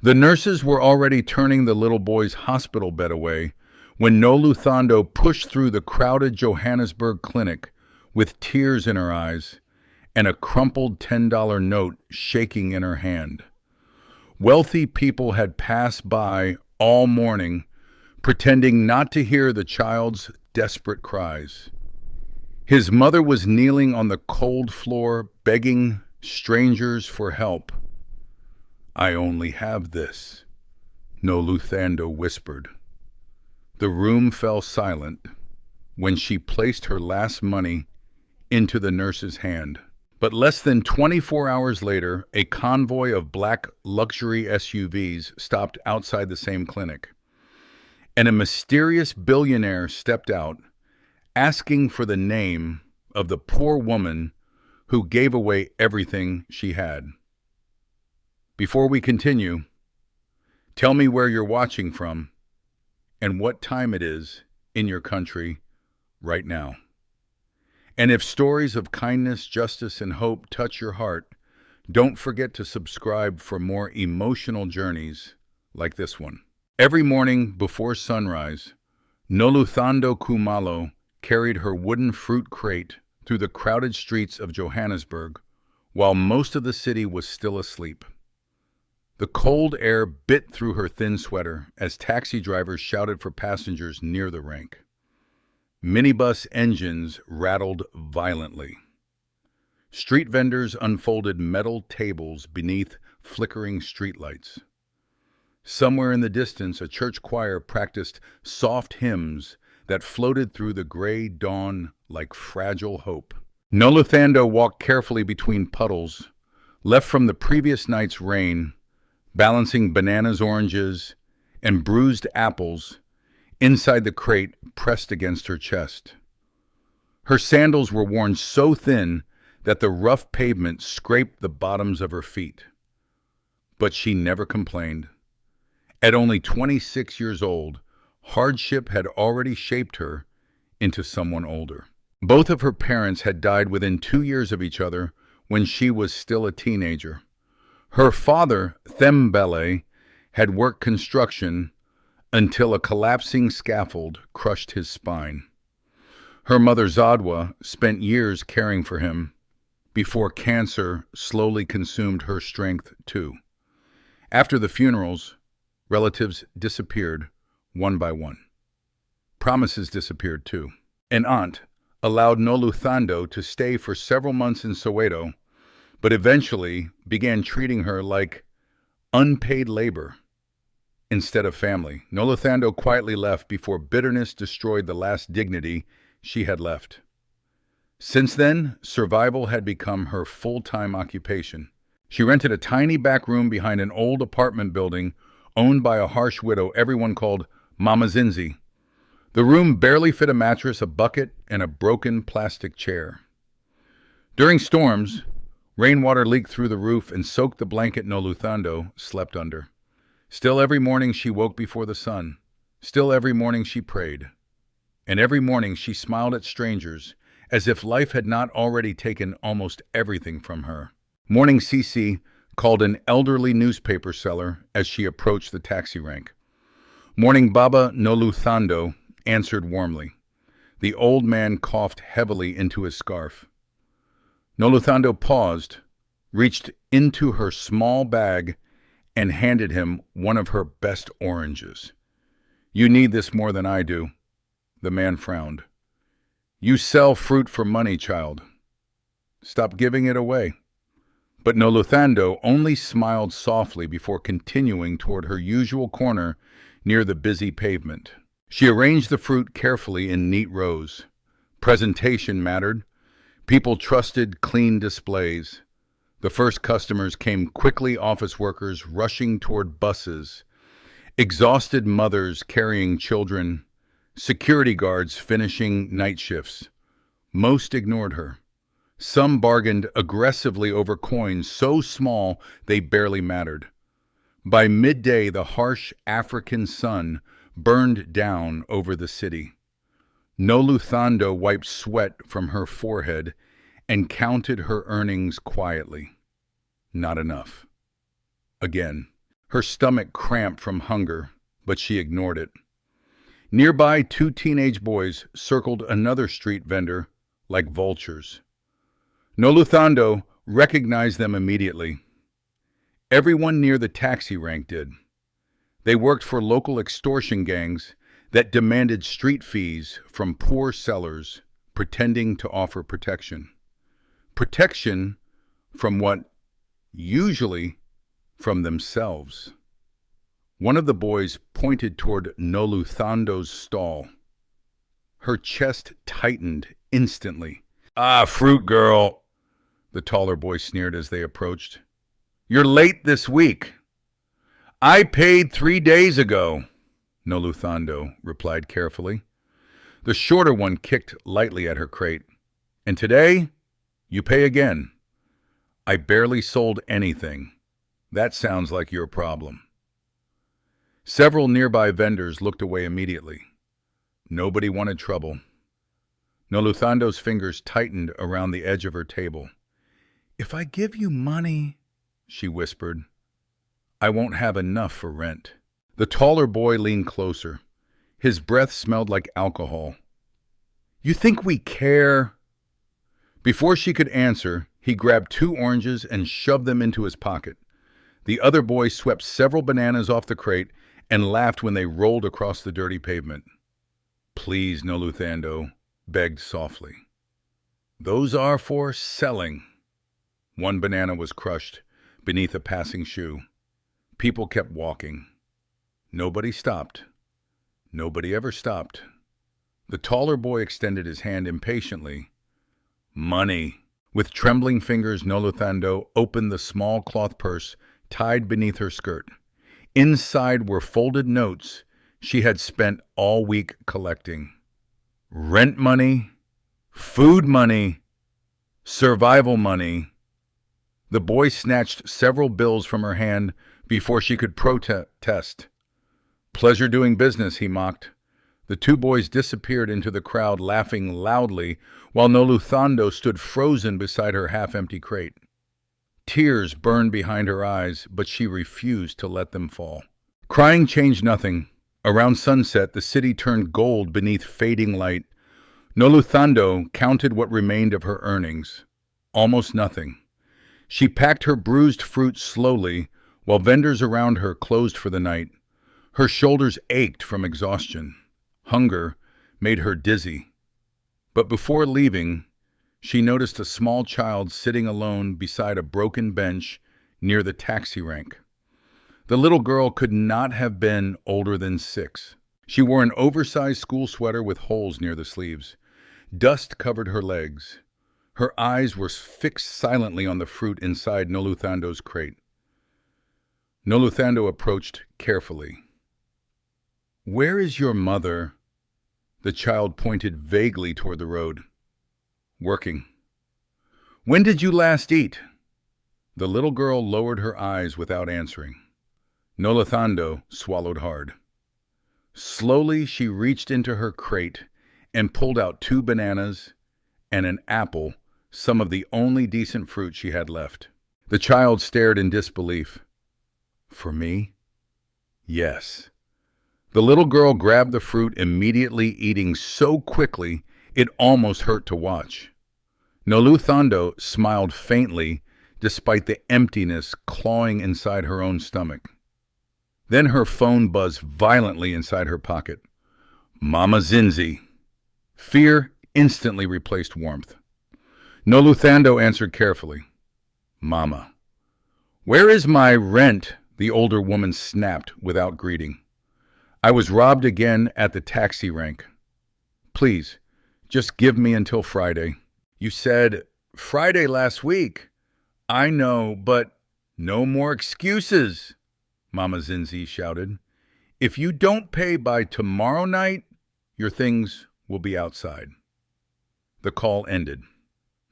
The nurses were already turning the little boy's hospital bed away when Noluthando pushed through the crowded Johannesburg clinic with tears in her eyes and a crumpled $10 note shaking in her hand. Wealthy people had passed by all morning, pretending not to hear the child's desperate cries. His mother was kneeling on the cold floor, begging strangers for help. "I only have this," Noluthando whispered. The room fell silent when she placed her last money into the nurse's hand. But less than 24 hours later, a convoy of black luxury SUVs stopped outside the same clinic, and a mysterious billionaire stepped out, asking for the name of the poor woman who gave away everything she had. Before we continue, tell me where you're watching from and what time it is in your country right now. And if stories of kindness, justice, and hope touch your heart, don't forget to subscribe for more emotional journeys like this one. Every morning before sunrise, Noluthando Khumalo carried her wooden fruit crate through the crowded streets of Johannesburg while most of the city was still asleep. The cold air bit through her thin sweater as taxi drivers shouted for passengers near the rank. Minibus engines rattled violently. Street vendors unfolded metal tables beneath flickering streetlights. Somewhere in the distance, a church choir practiced soft hymns that floated through the gray dawn like fragile hope. Noluthando walked carefully between puddles, left from the previous night's rain, balancing bananas, oranges, and bruised apples inside the crate pressed against her chest. Her sandals were worn so thin that the rough pavement scraped the bottoms of her feet. But she never complained. At only 26 years old, hardship had already shaped her into someone older. Both of her parents had died within 2 years of each other when she was still a teenager. Her father, Themba, had worked construction until a collapsing scaffold crushed his spine. Her mother, Zadwa, spent years caring for him before cancer slowly consumed her strength too. After the funerals, relatives disappeared one by one. Promises disappeared too. An aunt allowed Noluthando to stay for several months in Soweto, but eventually began treating her like unpaid labor instead of family. Noluthando quietly left before bitterness destroyed the last dignity she had left. Since then, survival had become her full-time occupation. She rented a tiny back room behind an old apartment building owned by a harsh widow everyone called Mama Zinzi. The room barely fit a mattress, a bucket, and a broken plastic chair. During storms, rainwater leaked through the roof and soaked the blanket Noluthando slept under. Still every morning she woke before the sun. Still every morning she prayed. And every morning she smiled at strangers as if life had not already taken almost everything from her. Morning Cece called an elderly newspaper seller as she approached the taxi rank. Morning Baba Noluthando answered warmly. The old man coughed heavily into his scarf. Noluthando paused, reached into her small bag, and handed him one of her best oranges. "You need this more than I do." The man frowned. "You sell fruit for money, child. Stop giving it away." But Noluthando only smiled softly before continuing toward her usual corner near the busy pavement. She arranged the fruit carefully in neat rows. Presentation mattered. People trusted clean displays. The first customers came quickly, office workers rushing toward buses, exhausted mothers carrying children, security guards finishing night shifts. Most ignored her. Some bargained aggressively over coins so small they barely mattered. By midday, the harsh African sun burned down over the city. Noluthando wiped sweat from her forehead and counted her earnings quietly. Not enough. Again. Her stomach cramped from hunger, but she ignored it. Nearby, two teenage boys circled another street vendor like vultures. Noluthando recognized them immediately. Everyone near the taxi rank did. They worked for local extortion gangs that demanded street fees from poor sellers pretending to offer protection. Protection from what? Usually from themselves. One of the boys pointed toward Noluthando's stall. Her chest tightened instantly. "Ah, fruit girl," the taller boy sneered as they approached. "You're late this week." "I paid 3 days ago," Noluthando replied carefully. The shorter one kicked lightly at her crate. "And today, you pay again." "I barely sold anything." "That sounds like your problem." Several nearby vendors looked away immediately. Nobody wanted trouble. Noluthando's fingers tightened around the edge of her table. "If I give you money," she whispered, "I won't have enough for rent." The taller boy leaned closer. His breath smelled like alcohol. "You think we care?" Before she could answer, he grabbed 2 oranges and shoved them into his pocket. The other boy swept several bananas off the crate and laughed when they rolled across the dirty pavement. "Please, Noluthando," begged softly. "Those are for selling." One banana was crushed beneath a passing shoe. People kept walking. Nobody stopped. Nobody ever stopped. The taller boy extended his hand impatiently. "Money." With trembling fingers, Noluthando opened the small cloth purse tied beneath her skirt. Inside were folded notes she had spent all week collecting. Rent money, food money, survival money. The boy snatched several bills from her hand before she could protest. "Pleasure doing business," he mocked. The 2 boys disappeared into the crowd, laughing loudly, while Noluthando stood frozen beside her half-empty crate. Tears burned behind her eyes, but she refused to let them fall. Crying changed nothing. Around sunset, the city turned gold beneath fading light. Noluthando counted what remained of her earnings. Almost nothing. She packed her bruised fruit slowly, while vendors around her closed for the night. Her shoulders ached from exhaustion. Hunger made her dizzy. But before leaving, she noticed a small child sitting alone beside a broken bench near the taxi rank. The little girl could not have been older than 6. She wore an oversized school sweater with holes near the sleeves. Dust covered her legs. Her eyes were fixed silently on the fruit inside Noluthando's crate. Noluthando approached carefully. "Where is your mother?" The child pointed vaguely toward the road. "Working." "When did you last eat?" The little girl lowered her eyes without answering. Noluthando swallowed hard. Slowly she reached into her crate and pulled out 2 bananas and an apple, some of the only decent fruit she had left. The child stared in disbelief. "For me?" "Yes." The little girl grabbed the fruit, immediately eating so quickly it almost hurt to watch. Noluthando smiled faintly despite the emptiness clawing inside her own stomach. Then her phone buzzed violently inside her pocket. Mama Zinzi. Fear instantly replaced warmth. Noluthando answered carefully. "Mama." "Where is my rent?" the older woman snapped without greeting. "I was robbed again at the taxi rank. Please, just give me until Friday." "You said Friday last week." "I know, but—" "No more excuses," Mama Zinzi shouted. "If you don't pay by tomorrow night, your things will be outside." The call ended.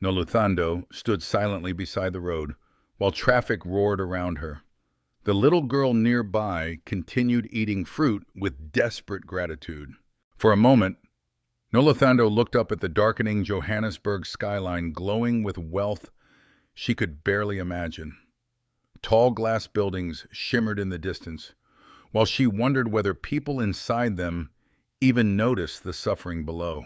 Noluthando stood silently beside the road while traffic roared around her. The little girl nearby continued eating fruit with desperate gratitude. For a moment, Noluthando looked up at the darkening Johannesburg skyline glowing with wealth she could barely imagine. Tall glass buildings shimmered in the distance, while she wondered whether people inside them even noticed the suffering below.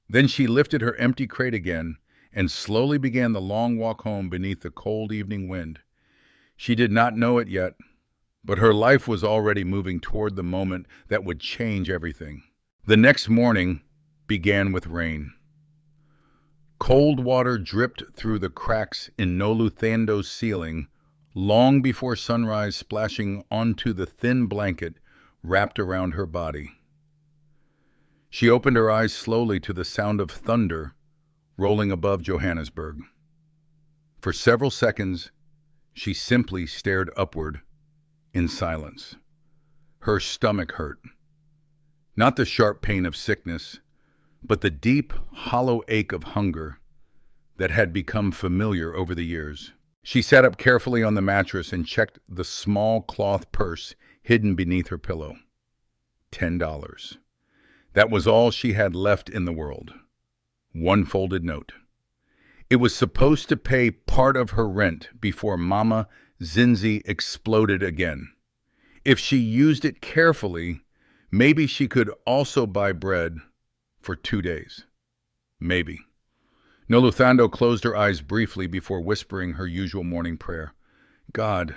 Then she lifted her empty crate again and slowly began the long walk home beneath the cold evening wind. She did not know it yet, but her life was already moving toward the moment that would change everything. The next morning began with rain. Cold water dripped through the cracks in Noluthando's ceiling long before sunrise, splashing onto the thin blanket wrapped around her body. She opened her eyes slowly to the sound of thunder rolling above Johannesburg. For several seconds, she simply stared upward in silence. Her stomach hurt. Not the sharp pain of sickness, but the deep, hollow ache of hunger that had become familiar over the years. She sat up carefully on the mattress and checked the small cloth purse hidden beneath her pillow. $10. That was all she had left in the world. One folded note. It was supposed to pay part of her rent before Mama Zinzi exploded again. If she used it carefully, maybe she could also buy bread for 2 days. Maybe. Noluthando closed her eyes briefly before whispering her usual morning prayer. God,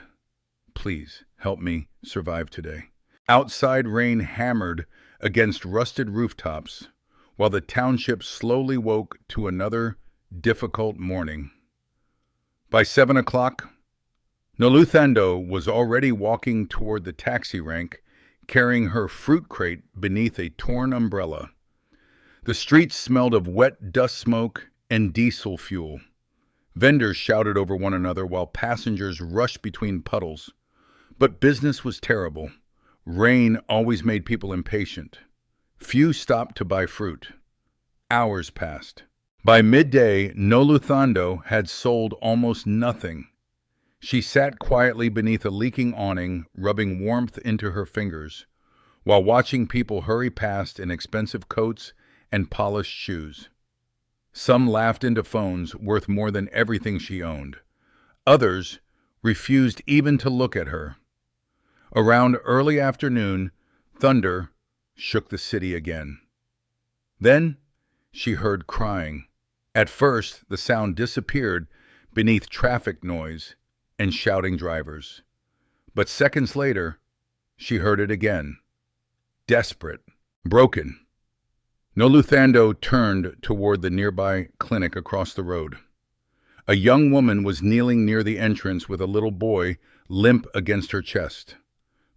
please help me survive today. Outside rain hammered against rusted rooftops, while the township slowly woke to another difficult morning. By 7 o'clock, Noluthando was already walking toward the taxi rank, carrying her fruit crate beneath a torn umbrella. The streets smelled of wet dust smoke and diesel fuel. Vendors shouted over one another while passengers rushed between puddles. But business was terrible. Rain always made people impatient. Few stopped to buy fruit. Hours passed. By midday, Noluthando had sold almost nothing. She sat quietly beneath a leaking awning, rubbing warmth into her fingers, while watching people hurry past in expensive coats and polished shoes. Some laughed into phones worth more than everything she owned. Others refused even to look at her. Around early afternoon, thunder shook the city again. Then she heard crying. At first, the sound disappeared beneath traffic noise and shouting drivers. But seconds later, she heard it again. Desperate. Broken. Noluthando turned toward the nearby clinic across the road. A young woman was kneeling near the entrance with a little boy limp against her chest.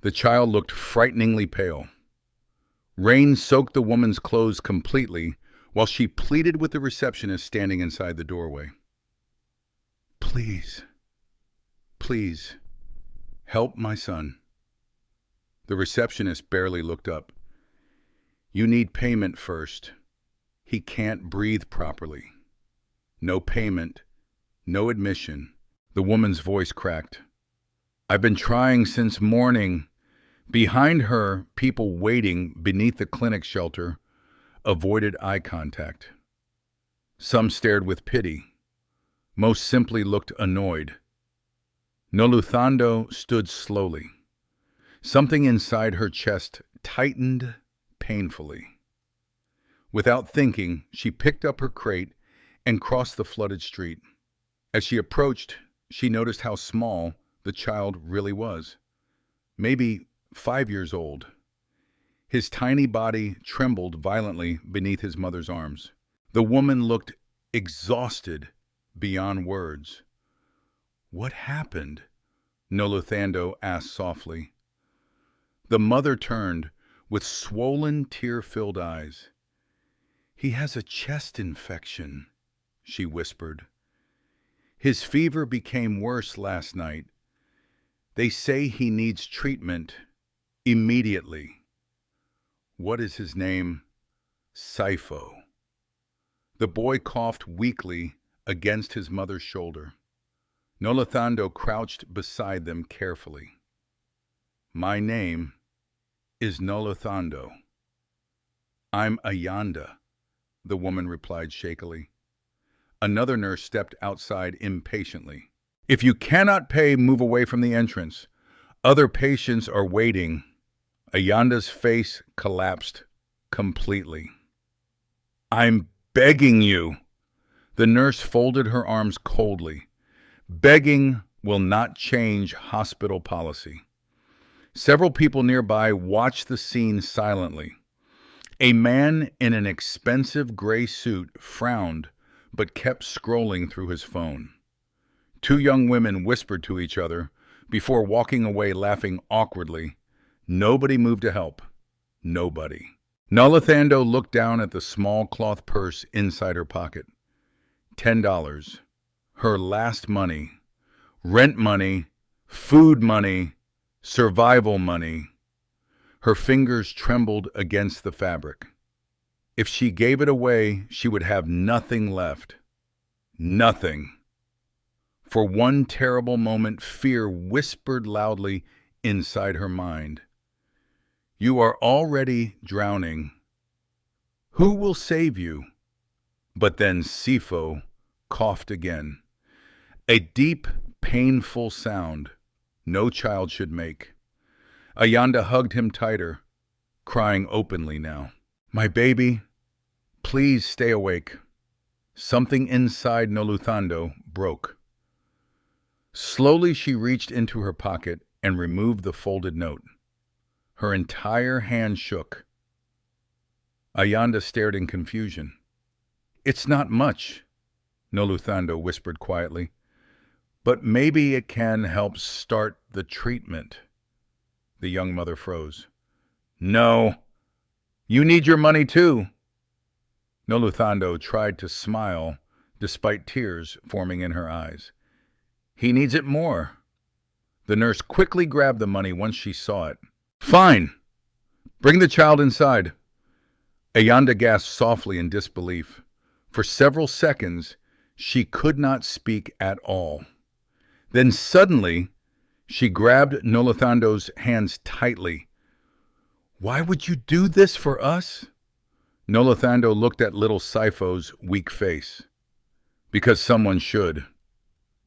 The child looked frighteningly pale. Rain soaked the woman's clothes completely while she pleaded with the receptionist standing inside the doorway. Please, please, help my son. The receptionist barely looked up. You need payment first. He can't breathe properly. No payment, no admission. The woman's voice cracked. I've been trying since morning. Behind her, people waiting beneath the clinic shelter avoided eye contact. Some stared with pity. Most simply looked annoyed. Noluthando stood slowly. Something inside her chest tightened painfully. Without thinking, she picked up her crate and crossed the flooded street. As she approached, she noticed how small the child really was. Maybe 5 years old. His tiny body trembled violently beneath his mother's arms. The woman looked exhausted beyond words. What happened? Noluthando asked softly. The mother turned with swollen, tear-filled eyes. He has a chest infection, she whispered. His fever became worse last night. They say he needs treatment immediately. What is his name? Saifo. The boy coughed weakly against his mother's shoulder. Noluthando crouched beside them carefully. My name is Noluthando. I'm Ayanda, the woman replied shakily. Another nurse stepped outside impatiently. If you cannot pay, move away from the entrance. Other patients are waiting. Ayanda's face collapsed completely. I'm begging you. The nurse folded her arms coldly. Begging will not change hospital policy. Several people nearby watched the scene silently. A man in an expensive gray suit frowned but kept scrolling through his phone. Two young women whispered to each other before walking away laughing awkwardly. Nobody moved to help. Nobody. Noluthando looked down at the small cloth purse inside her pocket. $10. Her last money. Rent money, food money, survival money. Her fingers trembled against the fabric. If she gave it away, she would have nothing left. Nothing. For one terrible moment, fear whispered loudly inside her mind. You are already drowning. Who will save you? But then Sifo coughed again. A deep, painful sound no child should make. Ayanda hugged him tighter, crying openly now. My baby, please stay awake. Something inside Noluthando broke. Slowly she reached into her pocket and removed the folded note. Her entire hand shook. Ayanda stared in confusion. It's not much, Noluthando whispered quietly, but maybe it can help start the treatment. The young mother froze. No, you need your money too. Noluthando tried to smile despite tears forming in her eyes. He needs it more. The nurse quickly grabbed the money once she saw it. Fine. Bring the child inside. Ayanda gasped softly in disbelief. For several seconds, she could not speak at all. Then suddenly, she grabbed Noluthando's hands tightly. Why would you do this for us? Noluthando looked at little Sifo's weak face. Because someone should.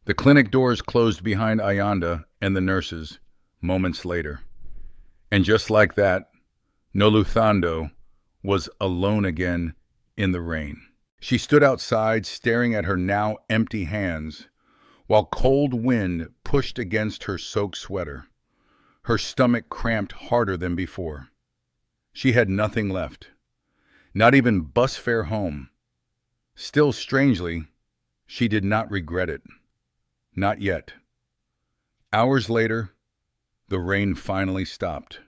The clinic doors closed behind Ayanda and the nurses moments later. And just like that, Noluthando was alone again in the rain. She stood outside staring at her now empty hands while cold wind pushed against her soaked sweater. Her stomach cramped harder than before. She had nothing left, not even bus fare home. Still strangely, she did not regret it. Not yet. Hours later, the rain finally stopped.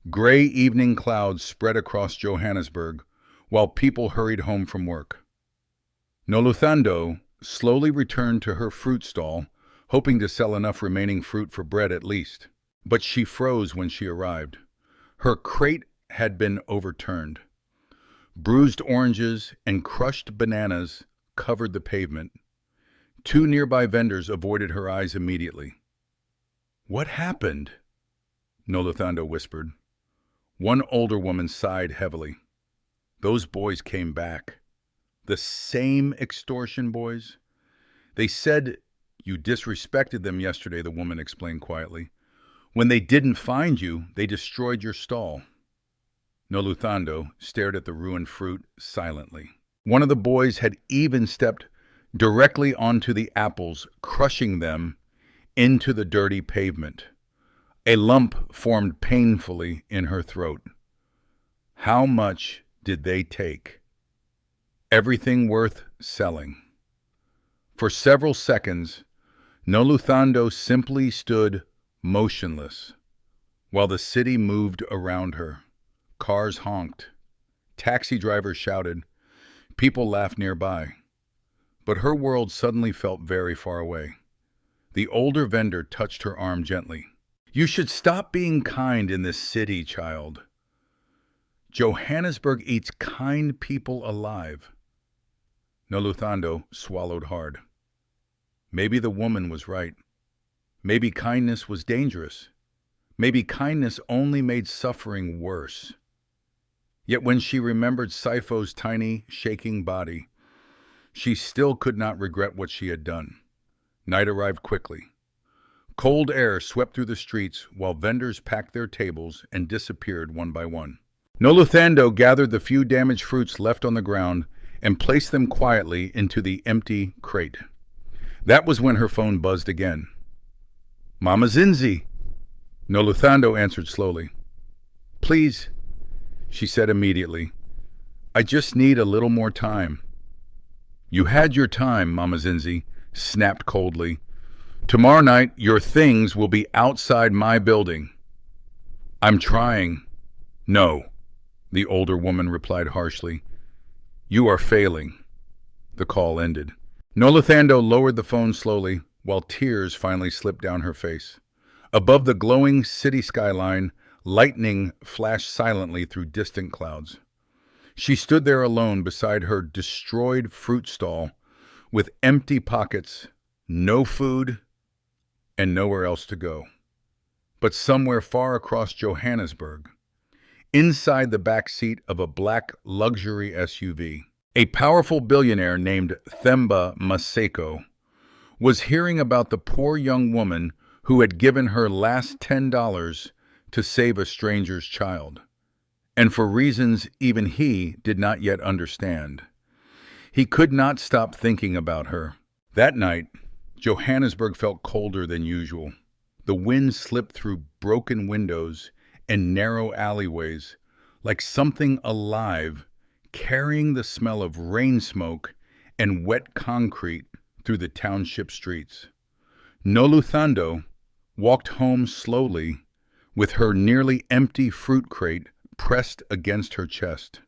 Gray evening clouds spread across Johannesburg while people hurried home from work. Noluthando slowly returned to her fruit stall, hoping to sell enough remaining fruit for bread at least. But she froze when she arrived. Her crate had been overturned. Bruised oranges and crushed bananas covered the pavement. Two nearby vendors avoided her eyes immediately. What happened? Noluthando whispered. One older woman sighed heavily. Those boys came back. The same extortion boys? They said you disrespected them yesterday, the woman explained quietly. When they didn't find you, they destroyed your stall. Noluthando stared at the ruined fruit silently. One of the boys had even stepped directly onto the apples, crushing them into the dirty pavement. A lump formed painfully in her throat. How much did they take? Everything worth selling. For several seconds, Noluthando simply stood motionless while the city moved around her. Cars honked. Taxi drivers shouted. People laughed nearby. But her world suddenly felt very far away. The older vendor touched her arm gently. You should stop being kind in this city, child. Johannesburg eats kind people alive. Noluthando swallowed hard. Maybe the woman was right. Maybe kindness was dangerous. Maybe kindness only made suffering worse. Yet when she remembered Sifo's tiny, shaking body, she still could not regret what she had done. Night arrived quickly. Cold air swept through the streets while vendors packed their tables and disappeared one by one. Noluthando gathered the few damaged fruits left on the ground and placed them quietly into the empty crate. That was when her phone buzzed again. "Mama Zinzi," Noluthando answered slowly. "Please," she said immediately. "I just need a little more time." "You had your time," Mama Zinzi snapped coldly. "Tomorrow night, your things will be outside my building." "I'm trying." "No," the older woman replied harshly. "You are failing." The call ended. Noluthando lowered the phone slowly while tears finally slipped down her face. Above the glowing city skyline, lightning flashed silently through distant clouds. She stood there alone beside her destroyed fruit stall with empty pockets, no food, and nowhere else to go. But somewhere far across Johannesburg, inside the back seat of a black luxury SUV, a powerful billionaire named Themba Maseko was hearing about the poor young woman who had given her last $10 to save a stranger's child, and for reasons even he did not yet understand. He could not stop thinking about her. That night, Johannesburg felt colder than usual. The wind slipped through broken windows and narrow alleyways like something alive, carrying the smell of rain smoke and wet concrete through the township streets. Noluthando walked home slowly with her nearly empty fruit crate pressed against her chest.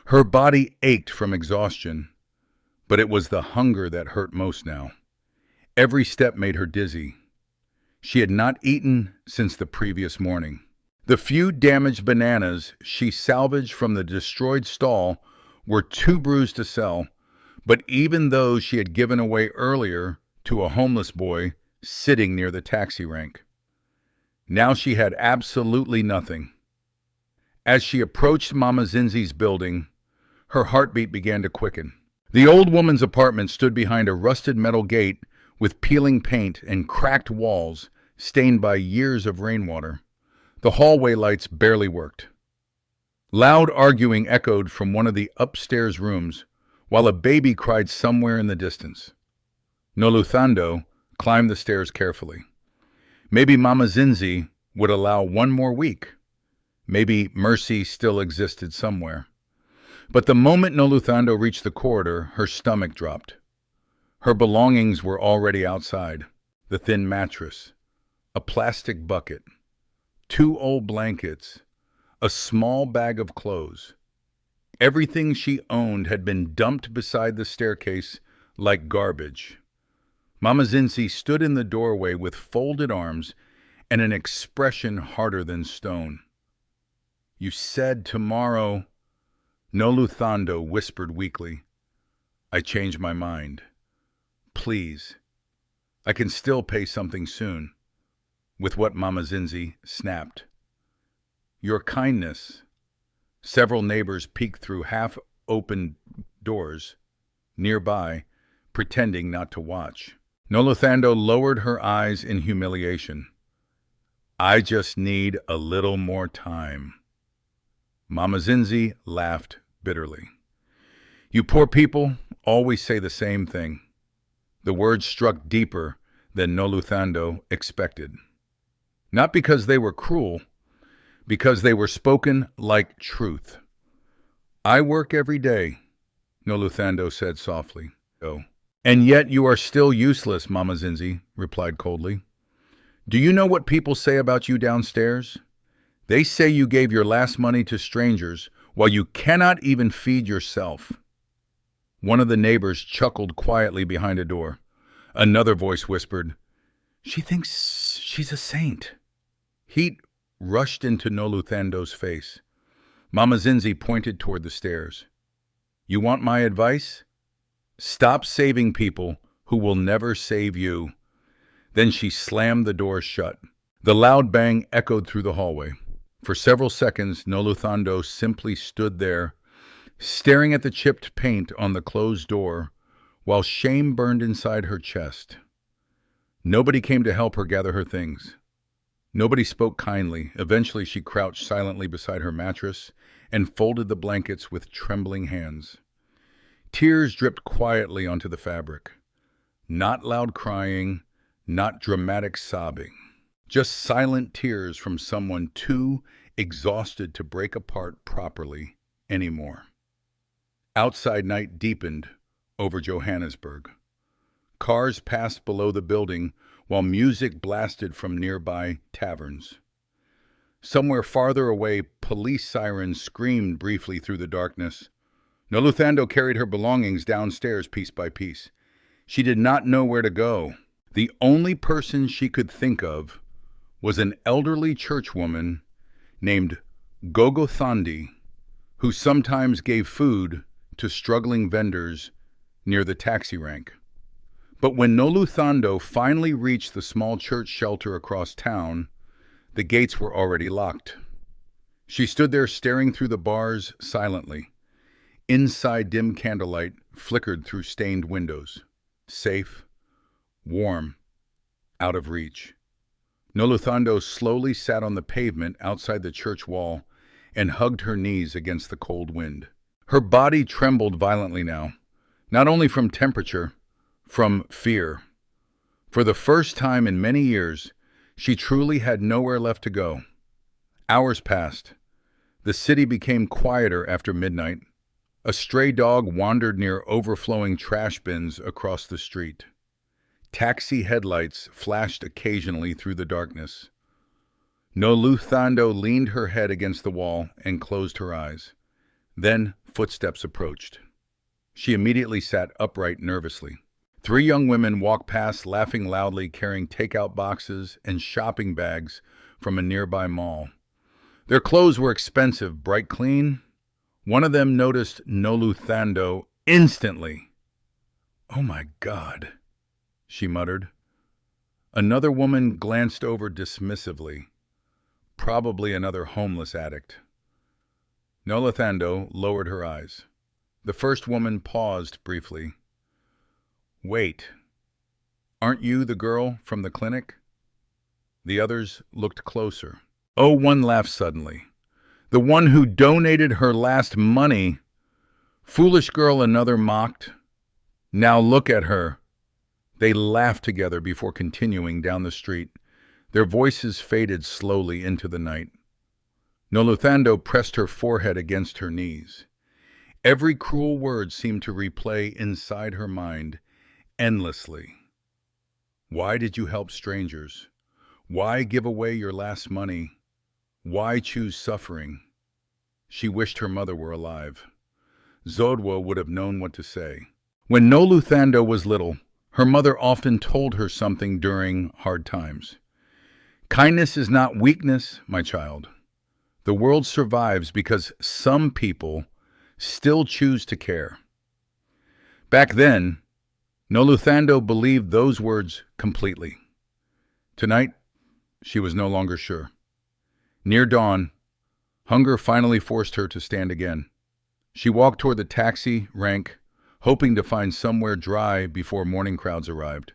Her body ached from exhaustion, but it was the hunger that hurt most now. Every step made her dizzy. She had not eaten since the previous morning. The few damaged bananas she salvaged from the destroyed stall were too bruised to sell, but even those she had given away earlier to a homeless boy sitting near the taxi rank. Now she had absolutely nothing. As she approached Mama Zinzi's building, her heartbeat began to quicken. The old woman's apartment stood behind a rusted metal gate with peeling paint and cracked walls stained by years of rainwater. The hallway lights barely worked. Loud arguing echoed from one of the upstairs rooms, while a baby cried somewhere in the distance. Noluthando climbed the stairs carefully. Maybe Mama Zinzi would allow one more week. Maybe mercy still existed somewhere. But the moment Noluthando reached the corridor, her stomach dropped. Her belongings were already outside. The thin mattress, a plastic bucket, 2 old blankets, a small bag of clothes. Everything she owned had been dumped beside the staircase like garbage. Mama Zinzi stood in the doorway with folded arms and an expression harder than stone. "You said tomorrow," Noluthando whispered weakly. "I changed my mind. Please. I can still pay something soon." With what Mama Zinzi snapped. "Your kindness." Several neighbors peeked through half-open doors nearby, pretending not to watch. Noluthando lowered her eyes in humiliation. "I just need a little more time." Mama Zinzi laughed bitterly. "You poor people always say the same thing." The words struck deeper than Noluthando expected. Not because they were cruel, because they were spoken like truth. "I work every day," Noluthando said softly. "Oh. And yet you are still useless," Mama Zinzi replied coldly. "Do you know what people say about you downstairs? They say you gave your last money to strangers while you cannot even feed yourself." One of the neighbors chuckled quietly behind a door. Another voice whispered, "She thinks she's a saint." Heat rushed into Noluthando's face. Mama Zinzi pointed toward the stairs. "You want my advice? Stop saving people who will never save you." Then she slammed the door shut. The loud bang echoed through the hallway. For several seconds, Noluthando simply stood there, staring at the chipped paint on the closed door, while shame burned inside her chest. Nobody came to help her gather her things. Nobody spoke kindly. Eventually, she crouched silently beside her mattress and folded the blankets with trembling hands. Tears dripped quietly onto the fabric. Not loud crying, not dramatic sobbing. Just silent tears from someone too exhausted to break apart properly anymore. Outside night deepened over Johannesburg. Cars passed below the building while music blasted from nearby taverns. Somewhere farther away, police sirens screamed briefly through the darkness. Noluthando carried her belongings downstairs piece by piece. She did not know where to go. The only person she could think of was an elderly churchwoman named Gogo Thandi, who sometimes gave food to struggling vendors near the taxi rank. But when Noluthando finally reached the small church shelter across town, the gates were already locked. She stood there staring through the bars silently. Inside, dim candlelight flickered through stained windows. Safe, warm, out of reach. Noluthando slowly sat on the pavement outside the church wall and hugged her knees against the cold wind. Her body trembled violently now, not only from temperature, from fear. For the first time in many years, she truly had nowhere left to go. Hours passed. The city became quieter after midnight. A stray dog wandered near overflowing trash bins across the street. Taxi headlights flashed occasionally through the darkness. Noluthando leaned her head against the wall and closed her eyes. Then footsteps approached. She immediately sat upright nervously. 3 young women walked past, laughing loudly, carrying takeout boxes and shopping bags from a nearby mall. Their clothes were expensive, bright clean. One of them noticed Noluthando instantly. "Oh my God," she muttered. Another woman glanced over dismissively. Probably another homeless addict. Noluthando lowered her eyes. The first woman paused briefly. "Wait, aren't you the girl from the clinic?" The others looked closer. Oh, one laughed suddenly. "The one who donated her last money." "Foolish girl," another mocked. "Now look at her." They laughed together before continuing down the street. Their voices faded slowly into the night. Noluthando pressed her forehead against her knees. Every cruel word seemed to replay inside her mind endlessly. Why did you help strangers? Why give away your last money? Why choose suffering? She wished her mother were alive. Zodwa would have known what to say. When Noluthando was little, her mother often told her something during hard times. "Kindness is not weakness, my child. The world survives because some people still choose to care." Back then, Noluthando believed those words completely. Tonight, she was no longer sure. Near dawn, hunger finally forced her to stand again. She walked toward the taxi rank, hoping to find somewhere dry before morning crowds arrived.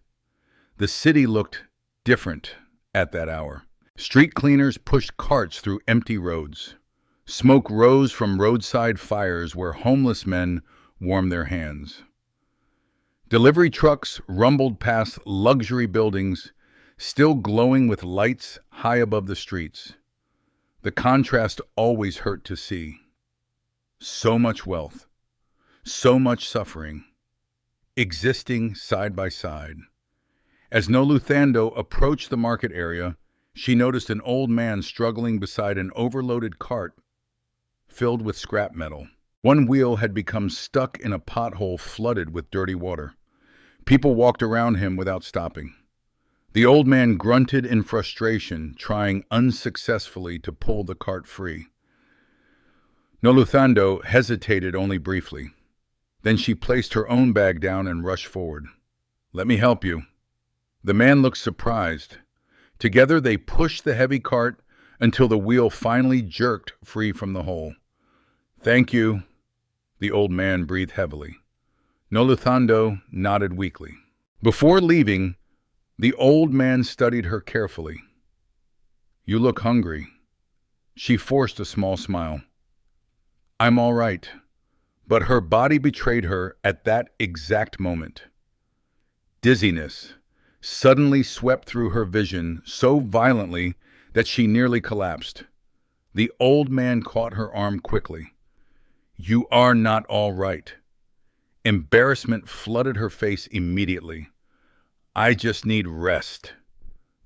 The city looked different at that hour. Street cleaners pushed carts through empty roads. Smoke rose from roadside fires where homeless men warmed their hands. Delivery trucks rumbled past luxury buildings, still glowing with lights high above the streets. The contrast always hurt to see. So much wealth, so much suffering, existing side by side. As Noluthando approached the market area, she noticed an old man struggling beside an overloaded cart filled with scrap metal. One wheel had become stuck in a pothole flooded with dirty water. People walked around him without stopping. The old man grunted in frustration, trying unsuccessfully to pull the cart free. Noluthando hesitated only briefly. Then she placed her own bag down and rushed forward. "Let me help you." The man looked surprised. Together they pushed the heavy cart until the wheel finally jerked free from the hole. "Thank you." The old man breathed heavily. Noluthando nodded weakly. Before leaving, The old man studied her carefully. "You look hungry." She forced a small smile. "I'm all right." But her body betrayed her at that exact moment. Dizziness suddenly swept through her vision so violently that she nearly collapsed. The old man caught her arm quickly. "You are not all right." Embarrassment flooded her face immediately. "I just need rest."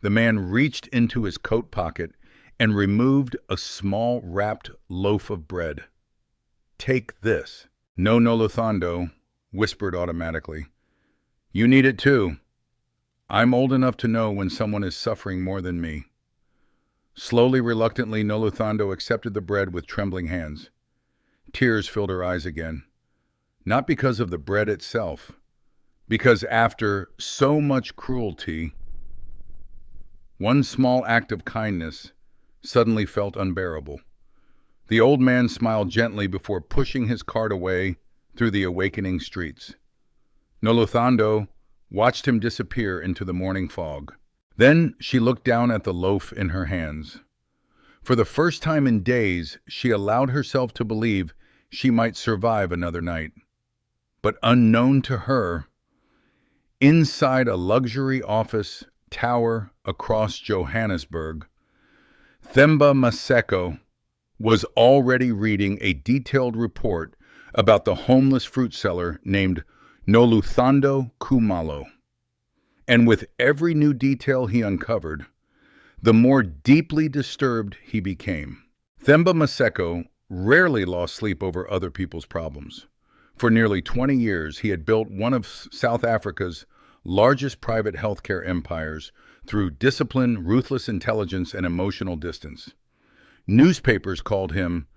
The man reached into his coat pocket and removed a small wrapped loaf of bread. "Take this." "No, Noluthando," whispered automatically. "You need it too. I'm old enough to know when someone is suffering more than me." Slowly, reluctantly, Noluthando accepted the bread with trembling hands. Tears filled her eyes again. Not because of the bread itself, because after so much cruelty, one small act of kindness suddenly felt unbearable. The old man smiled gently before pushing his cart away through the awakening streets. Noluthando watched him disappear into the morning fog. Then she looked down at the loaf in her hands. For the first time in days, she allowed herself to believe she might survive another night. But unknown to her, inside a luxury office tower across Johannesburg, Themba Maseko was already reading a detailed report about the homeless fruit seller named Noluthando Khumalo. And with every new detail he uncovered, the more deeply disturbed he became. Themba Maseko rarely lost sleep over other people's problems. For nearly 20 years, he had built one of South Africa's largest private healthcare empires through discipline, ruthless intelligence, and emotional distance. Newspapers called him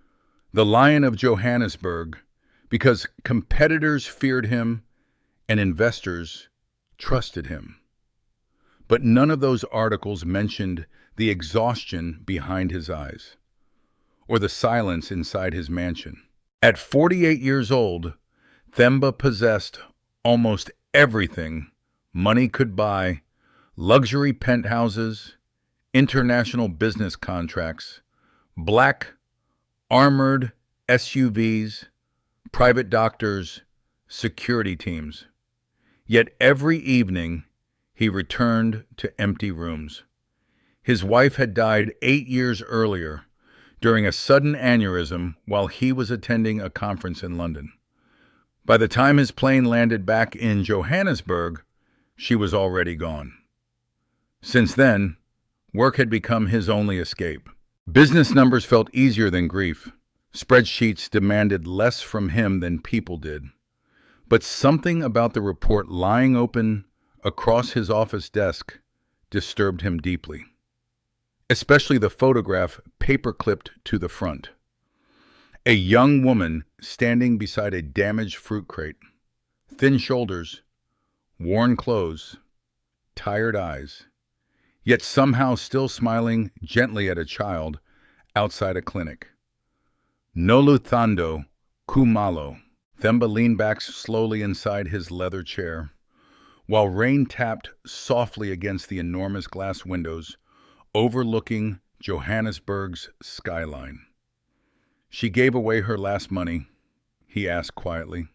the Lion of Johannesburg because competitors feared him and investors trusted him. But none of those articles mentioned the exhaustion behind his eyes or the silence inside his mansion. At 48 years old, Themba possessed almost everything money could buy: luxury penthouses, international business contracts, black armored SUVs, private doctors, security teams. Yet every evening he returned to empty rooms. His wife had died 8 years earlier during a sudden aneurysm while he was attending a conference in London. By the time his plane landed back in Johannesburg, she was already gone. Since then, work had become his only escape. Business numbers felt easier than grief. Spreadsheets demanded less from him than people did. But something about the report lying open across his office desk disturbed him deeply. Especially the photograph paper-clipped to the front. A young woman standing beside a damaged fruit crate. Thin shoulders, worn clothes, tired eyes, yet somehow still smiling gently at a child outside a clinic. Noluthando Khumalo. Themba leaned back slowly inside his leather chair, while rain tapped softly against the enormous glass windows overlooking Johannesburg's skyline. "She gave away her last money?" he asked quietly.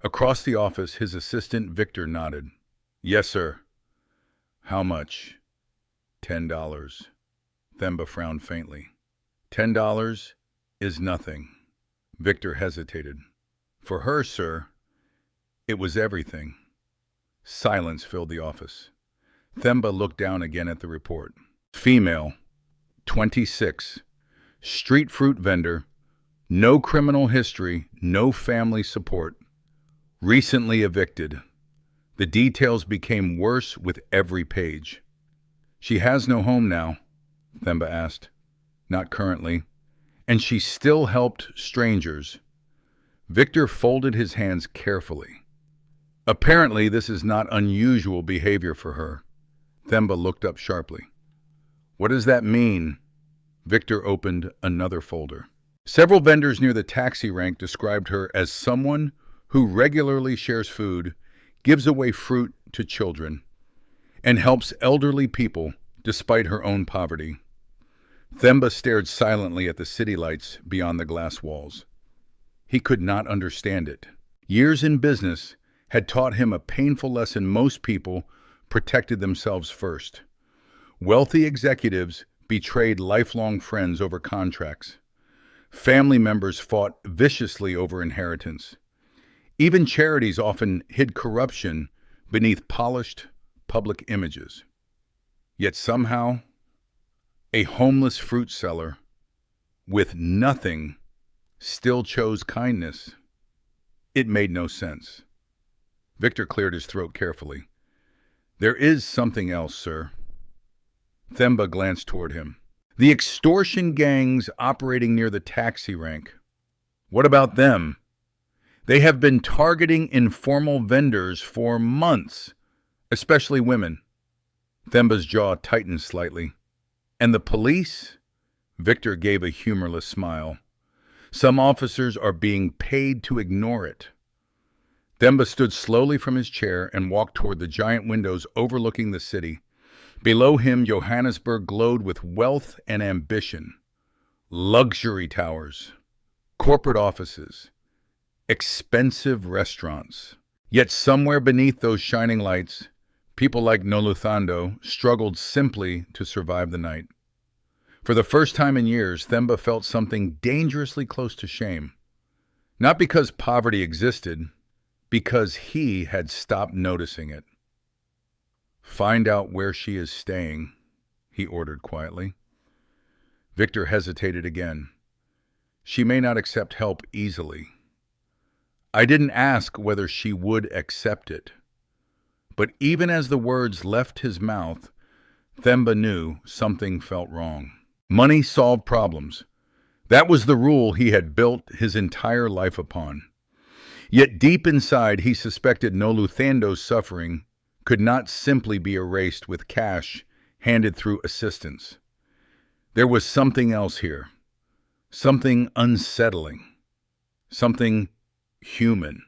Across the office, his assistant Victor nodded. "Yes, sir." "How much?" $10. Themba frowned faintly. $10 is nothing. Victor hesitated. "For her, sir, it was everything." Silence filled the office. Themba looked down again at the report. Female, 26, street fruit vendor, no criminal history, no family support, recently evicted. The details became worse with every page. "She has no home now?" Themba asked. "Not currently." "And she still helped strangers?" Victor folded his hands carefully. "Apparently this is not unusual behavior for her." Themba looked up sharply. "What does that mean?" Victor opened another folder. Several vendors near the taxi rank described her as someone who regularly shares food, gives away fruit to children, and helps elderly people despite her own poverty. Themba stared silently at the city lights beyond the glass walls. He could not understand it. Years in business had taught him a painful lesson: most people protected themselves first. Wealthy executives betrayed lifelong friends over contracts. Family members fought viciously over inheritance. Even charities often hid corruption beneath polished public images. Yet somehow, a homeless fruit seller with nothing still chose kindness. It made no sense. Victor cleared his throat carefully. "There is something else, sir." Themba glanced toward him. "The extortion gangs operating near the taxi rank. What about them? They have been targeting informal vendors for months, especially women." Themba's jaw tightened slightly. "And the police?" Victor gave a humorless smile. "Some officers are being paid to ignore it." Themba stood slowly from his chair and walked toward the giant windows overlooking the city. Below him, Johannesburg glowed with wealth and ambition. Luxury towers, corporate offices, expensive restaurants. Yet somewhere beneath those shining lights, people like Noluthando struggled simply to survive the night. For the first time in years, Themba felt something dangerously close to shame. Not because poverty existed, because he had stopped noticing it. "Find out where she is staying," he ordered quietly. Victor hesitated again. "She may not accept help easily." "I didn't ask whether she would accept it." But even as the words left his mouth, Themba knew something felt wrong. Money solved problems. That was the rule he had built his entire life upon. Yet deep inside, he suspected Noluthando's suffering could not simply be erased with cash handed through assistance. There was something else here, something unsettling, something human.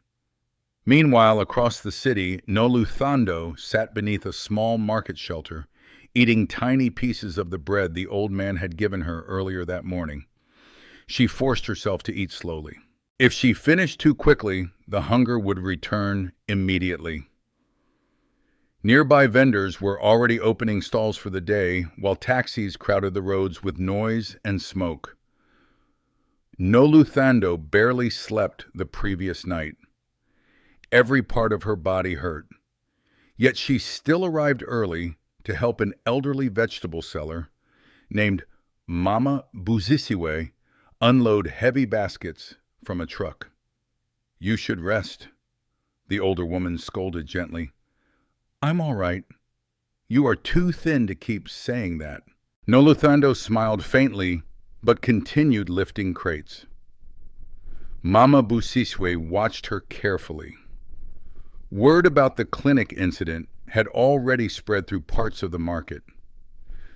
Meanwhile, across the city, Noluthando sat beneath a small market shelter, eating tiny pieces of the bread the old man had given her earlier that morning. She forced herself to eat slowly. If she finished too quickly, the hunger would return immediately. Nearby vendors were already opening stalls for the day, while taxis crowded the roads with noise and smoke. Noluthando barely slept the previous night. Every part of her body hurt. Yet she still arrived early to help an elderly vegetable seller named Mama Busisiwe unload heavy baskets from a truck. "You should rest," the older woman scolded gently. "I'm all right." "You are too thin to keep saying that." Noluthando smiled faintly, but continued lifting crates. Mama Busisiwe watched her carefully. Word about the clinic incident had already spread through parts of the market.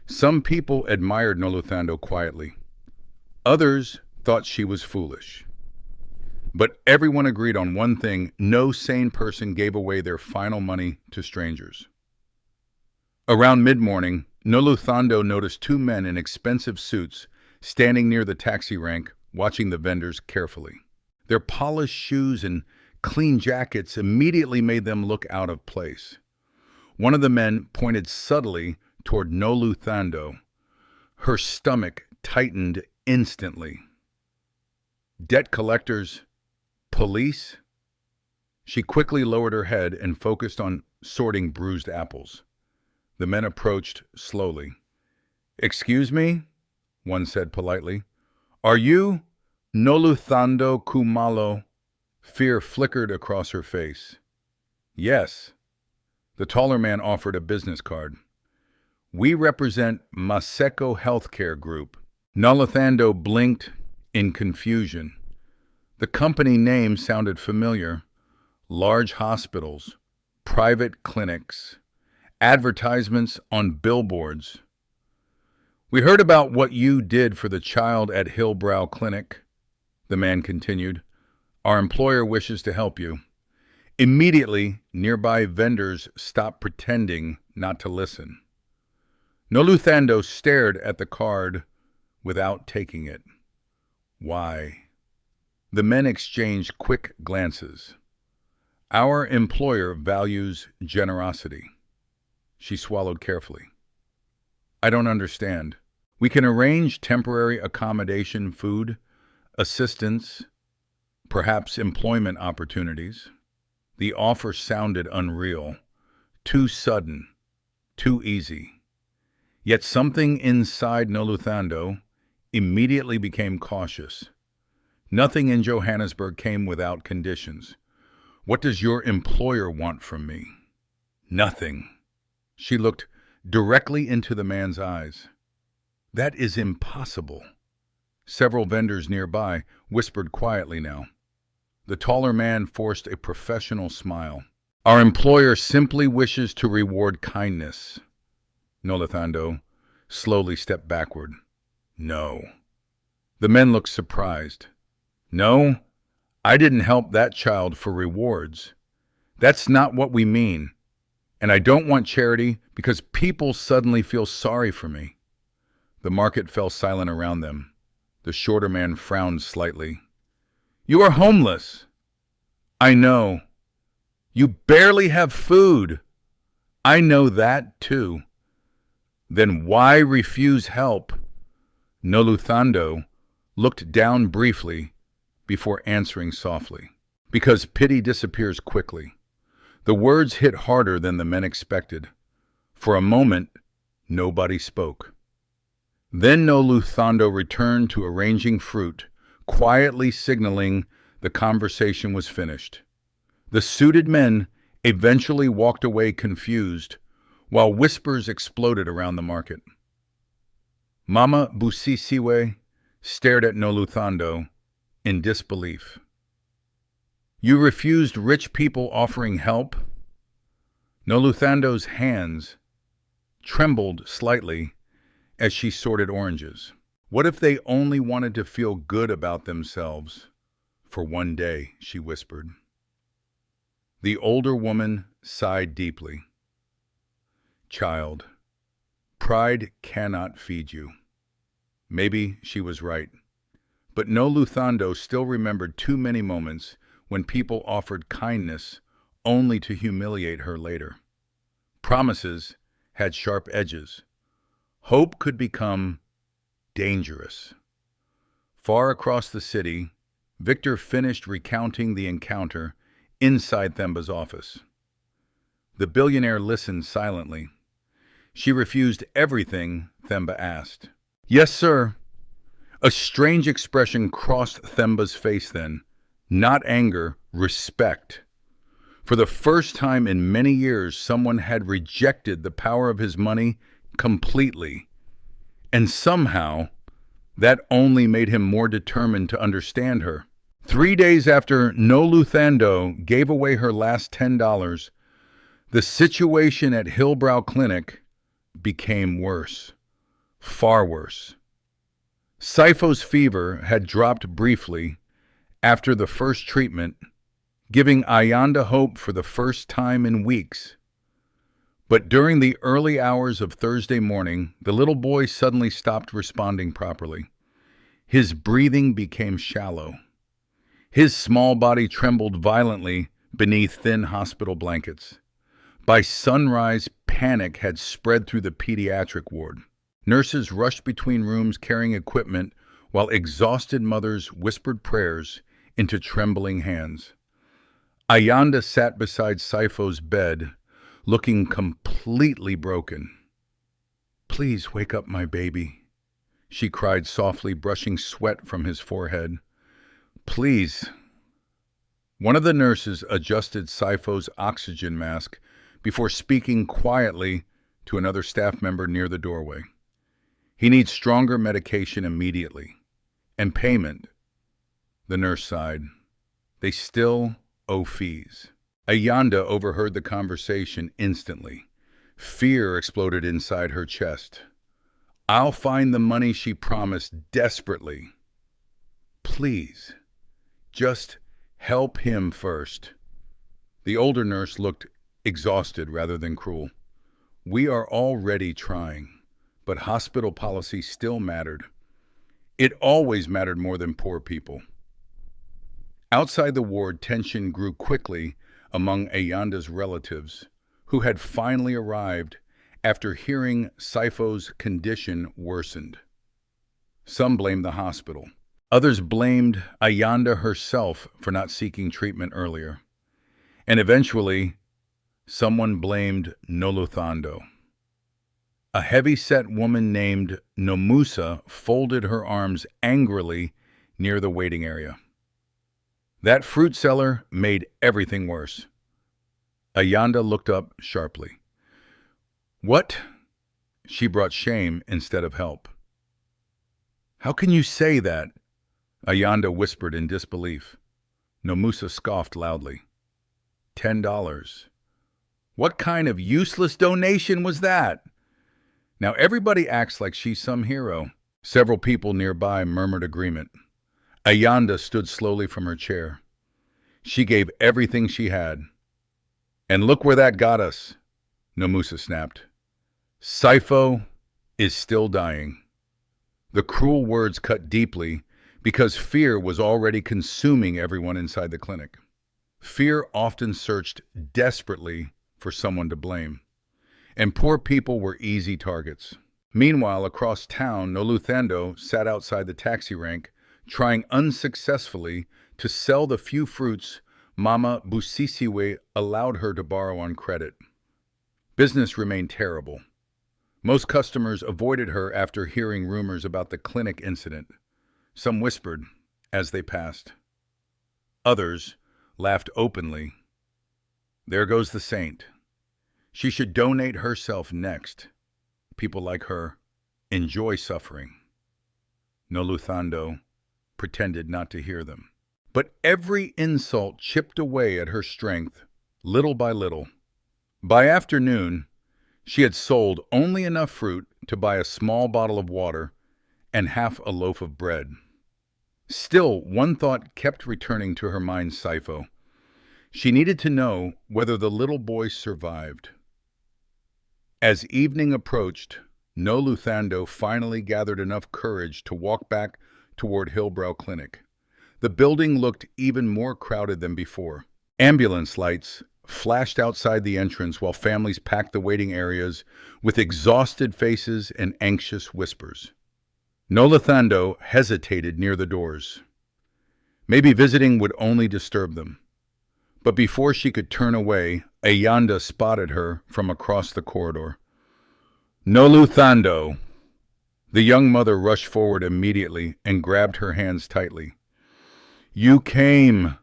Some people admired Noluthando quietly. Others thought she was foolish. But everyone agreed on one thing: no sane person gave away their final money to strangers. Around mid-morning, Noluthando noticed two men in expensive suits standing near the taxi rank, watching the vendors carefully. Their polished shoes and clean jackets immediately made them look out of place. One of the men pointed subtly toward Noluthando. Her stomach tightened instantly. Debt collectors? Police? She quickly lowered her head and focused on sorting bruised apples. The men approached slowly. "Excuse me?" one said politely. "Are you Noluthando Khumalo?" Fear flickered across her face. "Yes." The taller man offered a business card. "We represent Maseko Healthcare Group." Noluthando blinked in confusion. The company name sounded familiar. Large hospitals, private clinics, advertisements on billboards. "We heard about what you did for the child at Hillbrow Clinic," the man continued. "Our employer wishes to help you." Immediately, nearby vendors stopped pretending not to listen. Noluthando stared at the card without taking it. Why? The men exchanged quick glances. Our employer values generosity. She swallowed carefully. I don't understand. We can arrange temporary accommodation, food, assistance, perhaps employment opportunities. The offer sounded unreal, too sudden, too easy. Yet something inside Noluthando immediately became cautious. Nothing in Johannesburg came without conditions. What does your employer want from me? Nothing. She looked directly into the man's eyes. That is impossible. Several vendors nearby whispered quietly now. The taller man forced a professional smile. Our employer simply wishes to reward kindness. Noluthando slowly stepped backward. No. The men looked surprised. No, I didn't help that child for rewards. That's not what we mean. And I don't want charity because people suddenly feel sorry for me. The market fell silent around them. The shorter man frowned slightly. You are homeless. I know. You barely have food. I know that too. Then why refuse help? Noluthando looked down briefly before answering softly. Because pity disappears quickly. The words hit harder than the men expected. For a moment, nobody spoke. Then Noluthando returned to arranging fruit, quietly signaling the conversation was finished. The suited men eventually walked away confused, while whispers exploded around the market. Mama Busisiwe stared at Noluthando in disbelief. You refused rich people offering help? Noluthando's hands trembled slightly as she sorted oranges. What if they only wanted to feel good about themselves for one day, she whispered. The older woman sighed deeply. Child, pride cannot feed you. Maybe she was right. But Noluthando still remembered too many moments when people offered kindness only to humiliate her later. Promises had sharp edges. Hope could become dangerous. Far across the city, Victor finished recounting the encounter inside Themba's office. The billionaire listened silently. She refused everything Themba asked. Yes, sir. A strange expression crossed Themba's face then. Not anger, respect. For the first time in many years, someone had rejected the power of his money completely. And somehow, that only made him more determined to understand her. 3 days after Noluthando gave away her last $10, the situation at Hillbrow Clinic became worse. Far worse. Sipho's fever had dropped briefly after the first treatment, giving Ayanda hope for the first time in weeks. But during the early hours of Thursday morning, the little boy suddenly stopped responding properly. His breathing became shallow. His small body trembled violently beneath thin hospital blankets. By sunrise, panic had spread through the pediatric ward. Nurses rushed between rooms carrying equipment while exhausted mothers whispered prayers into trembling hands. Ayanda sat beside Sipho's bed, looking completely broken. Please wake up my baby, she cried softly, brushing sweat from his forehead. Please. One of the nurses adjusted Sipho's oxygen mask before speaking quietly to another staff member near the doorway. He needs stronger medication immediately. And payment. The nurse sighed. They still owe fees. Ayanda overheard the conversation instantly. Fear exploded inside her chest. I'll find the money she promised desperately. Please, just help him first. The older nurse looked exhausted rather than cruel. We are already trying, but hospital policy still mattered. It always mattered more than poor people. Outside the ward, tension grew quickly among Ayanda's relatives, who had finally arrived after hearing Saifo's condition worsened. Some blamed the hospital. Others blamed Ayanda herself for not seeking treatment earlier. And eventually, someone blamed Noluthando. A heavy-set woman named Nomusa folded her arms angrily near the waiting area. That fruit seller made everything worse. Ayanda looked up sharply. What? She brought shame instead of help. How can you say that? Ayanda whispered in disbelief. Nomusa scoffed loudly. $10. What kind of useless donation was that? Now everybody acts like she's some hero. Several people nearby murmured agreement. Ayanda stood slowly from her chair. She gave everything she had. And look where that got us, Nomusa snapped. Saifo is still dying. The cruel words cut deeply because fear was already consuming everyone inside the clinic. Fear often searched desperately for someone to blame, and poor people were easy targets. Meanwhile, across town, Noluthando sat outside the taxi rank, trying unsuccessfully to sell the few fruits Mama Busisiwe allowed her to borrow on credit. Business remained terrible. Most customers avoided her after hearing rumors about the clinic incident. Some whispered as they passed. Others laughed openly. There goes the saint. She should donate herself next. People like her enjoy suffering. Noluthando pretended not to hear them. But every insult chipped away at her strength, little by little. By afternoon, she had sold only enough fruit to buy a small bottle of water and half a loaf of bread. Still, one thought kept returning to her mind, Saifo. She needed to know whether the little boy survived. As evening approached, Noluthando finally gathered enough courage to walk back toward Hillbrow Clinic. The building looked even more crowded than before. Ambulance lights flashed outside the entrance while families packed the waiting areas with exhausted faces and anxious whispers. Noluthando hesitated near the doors. Maybe visiting would only disturb them. But before she could turn away, Ayanda spotted her from across the corridor. Noluthando! The young mother rushed forward immediately and grabbed her hands tightly. You came!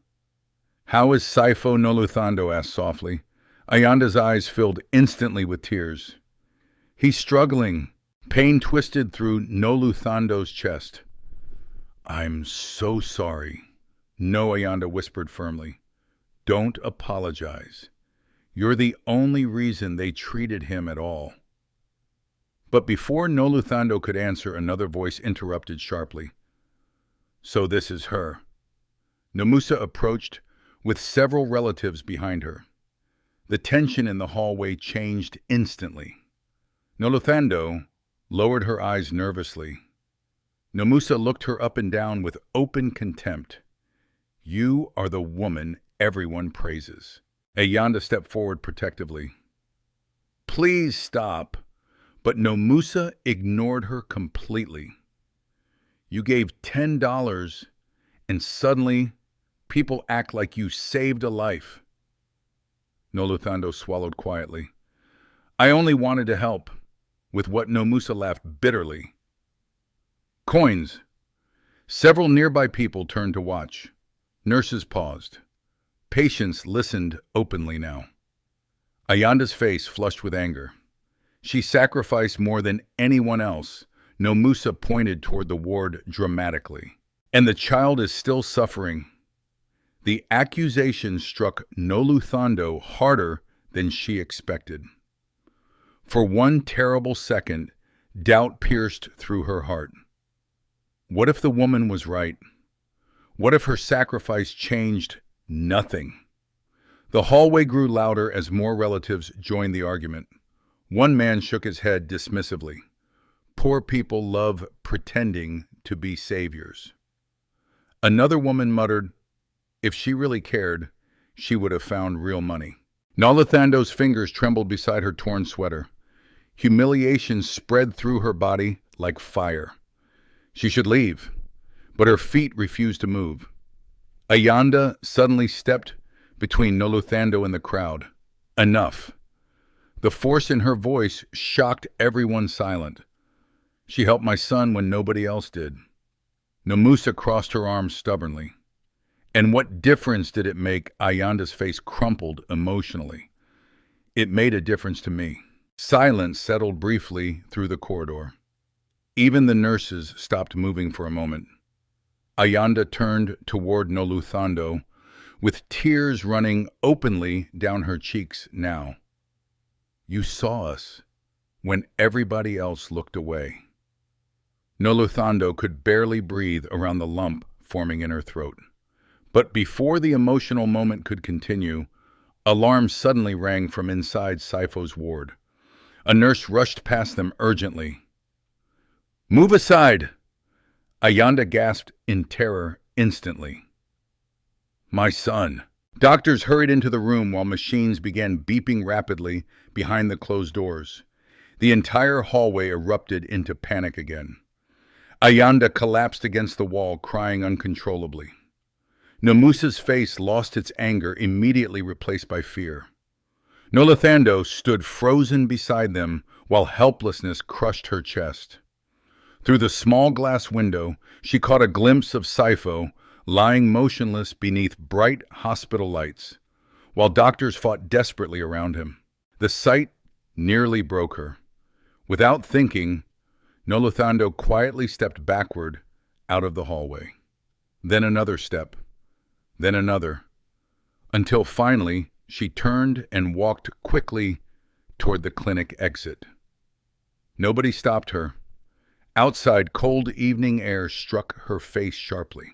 How is Saifo? Noluthando asked softly. Ayanda's eyes filled instantly with tears. He's struggling. Pain twisted through Noluthando's chest. I'm so sorry. No, Ayanda whispered firmly. Don't apologize. You're the only reason they treated him at all. But before Noluthando could answer, another voice interrupted sharply. So this is her. Nomusa approached with several relatives behind her. The tension in the hallway changed instantly. Noluthando lowered her eyes nervously. Nomusa looked her up and down with open contempt. You are the woman everyone praises. Ayanda stepped forward protectively. Please stop. But Nomusa ignored her completely. You gave $10 and suddenly people act like you saved a life. Noluthando swallowed quietly. I only wanted to help. With what Nomusa laughed bitterly. Coins. Several nearby people turned to watch. Nurses paused. Patients listened openly now. Ayanda's face flushed with anger. She sacrificed more than anyone else. Nomusa pointed toward the ward dramatically. And the child is still suffering. The accusation struck Noluthando harder than she expected. For one terrible second, doubt pierced through her heart. What if the woman was right? What if her sacrifice changed nothing? The hallway grew louder as more relatives joined the argument. One man shook his head dismissively. Poor people love pretending to be saviors. Another woman muttered, if she really cared, she would have found real money. Noluthando's fingers trembled beside her torn sweater. Humiliation spread through her body like fire. She should leave, but her feet refused to move. Ayanda suddenly stepped between Noluthando and the crowd. Enough. The force in her voice shocked everyone silent. She helped my son when nobody else did. Nomusa crossed her arms stubbornly. And what difference did it make? Ayanda's face crumpled emotionally. It made a difference to me. Silence settled briefly through the corridor. Even the nurses stopped moving for a moment. Ayanda turned toward Noluthando, with tears running openly down her cheeks now. You saw us when everybody else looked away. Noluthando could barely breathe around the lump forming in her throat. But before the emotional moment could continue, alarm suddenly rang from inside Saifo's ward. A nurse rushed past them urgently. Move aside! Ayanda gasped in terror instantly. My son. Doctors hurried into the room while machines began beeping rapidly behind the closed doors. The entire hallway erupted into panic again. Ayanda collapsed against the wall, crying uncontrollably. Nomusa's face lost its anger, immediately replaced by fear. Noluthando stood frozen beside them while helplessness crushed her chest. Through the small glass window, she caught a glimpse of Saifo lying motionless beneath bright hospital lights, while doctors fought desperately around him. The sight nearly broke her. Without thinking, Noluthando quietly stepped backward out of the hallway. Then another step, then another, until finally she turned and walked quickly toward the clinic exit. Nobody stopped her. Outside, cold evening air struck her face sharply.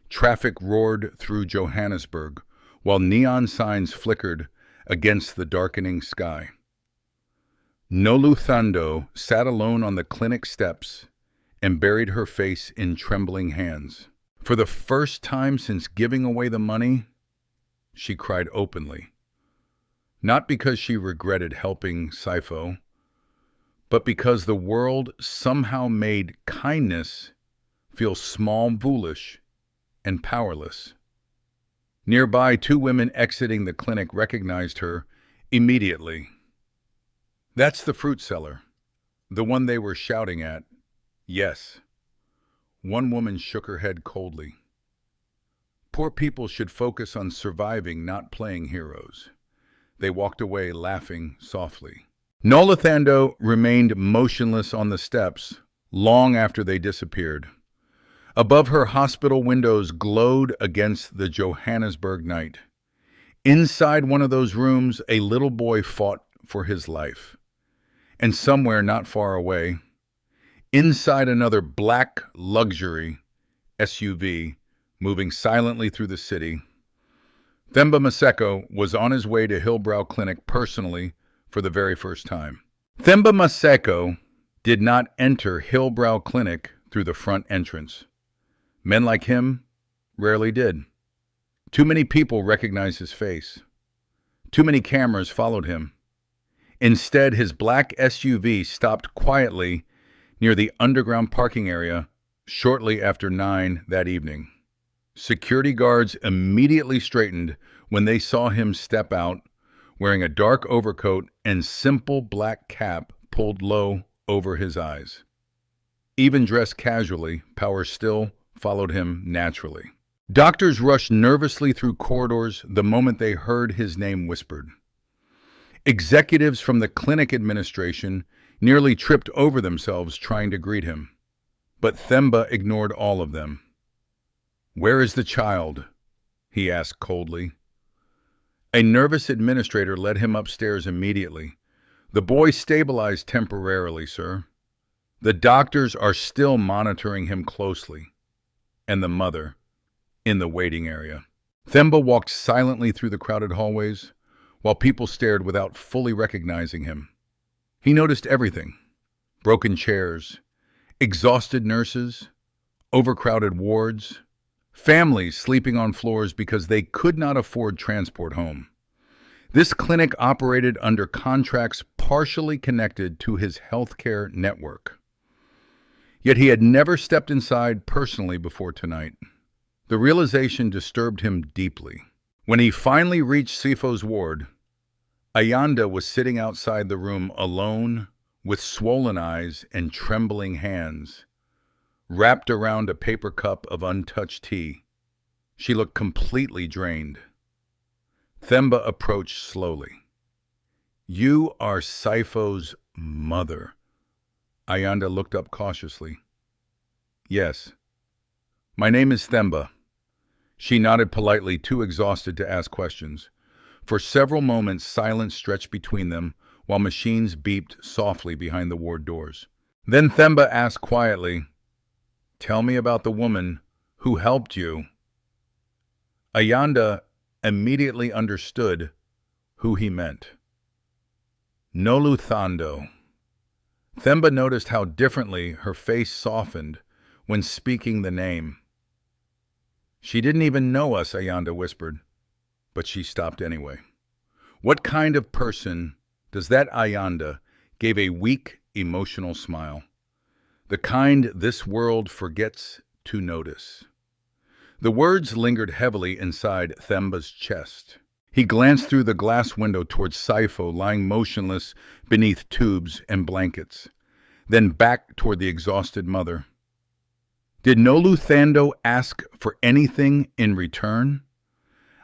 Traffic roared through Johannesburg, while neon signs flickered against the darkening sky. Noluthando sat alone on the clinic steps and buried her face in trembling hands. For the first time since giving away the money, she cried openly. Not because she regretted helping Saifo, but because the world somehow made kindness feel small, foolish, and powerless. Nearby, two women exiting the clinic recognized her immediately. That's the fruit seller, the one they were shouting at. Yes. One woman shook her head coldly. Poor people should focus on surviving, not playing heroes. They walked away, laughing softly. Noluthando remained motionless on the steps long after they disappeared. Above her, hospital windows glowed against the Johannesburg night. Inside one of those rooms, a little boy fought for his life. And somewhere not far away, inside another black luxury SUV moving silently through the city, Themba Maseko was on his way to Hillbrow Clinic personally for the very first time. Themba Maseko did not enter Hillbrow Clinic through the front entrance. Men like him rarely did. Too many people recognized his face. Too many cameras followed him. Instead, his black SUV stopped quietly near the underground parking area shortly after 9 that evening. Security guards immediately straightened when they saw him step out, wearing a dark overcoat and simple black cap pulled low over his eyes. Even dressed casually, power still followed him naturally. Doctors rushed nervously through corridors the moment they heard his name whispered. Executives from the clinic administration nearly tripped over themselves trying to greet him. But Themba ignored all of them. "Where is the child?" he asked coldly. A nervous administrator led him upstairs immediately. "The boy stabilized temporarily, sir. The doctors are still monitoring him closely." And the mother, in the waiting area. Themba walked silently through the crowded hallways, while people stared without fully recognizing him. He noticed everything: broken chairs, exhausted nurses, overcrowded wards, families sleeping on floors because they could not afford transport home. This clinic operated under contracts partially connected to his healthcare network. Yet he had never stepped inside personally before tonight. The realization disturbed him deeply. When he finally reached Sifo's ward, Ayanda was sitting outside the room alone, with swollen eyes and trembling hands, wrapped around a paper cup of untouched tea. She looked completely drained. Themba approached slowly. "You are Sifo's mother." Ayanda looked up cautiously. "Yes. My name is Themba." She nodded politely, too exhausted to ask questions. For several moments, silence stretched between them while machines beeped softly behind the ward doors. Then Themba asked quietly, "Tell me about the woman who helped you." Ayanda immediately understood who he meant. Noluthando. Themba noticed how differently her face softened when speaking the name. "She didn't even know us," Ayanda whispered, but she stopped anyway. What kind of person does that? Ayanda gave a weak, emotional smile. The kind this world forgets to notice. The words lingered heavily inside Themba's chest. He glanced through the glass window towards Sifo lying motionless beneath tubes and blankets, then back toward the exhausted mother. Did Noluthando ask for anything in return?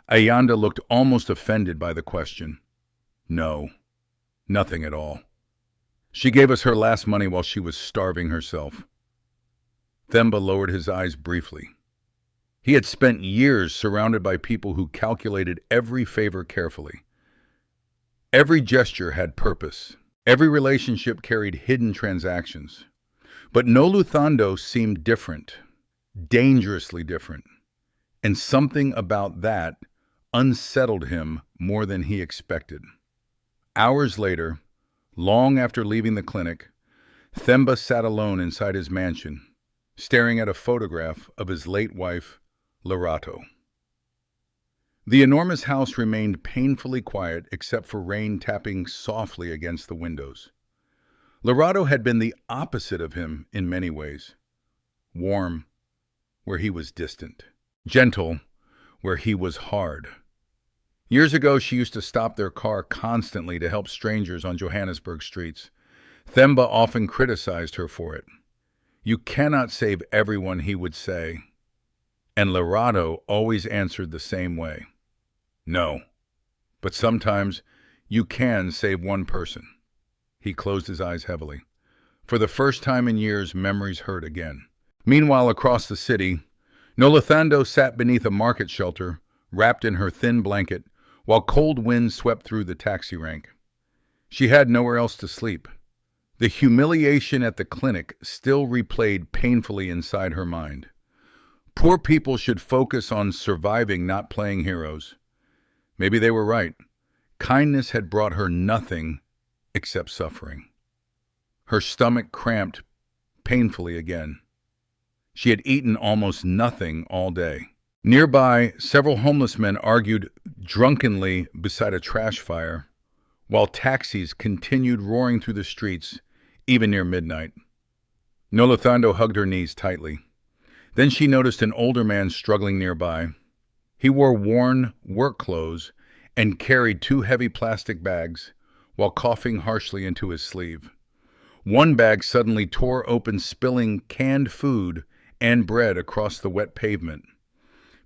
Ayanda looked almost offended by the question. No, nothing at all. She gave us her last money while she was starving herself. Themba lowered his eyes briefly. He had spent years surrounded by people who calculated every favor carefully. Every gesture had purpose. Every relationship carried hidden transactions. But Noluthando seemed different, dangerously different. And something about that unsettled him more than he expected. Hours later, long after leaving the clinic, Themba sat alone inside his mansion, staring at a photograph of his late wife, Lerato. The enormous house remained painfully quiet except for rain tapping softly against the windows. Lerato had been the opposite of him in many ways. Warm, where he was distant. Gentle, where he was hard. Years ago, she used to stop their car constantly to help strangers on Johannesburg streets. Themba often criticized her for it. "You cannot save everyone," he would say. And Lerato always answered the same way. "No, but sometimes you can save one person." He closed his eyes heavily. For the first time in years, memories hurt again. Meanwhile, across the city, Noluthando sat beneath a market shelter, wrapped in her thin blanket, while cold winds swept through the taxi rank. She had nowhere else to sleep. The humiliation at the clinic still replayed painfully inside her mind. Poor people should focus on surviving, not playing heroes. Maybe they were right. Kindness had brought her nothing except suffering. Her stomach cramped painfully again. She had eaten almost nothing all day. Nearby, several homeless men argued drunkenly beside a trash fire, while taxis continued roaring through the streets, even near midnight. Noluthando hugged her knees tightly. Then she noticed an older man struggling nearby. He wore worn work clothes and carried 2 heavy plastic bags while coughing harshly into his sleeve. One bag suddenly tore open, spilling canned food and bread across the wet pavement.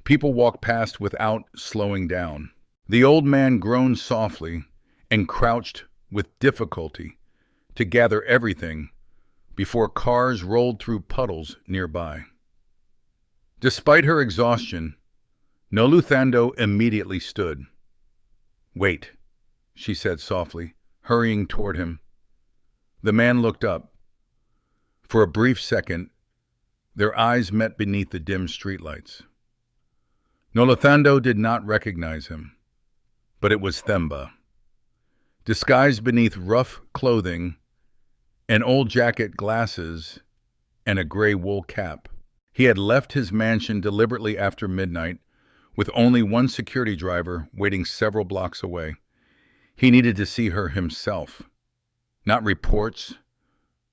People walked past without slowing down. The old man groaned softly and crouched with difficulty to gather everything before cars rolled through puddles nearby. Despite her exhaustion, Noluthando immediately stood. "Wait," she said softly, hurrying toward him. The man looked up. For a brief second, their eyes met beneath the dim streetlights. Noluthando did not recognize him, but it was Themba. Disguised beneath rough clothing an old jacket, glasses, and a gray wool cap. He had left his mansion deliberately after midnight, with only one security driver waiting several blocks away. He needed to see her himself. Not reports,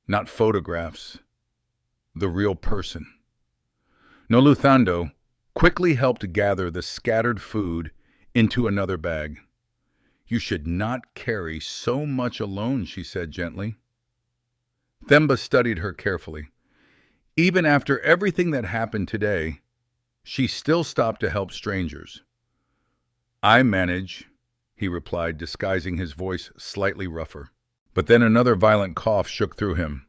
not photographs, the real person. Noluthando quickly helped gather the scattered food into another bag. "You should not carry so much alone," she said gently. Themba studied her carefully. Even after everything that happened today, she still stopped to help strangers. "I manage," he replied, disguising his voice slightly rougher. But then another violent cough shook through him.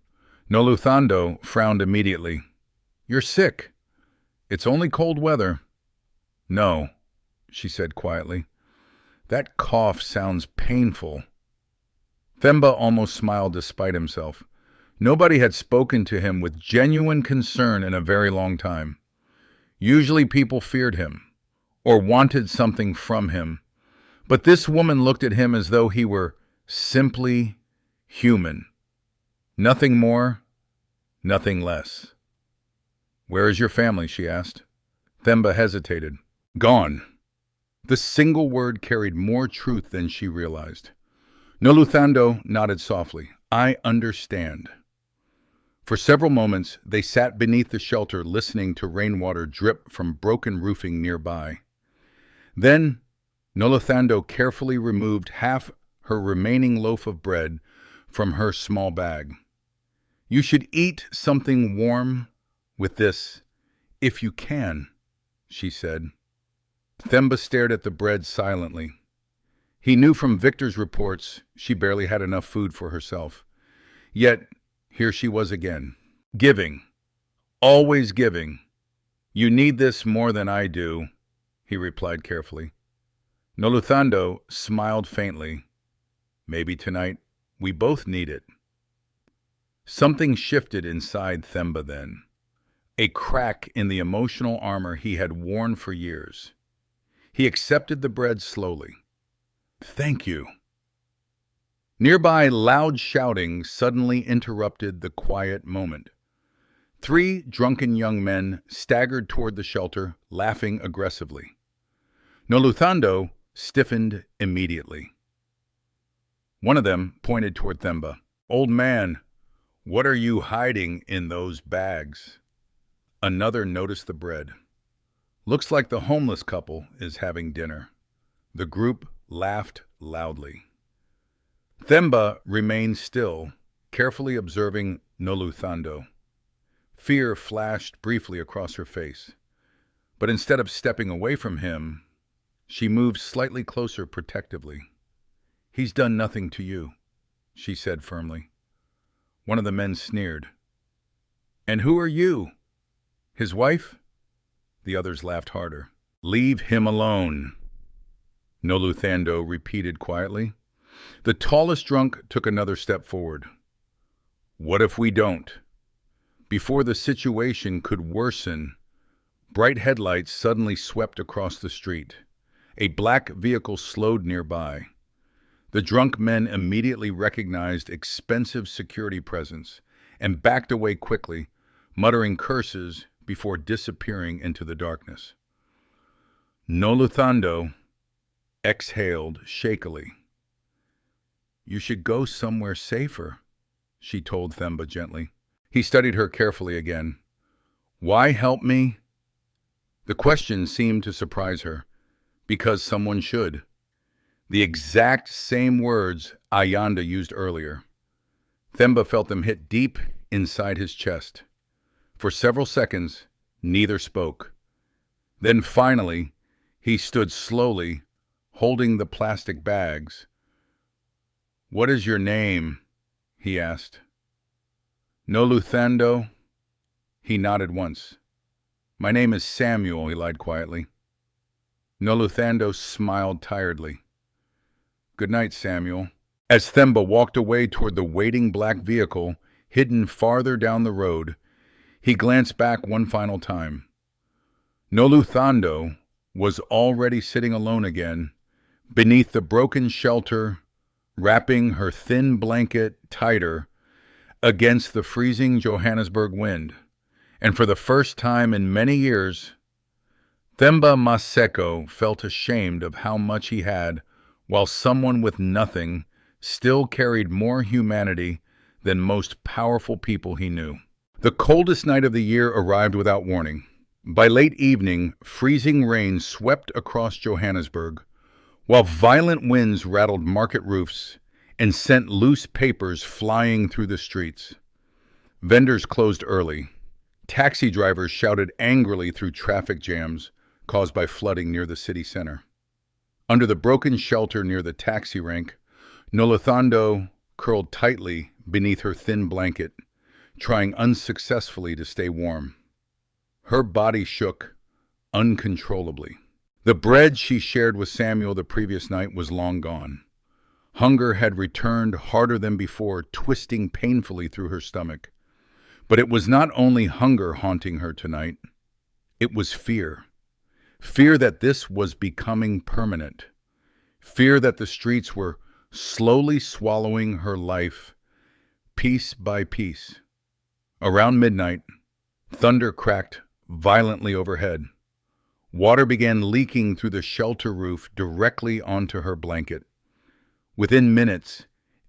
Noluthando frowned immediately. "You're sick. It's only cold weather." "No," she said quietly. "That cough sounds painful." Themba almost smiled despite himself. Nobody had spoken to him with genuine concern in a very long time. Usually people feared him, or wanted something from him. But this woman looked at him as though he were simply human. Nothing more, nothing less. "Where is your family?" she asked. Themba hesitated. "Gone." The single word carried more truth than she realized. Noluthando nodded softly. "I understand." For several moments, they sat beneath the shelter listening to rainwater drip from broken roofing nearby. Then, Noluthando carefully removed half her remaining loaf of bread from her small bag. "You should eat something warm with this, if you can," she said. Themba stared at the bread silently. He knew from Victor's reports she barely had enough food for herself. Yet, here she was again. "Giving. Always giving. You need this more than I do," he replied carefully. Noluthando smiled faintly. "Maybe tonight we both need it." Something shifted inside Themba then. A crack in the emotional armor he had worn for years. He accepted the bread slowly. "Thank you." Nearby, loud shouting suddenly interrupted the quiet moment. 3 drunken young men staggered toward the shelter, laughing aggressively. Noluthando stiffened immediately. One of them pointed toward Themba. "Old man, what are you hiding in those bags?" Another noticed the bread. "Looks like the homeless couple is having dinner." The group laughed loudly. Themba remained still, carefully observing Noluthando. Fear flashed briefly across her face. But instead of stepping away from him, she moved slightly closer protectively. "He's done nothing to you," she said firmly. One of the men sneered. "And who are you? His wife?" The others laughed harder. "Leave him alone," Noluthando repeated quietly. The tallest drunk took another step forward. "What if we don't?" Before the situation could worsen, bright headlights suddenly swept across the street. A black vehicle slowed nearby. The drunk men immediately recognized expensive security presence and backed away quickly, muttering curses before disappearing into the darkness. Noluthando exhaled shakily. "You should go somewhere safer," she told Themba gently. He studied her carefully again. "Why help me?" The question seemed to surprise her. "Because someone should." The exact same words Ayanda used earlier. Themba felt them hit deep inside his chest. For several seconds, neither spoke. Then finally, he stood slowly, holding the plastic bags. "What is your name?" he asked. "Noluthando?" He nodded once. "My name is Samuel," he lied quietly. Noluthando smiled tiredly. "Good night, Samuel." As Themba walked away toward the waiting black vehicle, hidden farther down the road, he glanced back one final time. Noluthando was already sitting alone again, beneath the broken shelter, wrapping her thin blanket tighter against the freezing Johannesburg wind. And for the first time in many years, Themba Maseko felt ashamed of how much he had, while someone with nothing still carried more humanity than most powerful people he knew. The coldest night of the year arrived without warning. By late evening, freezing rain swept across Johannesburg, while violent winds rattled market roofs and sent loose papers flying through the streets. Vendors closed early. Taxi drivers shouted angrily through traffic jams caused by flooding near the city center. Under the broken shelter near the taxi rank, Noluthando curled tightly beneath her thin blanket, trying unsuccessfully to stay warm. Her body shook uncontrollably. The bread she shared with Samuel the previous night was long gone. Hunger had returned harder than before, twisting painfully through her stomach. But it was not only hunger haunting her tonight. It was fear. Fear that this was becoming permanent. Fear that the streets were slowly swallowing her life, piece by piece. Around midnight, thunder cracked violently overhead. Water began leaking through the shelter roof directly onto her blanket. Within minutes,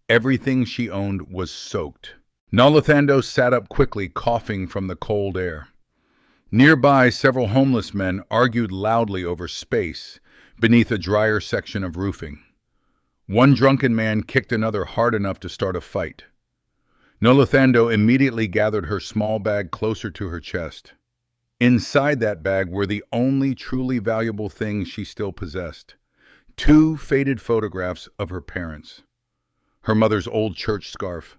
everything she owned was soaked. Noluthando sat up quickly, coughing from the cold air. Nearby, several homeless men argued loudly over space beneath a drier section of roofing. One drunken man kicked another hard enough to start a fight. Noluthando immediately gathered her small bag closer to her chest. Inside that bag were the only truly valuable things she still possessed: 2 faded photographs of her parents, her mother's old church scarf,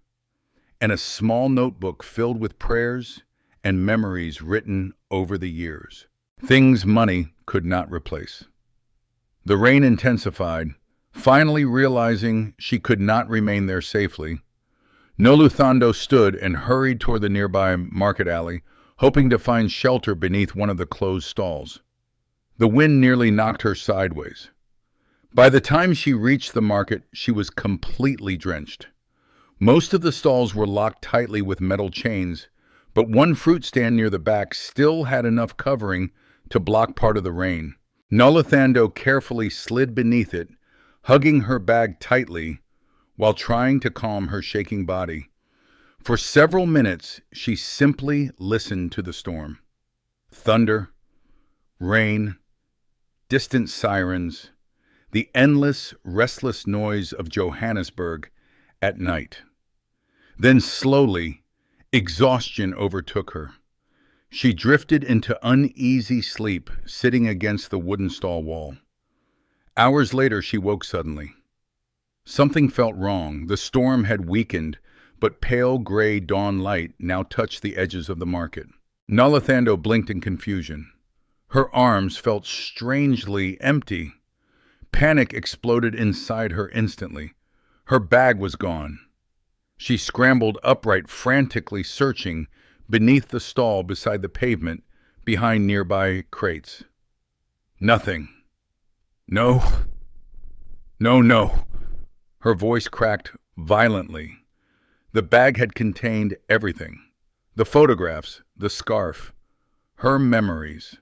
and a small notebook filled with prayers and memories written over the years. Things money could not replace. The rain intensified. Finally realizing she could not remain there safely, Noluthando stood and hurried toward the nearby market alley, hoping to find shelter beneath one of the closed stalls. The wind nearly knocked her sideways. By the time she reached the market, she was completely drenched. Most of the stalls were locked tightly with metal chains, but one fruit stand near the back still had enough covering to block part of the rain. Noluthando carefully slid beneath it, hugging her bag tightly while trying to calm her shaking body. For several minutes, she simply listened to the storm. Thunder, rain, distant sirens, the endless, restless noise of Johannesburg at night. Then slowly, exhaustion overtook her. She drifted into uneasy sleep, sitting against the wooden stall wall. Hours later, she woke suddenly. Something felt wrong. The storm had weakened, but pale gray dawn light now touched the edges of the market. Noluthando blinked in confusion. Her arms felt strangely empty. Panic exploded inside her instantly. Her bag was gone. She scrambled upright, frantically searching beneath the stall beside the pavement, behind nearby crates. Nothing. No. No, no. Her voice cracked violently. The bag had contained everything. The photographs, the scarf, her memories.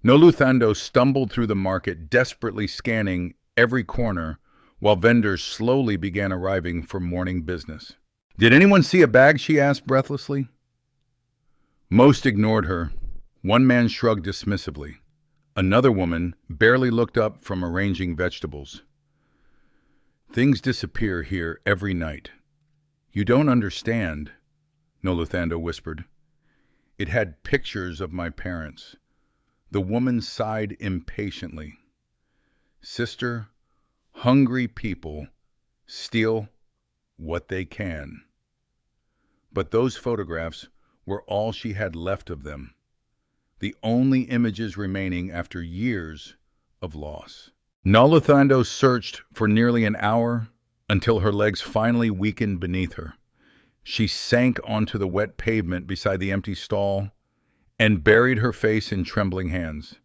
Noluthando stumbled through the market, desperately scanning every corner, while vendors slowly began arriving for morning business. "Did anyone see a bag?" she asked breathlessly. Most ignored her. One man shrugged dismissively. Another woman barely looked up from arranging vegetables. "Things disappear here every night. You don't understand," Noluthando whispered. "It had pictures of my parents." The woman sighed impatiently. "Sister, hungry people steal what they can." But those photographs were all she had left of them, the only images remaining after years of loss. Noluthando searched for nearly an hour until her legs finally weakened beneath her. She sank onto the wet pavement beside the empty stall and buried her face in trembling hands.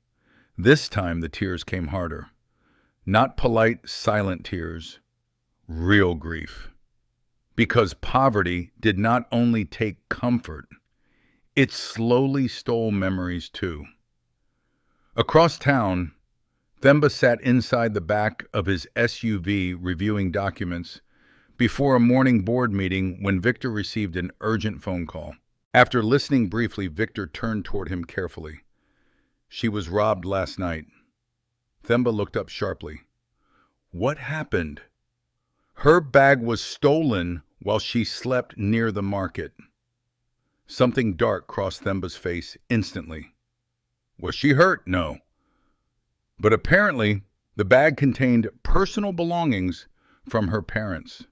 This time the tears came harder. Not polite, silent tears, real grief. Because poverty did not only take comfort, it slowly stole memories too. Across town, Themba sat inside the back of his SUV reviewing documents before a morning board meeting when Victor received an urgent phone call. After listening briefly, Victor turned toward him carefully. She was robbed last night. Themba looked up sharply. What happened? Her bag was stolen while she slept near the market. Something dark crossed Themba's face instantly. Was she hurt? No. But apparently, the bag contained personal belongings from her parents.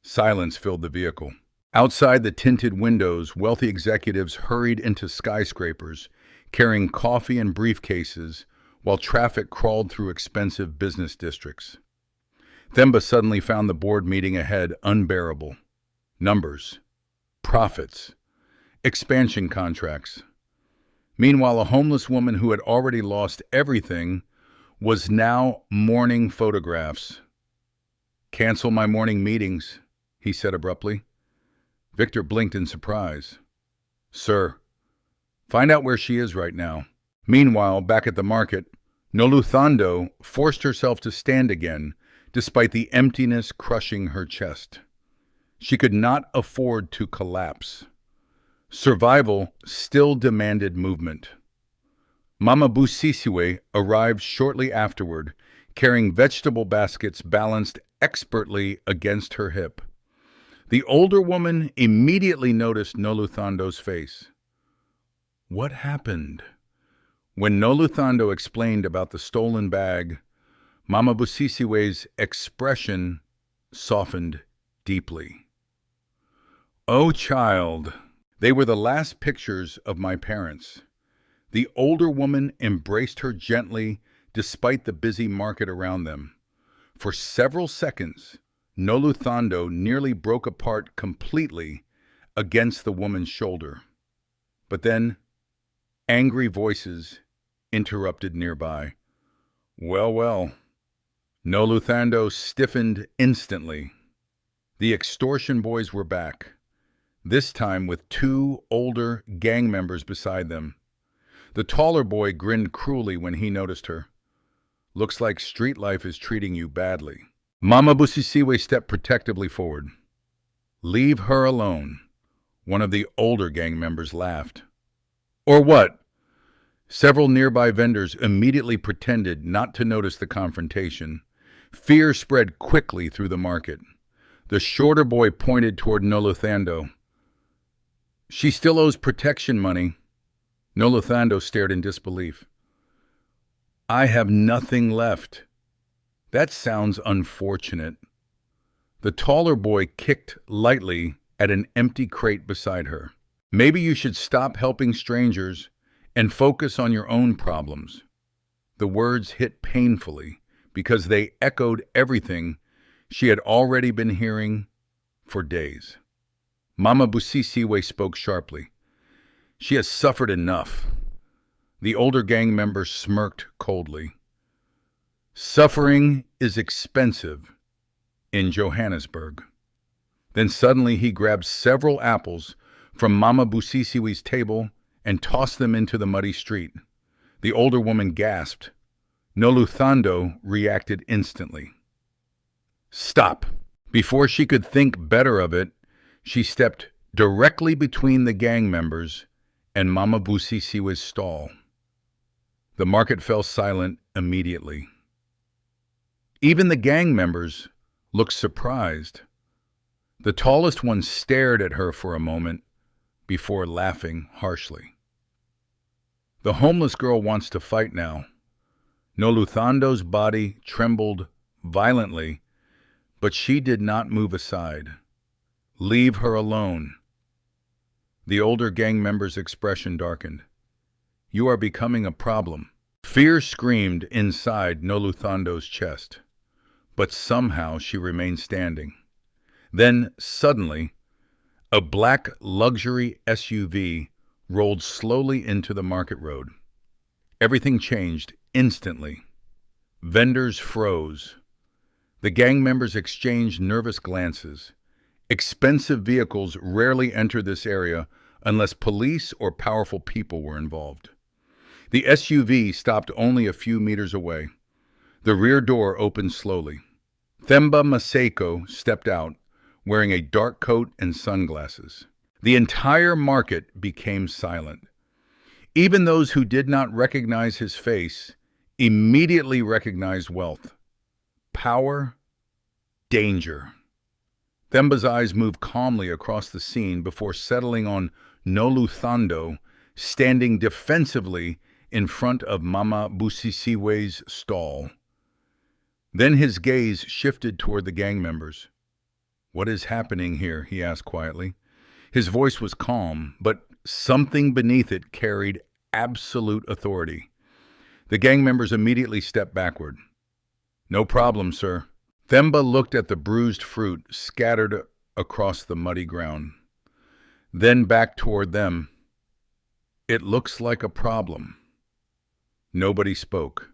Silence filled the vehicle. Outside the tinted windows, wealthy executives hurried into skyscrapers, carrying coffee and briefcases, while traffic crawled through expensive business districts. Themba suddenly found the board meeting ahead unbearable. Numbers, profits, expansion contracts. Meanwhile, a homeless woman who had already lost everything was now mourning photographs. Cancel my morning meetings, he said abruptly. Victor blinked in surprise. Sir, find out where she is right now. Meanwhile, back at the market, Noluthando forced herself to stand again, despite the emptiness crushing her chest. She could not afford to collapse. Survival still demanded movement. Mama Busisiwe arrived shortly afterward, carrying vegetable baskets balanced expertly against her hip. The older woman immediately noticed Noluthando's face. What happened? When Noluthando explained about the stolen bag, Mama Busisiwe's expression softened deeply. Oh, child, they were the last pictures of my parents. The older woman embraced her gently despite the busy market around them. For several seconds, Noluthando nearly broke apart completely against the woman's shoulder. But then, angry voices interrupted nearby. Well, well. Noluthando stiffened instantly. The extortion boys were back, this time with two older gang members beside them. The taller boy grinned cruelly when he noticed her. Looks like street life is treating you badly. Mama Busisiwe stepped protectively forward. Leave her alone, one of the older gang members laughed. Or what? Several nearby vendors immediately pretended not to notice the confrontation. Fear spread quickly through the market. The shorter boy pointed toward Noluthando. She still owes protection money. Noluthando stared in disbelief. I have nothing left. That sounds unfortunate. The taller boy kicked lightly at an empty crate beside her. Maybe you should stop helping strangers and focus on your own problems. The words hit painfully because they echoed everything she had already been hearing for days. Mama Busisiwe spoke sharply. She has suffered enough. The older gang member smirked coldly. Suffering is expensive in Johannesburg. Then suddenly he grabbed several apples from Mama Busisiwe's table and tossed them into the muddy street. The older woman gasped. Noluthando reacted instantly. Stop! Before she could think better of it, she stepped directly between the gang members and Mama Busisiwe's stall. The market fell silent immediately. Even the gang members looked surprised. The tallest one stared at her for a moment before laughing harshly. The homeless girl wants to fight now. Noluthando's body trembled violently, but she did not move aside. Leave her alone. The older gang member's expression darkened. You are becoming a problem. Fear screamed inside Noluthando's chest, but somehow she remained standing. Then, suddenly, a black luxury SUV rolled slowly into the market road. Everything changed instantly. Vendors froze. The gang members exchanged nervous glances. Expensive vehicles rarely entered this area unless police or powerful people were involved. The SUV stopped only a few meters away. The rear door opened slowly. Themba Maseko stepped out, wearing a dark coat and sunglasses. The entire market became silent. Even those who did not recognize his face immediately recognized wealth, power, danger. Themba's eyes moved calmly across the scene before settling on Noluthando, standing defensively in front of Mama Busisiwe's stall. Then his gaze shifted toward the gang members. "What is happening here?" he asked quietly. His voice was calm, but something beneath it carried absolute authority. The gang members immediately stepped backward. "No problem, sir." Themba looked at the bruised fruit scattered across the muddy ground, then back toward them. "It looks like a problem." Nobody spoke.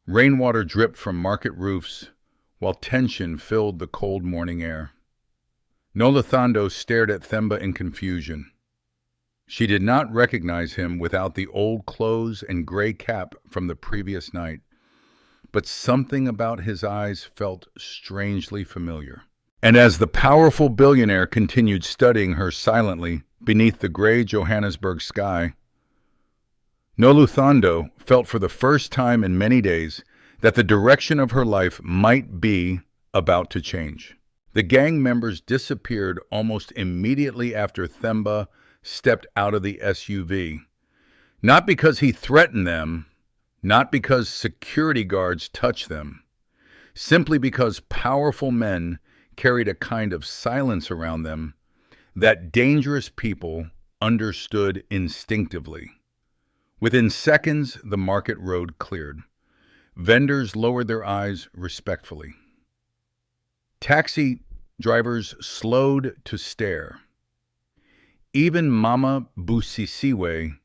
Rainwater dripped from market roofs, while tension filled the cold morning air. Noluthando stared at Themba in confusion. She did not recognize him without the old clothes and gray cap from the previous night, but something about his eyes felt strangely familiar. And as the powerful billionaire continued studying her silently beneath the gray Johannesburg sky, Noluthando felt for the first time in many days that the direction of her life might be about to change. The gang members disappeared almost immediately after Themba stepped out of the SUV. Not because he threatened them, not because security guards touched them, simply because powerful men carried a kind of silence around them that dangerous people understood instinctively. Within seconds, the market road cleared. Vendors lowered their eyes respectfully. Taxi drivers slowed to stare. Even Mama Busisiwe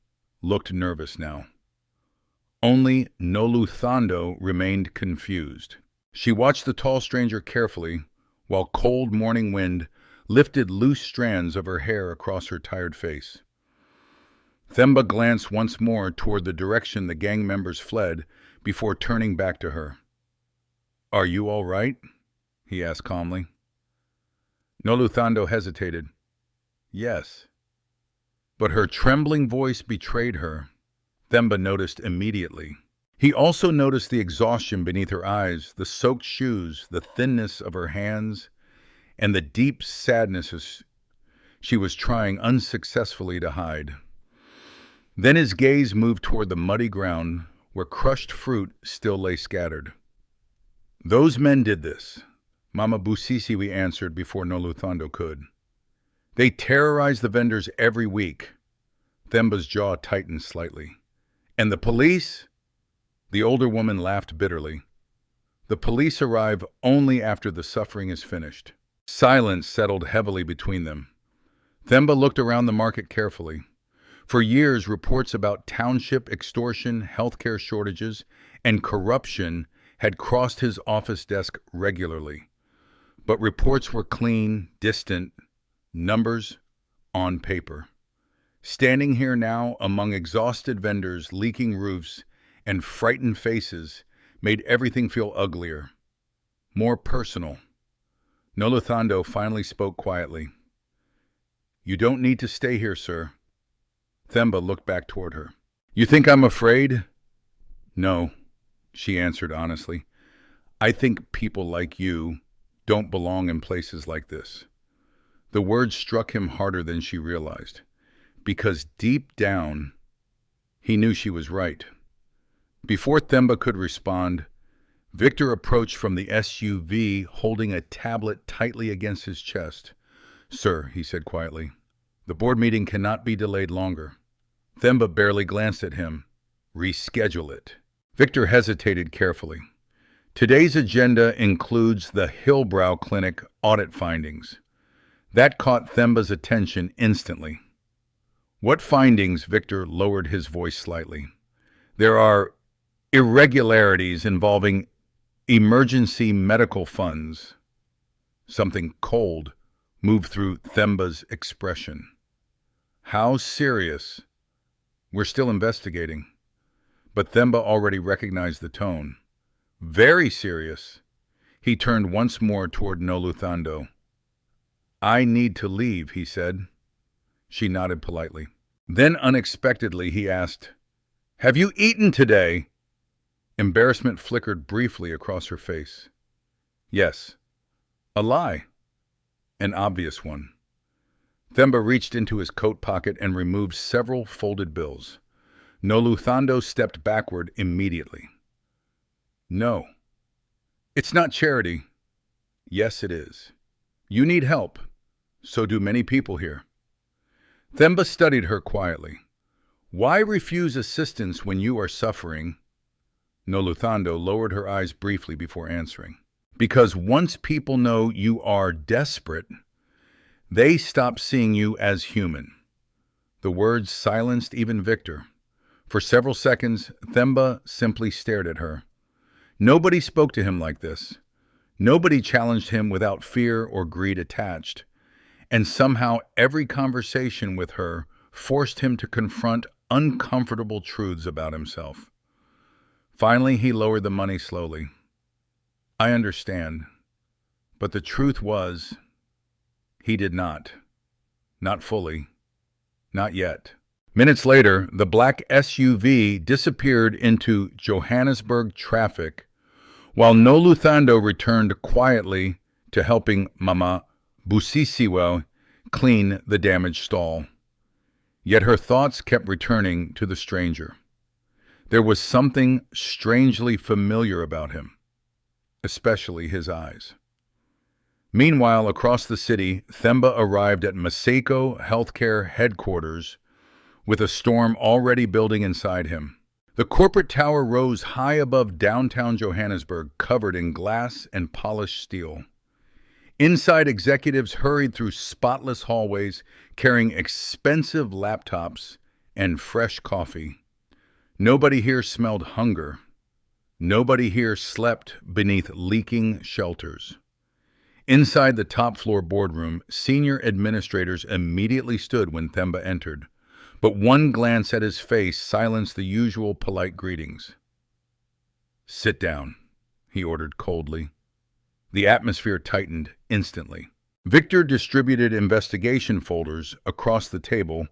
looked nervous now. Only Noluthando remained confused. She watched the tall stranger carefully, while cold morning wind lifted loose strands of her hair across her tired face. Themba glanced once more toward the direction the gang members fled before turning back to her. "Are you all right?" he asked calmly. Noluthando hesitated. "Yes." But her trembling voice betrayed her. Themba noticed immediately. He also noticed the exhaustion beneath her eyes, the soaked shoes, the thinness of her hands, and the deep sadness she was trying unsuccessfully to hide. Then his gaze moved toward the muddy ground where crushed fruit still lay scattered. "Those men did this," Mama Busisiwe answered before Noluthando could. "They terrorize the vendors every week." Themba's jaw tightened slightly. "And the police?" The older woman laughed bitterly. "The police arrive only after the suffering is finished." Silence settled heavily between them. Themba looked around the market carefully. For years, reports about township extortion, healthcare shortages, and corruption had crossed his office desk regularly. But reports were clean, distant, numbers on paper. Standing here now among exhausted vendors, leaking roofs, and frightened faces made everything feel uglier, more personal. Noluthando finally spoke quietly. "You don't need to stay here, sir." Themba looked back toward her. "You think I'm afraid?" "No," she answered honestly. "I think people like you don't belong in places like this." The words struck him harder than she realized, because deep down, he knew she was right. Before Themba could respond, Victor approached from the SUV holding a tablet tightly against his chest. "Sir," he said quietly, "the board meeting cannot be delayed longer." Themba barely glanced at him. "Reschedule it." Victor hesitated carefully. "Today's agenda includes the Hillbrow Clinic audit findings." That caught Themba's attention instantly. "What findings?" Victor lowered his voice slightly. "There are irregularities involving emergency medical funds." Something cold moved through Themba's expression. How serious? We're still investigating. But Themba already recognized the tone. Very serious. He turned once more toward Noluthando. I need to leave, he said. She nodded politely. Then unexpectedly he asked, Have you eaten today? Embarrassment flickered briefly across her face. Yes. A lie. An obvious one. Themba reached into his coat pocket and removed several folded bills. Noluthando stepped backward immediately. No. It's not charity. Yes, it is. You need help. So do many people here. Themba studied her quietly. Why refuse assistance when you are suffering? Noluthando lowered her eyes briefly before answering. Because once people know you are desperate, they stop seeing you as human. The words silenced even Victor. For several seconds, Themba simply stared at her. Nobody spoke to him like this. Nobody challenged him without fear or greed attached. And somehow every conversation with her forced him to confront uncomfortable truths about himself. Finally, he lowered the money slowly. I understand, but the truth was, he did not. Not fully. Not yet. Minutes later, the black SUV disappeared into Johannesburg traffic, while Noluthando returned quietly to helping Mama Busisiwe clean the damaged stall. Yet her thoughts kept returning to the stranger. There was something strangely familiar about him, especially his eyes. Meanwhile, across the city, Themba arrived at Maseko Healthcare headquarters with a storm already building inside him. The corporate tower rose high above downtown Johannesburg, covered in glass and polished steel. Inside, executives hurried through spotless hallways, carrying expensive laptops and fresh coffee. Nobody here smelled hunger. Nobody here slept beneath leaking shelters. Inside the top-floor boardroom, senior administrators immediately stood when Themba entered, but one glance at his face silenced the usual polite greetings. Sit down, he ordered coldly. The atmosphere tightened instantly. Victor distributed investigation folders across the table,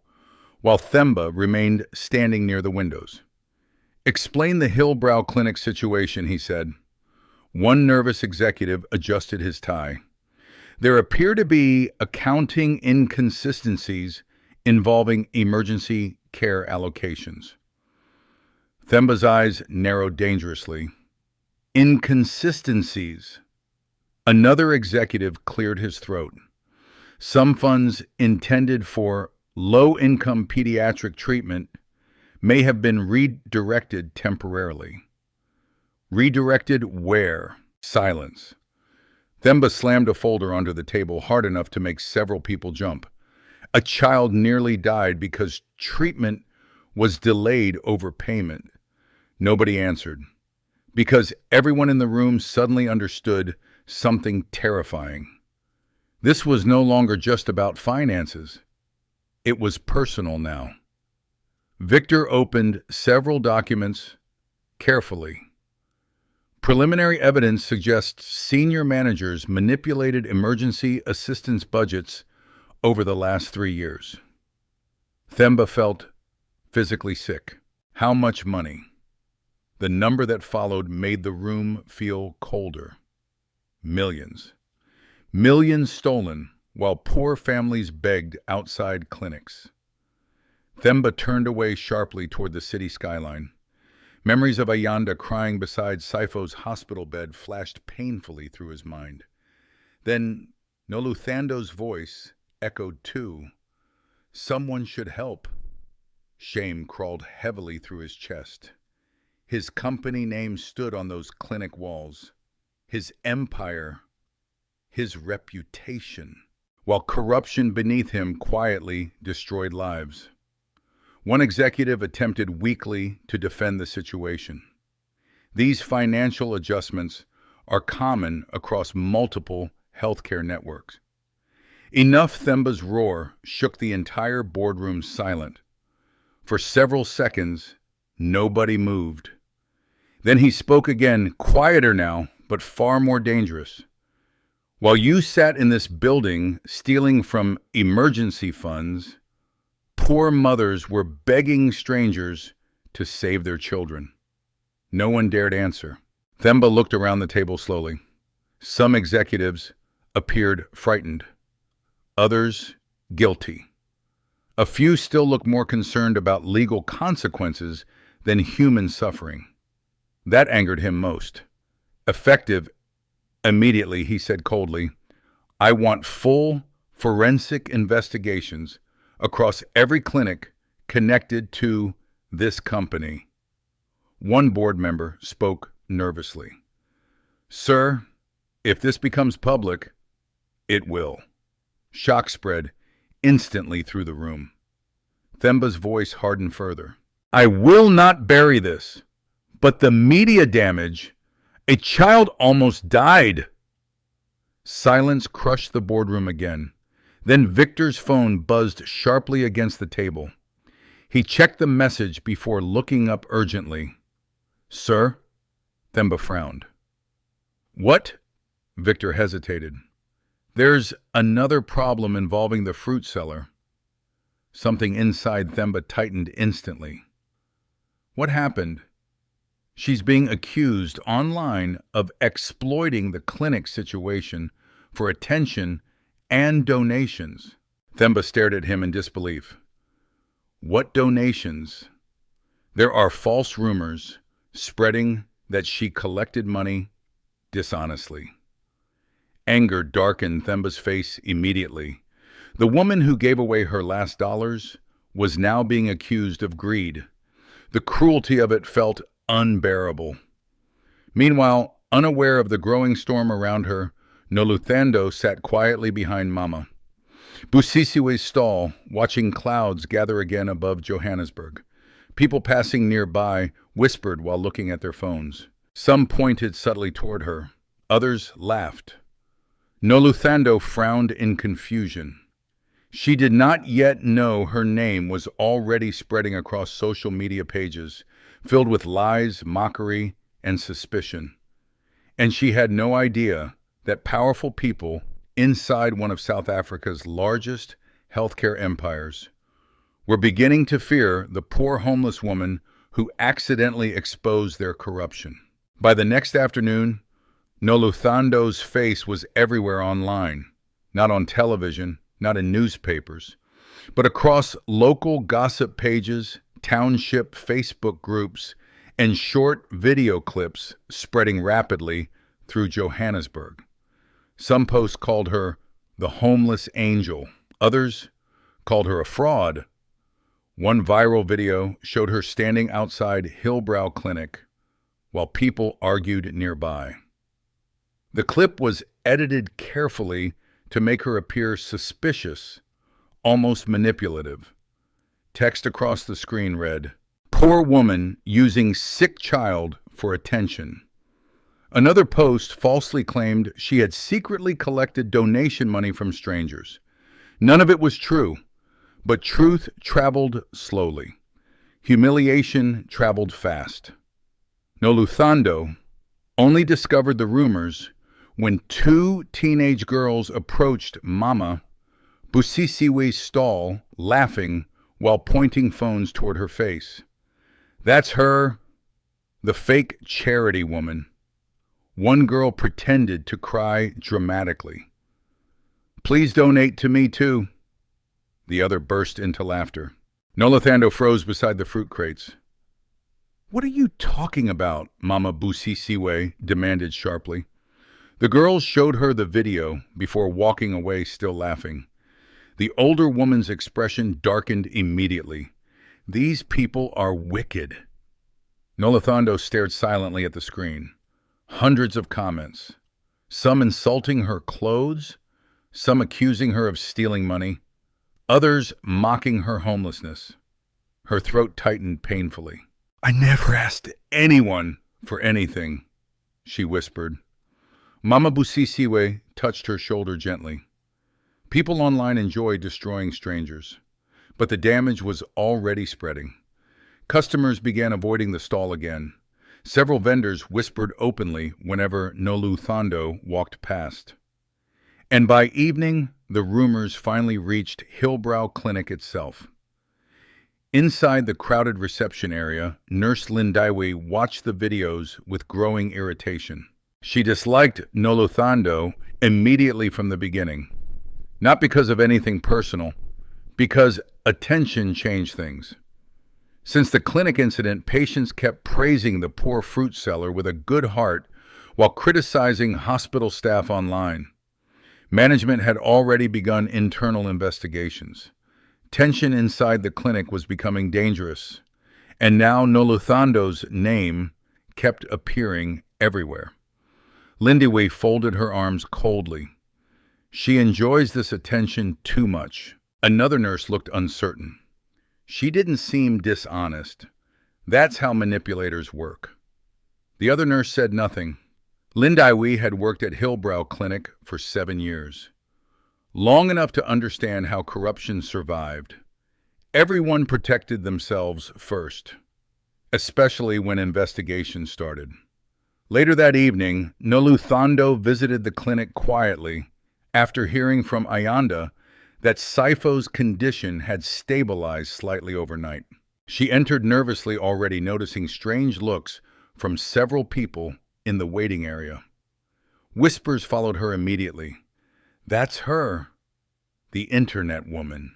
while Themba remained standing near the windows. Explain the Hillbrow Clinic situation, he said. One nervous executive adjusted his tie. There appear to be accounting inconsistencies involving emergency care allocations. Themba's eyes narrowed dangerously. Inconsistencies. Another executive cleared his throat. Some funds intended for low-income pediatric treatment may have been redirected temporarily. Redirected where? Silence. Themba slammed a folder onto the table hard enough to make several people jump. A child nearly died because treatment was delayed over payment. Nobody answered. Because everyone in the room suddenly understood something terrifying. This was no longer just about finances. It was personal now. Victor opened several documents carefully. Preliminary evidence suggests senior managers manipulated emergency assistance budgets over the last 3 years. Themba felt physically sick. How much money? The number that followed made the room feel colder. Millions. Millions stolen while poor families begged outside clinics. Themba turned away sharply toward the city skyline. Memories of Ayanda crying beside Saifo's hospital bed flashed painfully through his mind. Then Noluthando's voice echoed too. Someone should help. Shame crawled heavily through his chest. His company name stood on those clinic walls. His empire, his reputation, while corruption beneath him quietly destroyed lives. One executive attempted weakly to defend the situation. These financial adjustments are common across multiple healthcare networks. Enough. Themba's roar shook the entire boardroom silent. For several seconds, nobody moved. Then he spoke again, quieter now, but far more dangerous. While you sat in this building stealing from emergency funds, poor mothers were begging strangers to save their children. No one dared answer. Themba looked around the table slowly. Some executives appeared frightened, others guilty. A few still looked more concerned about legal consequences than human suffering. That angered him most. Effective immediately, he said coldly, "I want full forensic investigations across every clinic connected to this company." One board member spoke nervously. "Sir, if this becomes public, it will." Shock spread instantly through the room. Themba's voice hardened further. "I will not bury this, but the media damage, a child almost died." Silence crushed the boardroom again. Then Victor's phone buzzed sharply against the table. He checked the message before looking up urgently. "Sir?" Themba frowned. "What?" Victor hesitated. "There's another problem involving the fruit seller." Something inside Themba tightened instantly. "What happened?" "She's being accused online of exploiting the clinic situation for attention and donations." Themba stared at him in disbelief. "What donations?" "There are false rumors spreading that she collected money dishonestly." Anger darkened Themba's face immediately. The woman who gave away her last dollars was now being accused of greed. The cruelty of it felt unbearable. Meanwhile, unaware of the growing storm around her, Noluthando sat quietly behind Mama. Busisiwe's stall, watching clouds gather again above Johannesburg. People passing nearby whispered while looking at their phones. Some pointed subtly toward her. Others laughed. Noluthando frowned in confusion. She did not yet know her name was already spreading across social media pages, filled with lies, mockery, and suspicion. And she had no idea that powerful people inside one of South Africa's largest healthcare empires were beginning to fear the poor homeless woman who accidentally exposed their corruption. By the next afternoon, Noluthando's face was everywhere online, not on television, not in newspapers, but across local gossip pages, township Facebook groups, and short video clips spreading rapidly through Johannesburg. Some posts called her the homeless angel. Others called her a fraud. One viral video showed her standing outside Hillbrow Clinic while people argued nearby. The clip was edited carefully to make her appear suspicious, almost manipulative. Text across the screen read, "Poor woman using sick child for attention." Another post falsely claimed she had secretly collected donation money from strangers. None of it was true, but truth traveled slowly. Humiliation traveled fast. Noluthando only discovered the rumors when two teenage girls approached Mama Busisiwe's stall, laughing while pointing phones toward her face. "That's her, the fake charity woman." One girl pretended to cry dramatically. "Please donate to me too." The other burst into laughter. Noluthando froze beside the fruit crates. "What are you talking about?" Mama Busisiwe demanded sharply. The girls showed her the video before walking away, still laughing. The older woman's expression darkened immediately. "These people are wicked." Noluthando stared silently at the screen. Hundreds of comments, some insulting her clothes, some accusing her of stealing money, others mocking her homelessness. Her throat tightened painfully. "I never asked anyone for anything," she whispered. Mama Busisiwe touched her shoulder gently. People online enjoy destroying strangers, but the damage was already spreading. Customers began avoiding the stall again. Several vendors whispered openly whenever Noluthando walked past. And by evening, the rumors finally reached Hillbrow Clinic itself. Inside the crowded reception area, Nurse Lindiwe watched the videos with growing irritation. She disliked Noluthando immediately from the beginning. Not because of anything personal, because attention changed things. Since the clinic incident, patients kept praising the poor fruit seller with a good heart while criticizing hospital staff online. Management had already begun internal investigations. Tension inside the clinic was becoming dangerous, and now Noluthando's name kept appearing everywhere. Lindiwe folded her arms coldly. She enjoys this attention too much. Another nurse looked uncertain. She didn't seem dishonest. That's how manipulators work. The other nurse said nothing. Lindiwe had worked at Hillbrow Clinic for 7 years. Long enough to understand how corruption survived. Everyone protected themselves first, especially when investigations started. Later that evening, Noluthando visited the clinic quietly after hearing from Ayanda that Saifo's condition had stabilized slightly overnight. She entered nervously, already noticing strange looks from several people in the waiting area. Whispers followed her immediately. That's her, the internet woman.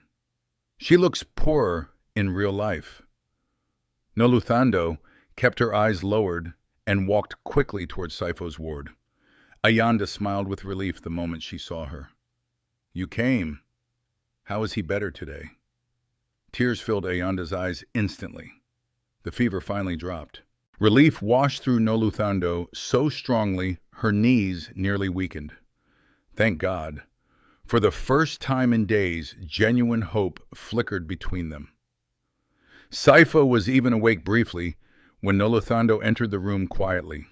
She looks poorer in real life. Noluthando kept her eyes lowered and walked quickly towards Saifo's ward. Ayanda smiled with relief the moment she saw her. You came. How is he better today? Tears filled Ayanda's eyes instantly. The fever finally dropped. Relief washed through Noluthando so strongly her knees nearly weakened. Thank God. For the first time in days, genuine hope flickered between them. Saifo was even awake briefly when Noluthando entered the room quietly.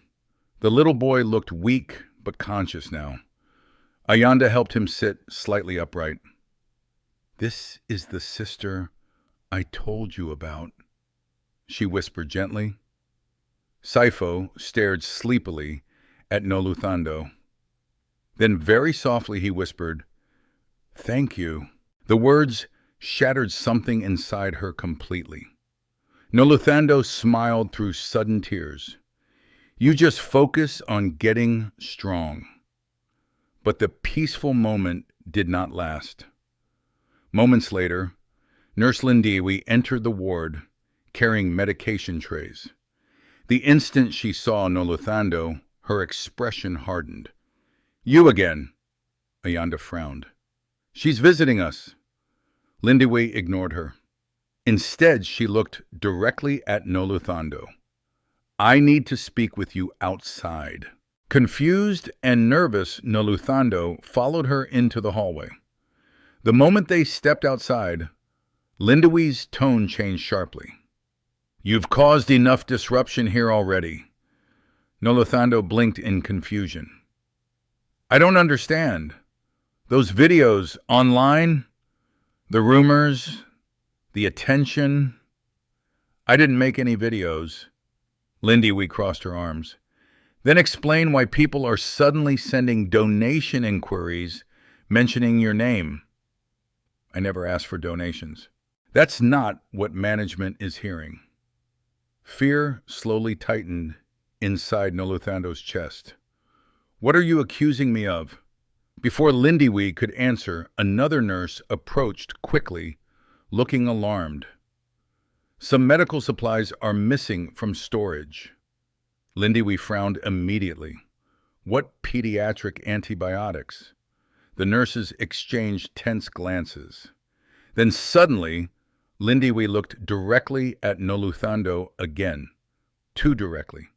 The little boy looked weak but conscious now. Ayanda helped him sit slightly upright. This is the sister I told you about, she whispered gently. Saifo stared sleepily at Noluthando. Then very softly he whispered, Thank you. The words shattered something inside her completely. Noluthando smiled through sudden tears. You just focus on getting strong. But the peaceful moment did not last. Moments later, Nurse Lindiwe entered the ward carrying medication trays. The instant she saw Noluthando, her expression hardened. You again, Ayanda frowned. She's visiting us. Lindiwe ignored her. Instead, she looked directly at Noluthando. I need to speak with you outside. Confused and nervous, Noluthando followed her into the hallway. The moment they stepped outside, Lindiwe's tone changed sharply. You've caused enough disruption here already. Noluthando blinked in confusion. I don't understand. Those videos online, the rumors, the attention. I didn't make any videos. Lindiwe crossed her arms. Then explain why people are suddenly sending donation inquiries mentioning your name. I never asked for donations. That's not what management is hearing. Fear slowly tightened inside Noluthando's chest. What are you accusing me of? Before Lindiwe could answer, another nurse approached quickly, looking alarmed. Some medical supplies are missing from storage. Lindiwe frowned immediately. What pediatric antibiotics? The nurses exchanged tense glances. Then suddenly, Lindiwe looked directly at Noluthando again. Too directly.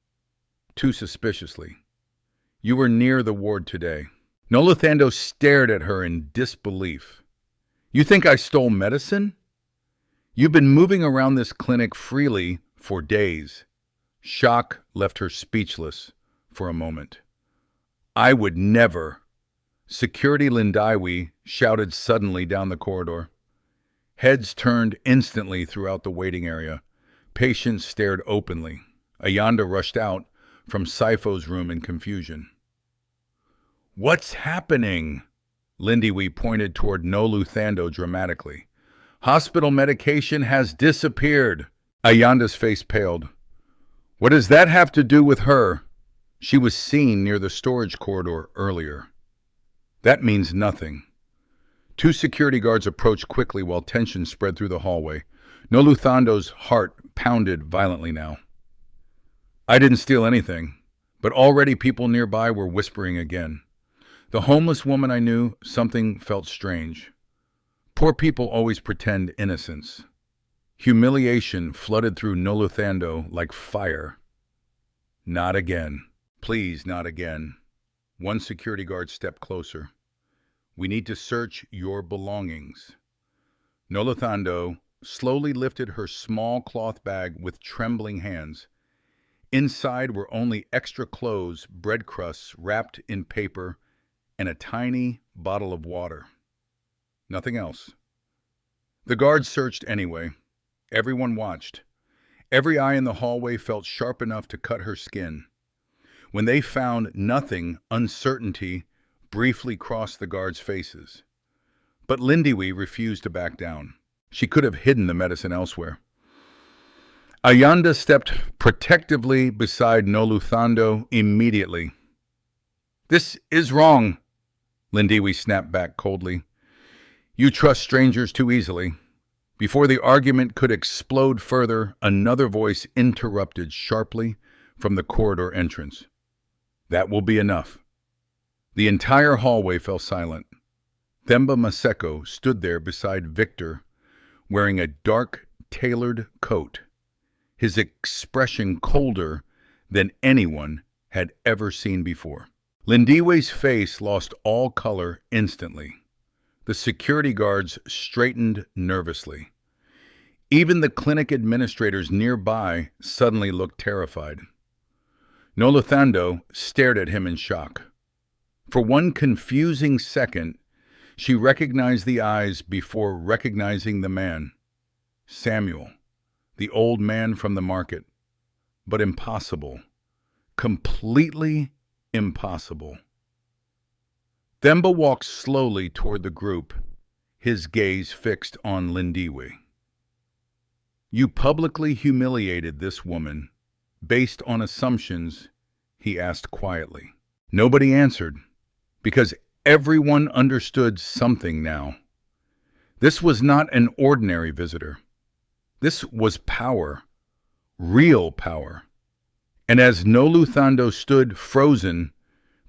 Too suspiciously. You were near the ward today. Noluthando stared at her in disbelief. You think I stole medicine? You've been moving around this clinic freely for days. Shock left her speechless for a moment. I would never. Security Lindiwe shouted suddenly down the corridor. Heads turned instantly throughout the waiting area. Patients stared openly. Ayanda rushed out from Saifo's room in confusion. "What's happening?" Lindiwe pointed toward Noluthando dramatically. "Hospital medication has disappeared." Ayanda's face paled. "What does that have to do with her? She was seen near the storage corridor earlier." "That means nothing." Two security guards approached quickly while tension spread through the hallway. Noluthando's heart pounded violently now. "I didn't steal anything," but already people nearby were whispering again. The homeless woman I knew, something felt strange. Poor people always pretend innocence. Humiliation flooded through Noluthando like fire. "Not again. Please, not again." One security guard stepped closer. "We need to search your belongings." Noluthando slowly lifted her small cloth bag with trembling hands. Inside were only extra clothes, bread crusts wrapped in paper, and a tiny bottle of water. Nothing else. The guards searched anyway. Everyone watched. Every eye in the hallway felt sharp enough to cut her skin. When they found nothing, uncertainty briefly crossed the guards' faces. But Lindiwe refused to back down. She could have hidden the medicine elsewhere. Ayanda stepped protectively beside Noluthando immediately. "This is wrong," Lindiwe snapped back coldly. "You trust strangers too easily." Before the argument could explode further, another voice interrupted sharply from the corridor entrance. "That will be enough." The entire hallway fell silent. Themba Maseko stood there beside Victor, wearing a dark, tailored coat, his expression colder than anyone had ever seen before. Lindiwe's face lost all color instantly. The security guards straightened nervously. Even the clinic administrators nearby suddenly looked terrified. Noluthando stared at him in shock. For one confusing second, she recognized the eyes before recognizing the man. Samuel, the old man from the market. But impossible. Completely impossible. Themba walked slowly toward the group, his gaze fixed on Lindiwe. "You publicly humiliated this woman, based on assumptions," he asked quietly. Nobody answered, because everyone understood something now. This was not an ordinary visitor. This was power, real power. And as Noluthando stood frozen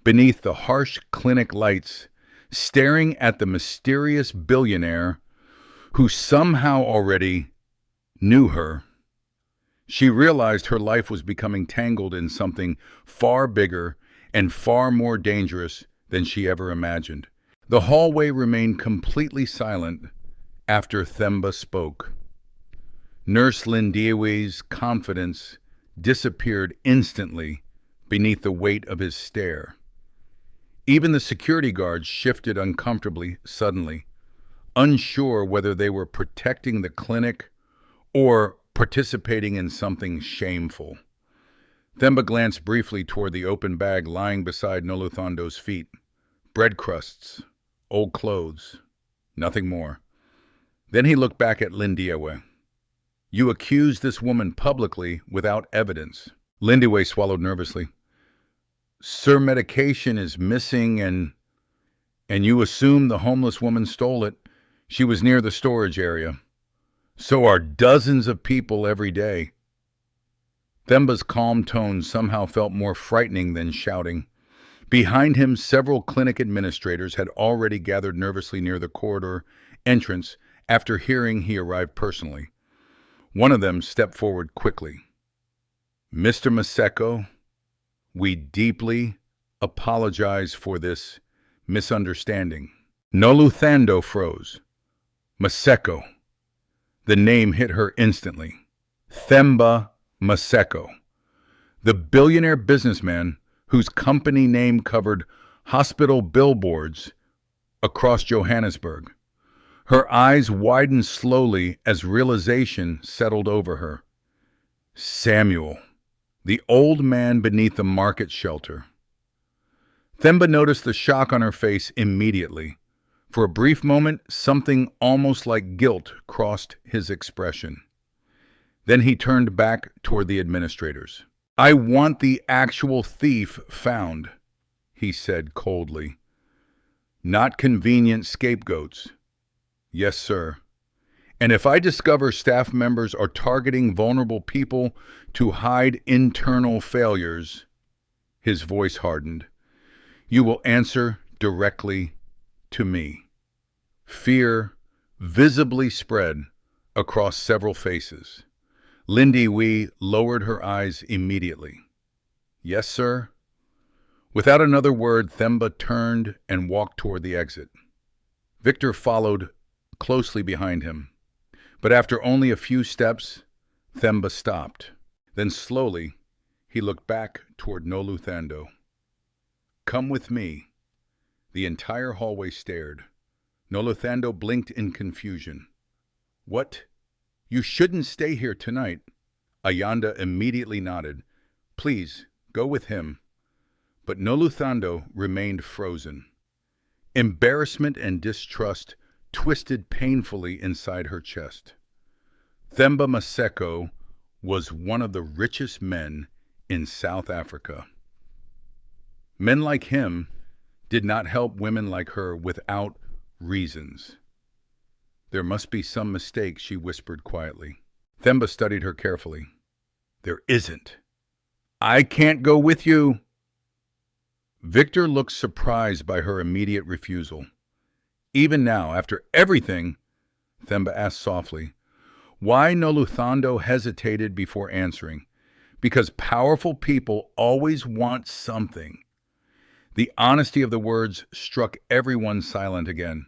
beneath the harsh clinic lights, staring at the mysterious billionaire who somehow already knew her, she realized her life was becoming tangled in something far bigger and far more dangerous than she ever imagined. The hallway remained completely silent after Themba spoke. Nurse Lindiwe's confidence disappeared instantly beneath the weight of his stare. Even the security guards shifted uncomfortably suddenly, unsure whether they were protecting the clinic or participating in something shameful. Themba glanced briefly toward the open bag lying beside Noluthando's feet. Bread crusts, old clothes, nothing more. Then he looked back at Lindiwe. "You accused this woman publicly without evidence." Lindiwe swallowed nervously. "Sir, medication is missing and you assume the homeless woman stole it. She was near the storage area. So are dozens of people every day." Themba's calm tone somehow felt more frightening than shouting. Behind him, several clinic administrators had already gathered nervously near the corridor entrance after hearing he arrived personally. One of them stepped forward quickly. "Mr. Maseko, we deeply apologize for this misunderstanding." Noluthando froze. Maseko. The name hit her instantly. Themba Maseko, the billionaire businessman whose company name covered hospital billboards across Johannesburg. Her eyes widened slowly as realization settled over her. Samuel, the old man beneath the market shelter. Themba noticed the shock on her face immediately. For a brief moment, something almost like guilt crossed his expression. Then he turned back toward the administrators. "I want the actual thief found," he said coldly. "Not convenient scapegoats." "Yes, sir. And if I discover staff members are targeting vulnerable people to hide internal failures," his voice hardened, "you will answer directly to me." Fear visibly spread across several faces. Lindy Wee lowered her eyes immediately. "Yes, sir." Without another word, Themba turned and walked toward the exit. Victor followed closely behind him. But after only a few steps, Themba stopped. Then slowly, he looked back toward Noluthando. "Come with me." The entire hallway stared. Noluthando blinked in confusion. "What? You shouldn't stay here tonight." Ayanda immediately nodded. "Please, go with him." But Noluthando remained frozen. Embarrassment and distrust twisted painfully inside her chest. Themba Maseko was one of the richest men in South Africa. Men like him did not help women like her without reasons. "There must be some mistake," she whispered quietly. Themba studied her carefully. "There isn't." "I can't go with you." Victor looked surprised by her immediate refusal. "Even now, after everything," Themba asked softly. Why Noluthando hesitated before answering. Because powerful people always want something. The honesty of the words struck everyone silent again.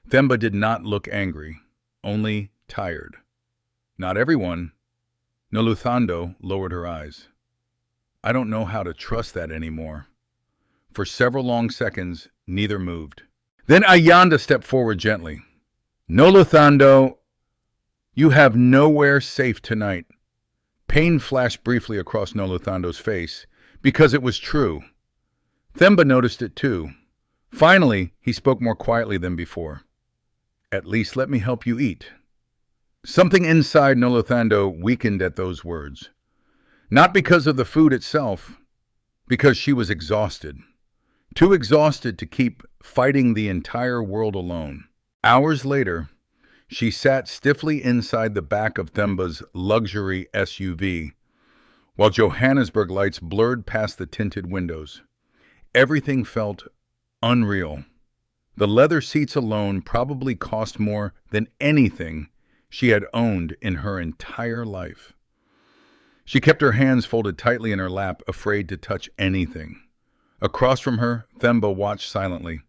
Themba did not look angry, only tired. "Not everyone." Noluthando lowered her eyes. "I don't know how to trust that anymore." For several long seconds, neither moved. Then Ayanda stepped forward gently. "Noluthando, you have nowhere safe tonight." Pain flashed briefly across Noluthando's face, because it was true. Themba noticed it too. Finally, he spoke more quietly than before. "At least let me help you eat." Something inside Noluthando weakened at those words. Not because of the food itself, because she was exhausted. Too exhausted to keep fighting the entire world alone. Hours later, she sat stiffly inside the back of Themba's luxury SUV, while Johannesburg lights blurred past the tinted windows. Everything felt unreal. The leather seats alone probably cost more than anything she had owned in her entire life. She kept her hands folded tightly in her lap, afraid to touch anything. Across from her, Themba watched silently.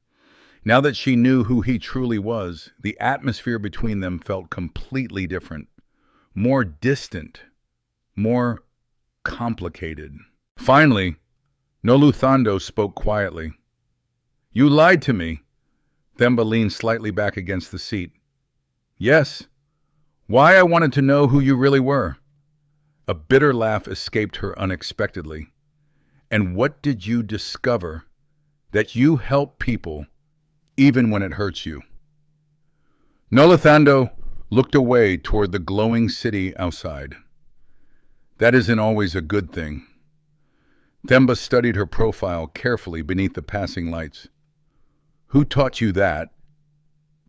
Now that she knew who he truly was, the atmosphere between them felt completely different. More distant. More complicated. Finally, Noluthando spoke quietly. "You lied to me." Themba leaned slightly back against the seat. "Yes. Why? I wanted to know who you really were." A bitter laugh escaped her unexpectedly. "And what did you discover? That you help people even when it hurts you." Noluthando looked away toward the glowing city outside. "That isn't always a good thing." Themba studied her profile carefully beneath the passing lights. "Who taught you that?"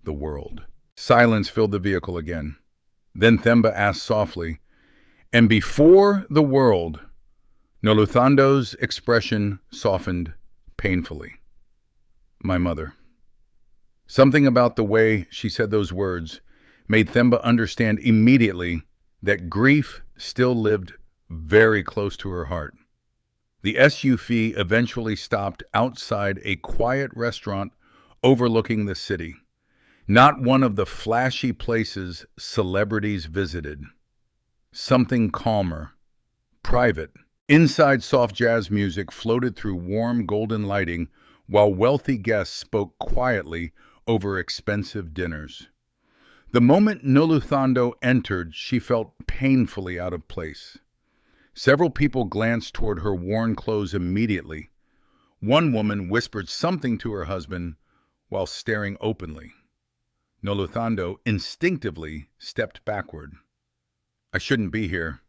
"The world." Silence filled the vehicle again. Then Themba asked softly, "And before the world?" Noluthando's expression softened painfully. "My mother." Something about the way she said those words made Themba understand immediately that grief still lived very close to her heart. The SUV eventually stopped outside a quiet restaurant overlooking the city. Not one of the flashy places celebrities visited. Something calmer, private. Inside, soft jazz music floated through warm golden lighting while wealthy guests spoke quietly over expensive dinners. The moment Noluthando entered, she felt painfully out of place. Several people glanced toward her worn clothes immediately. One woman whispered something to her husband while staring openly. Noluthando instinctively stepped backward. "I shouldn't be here."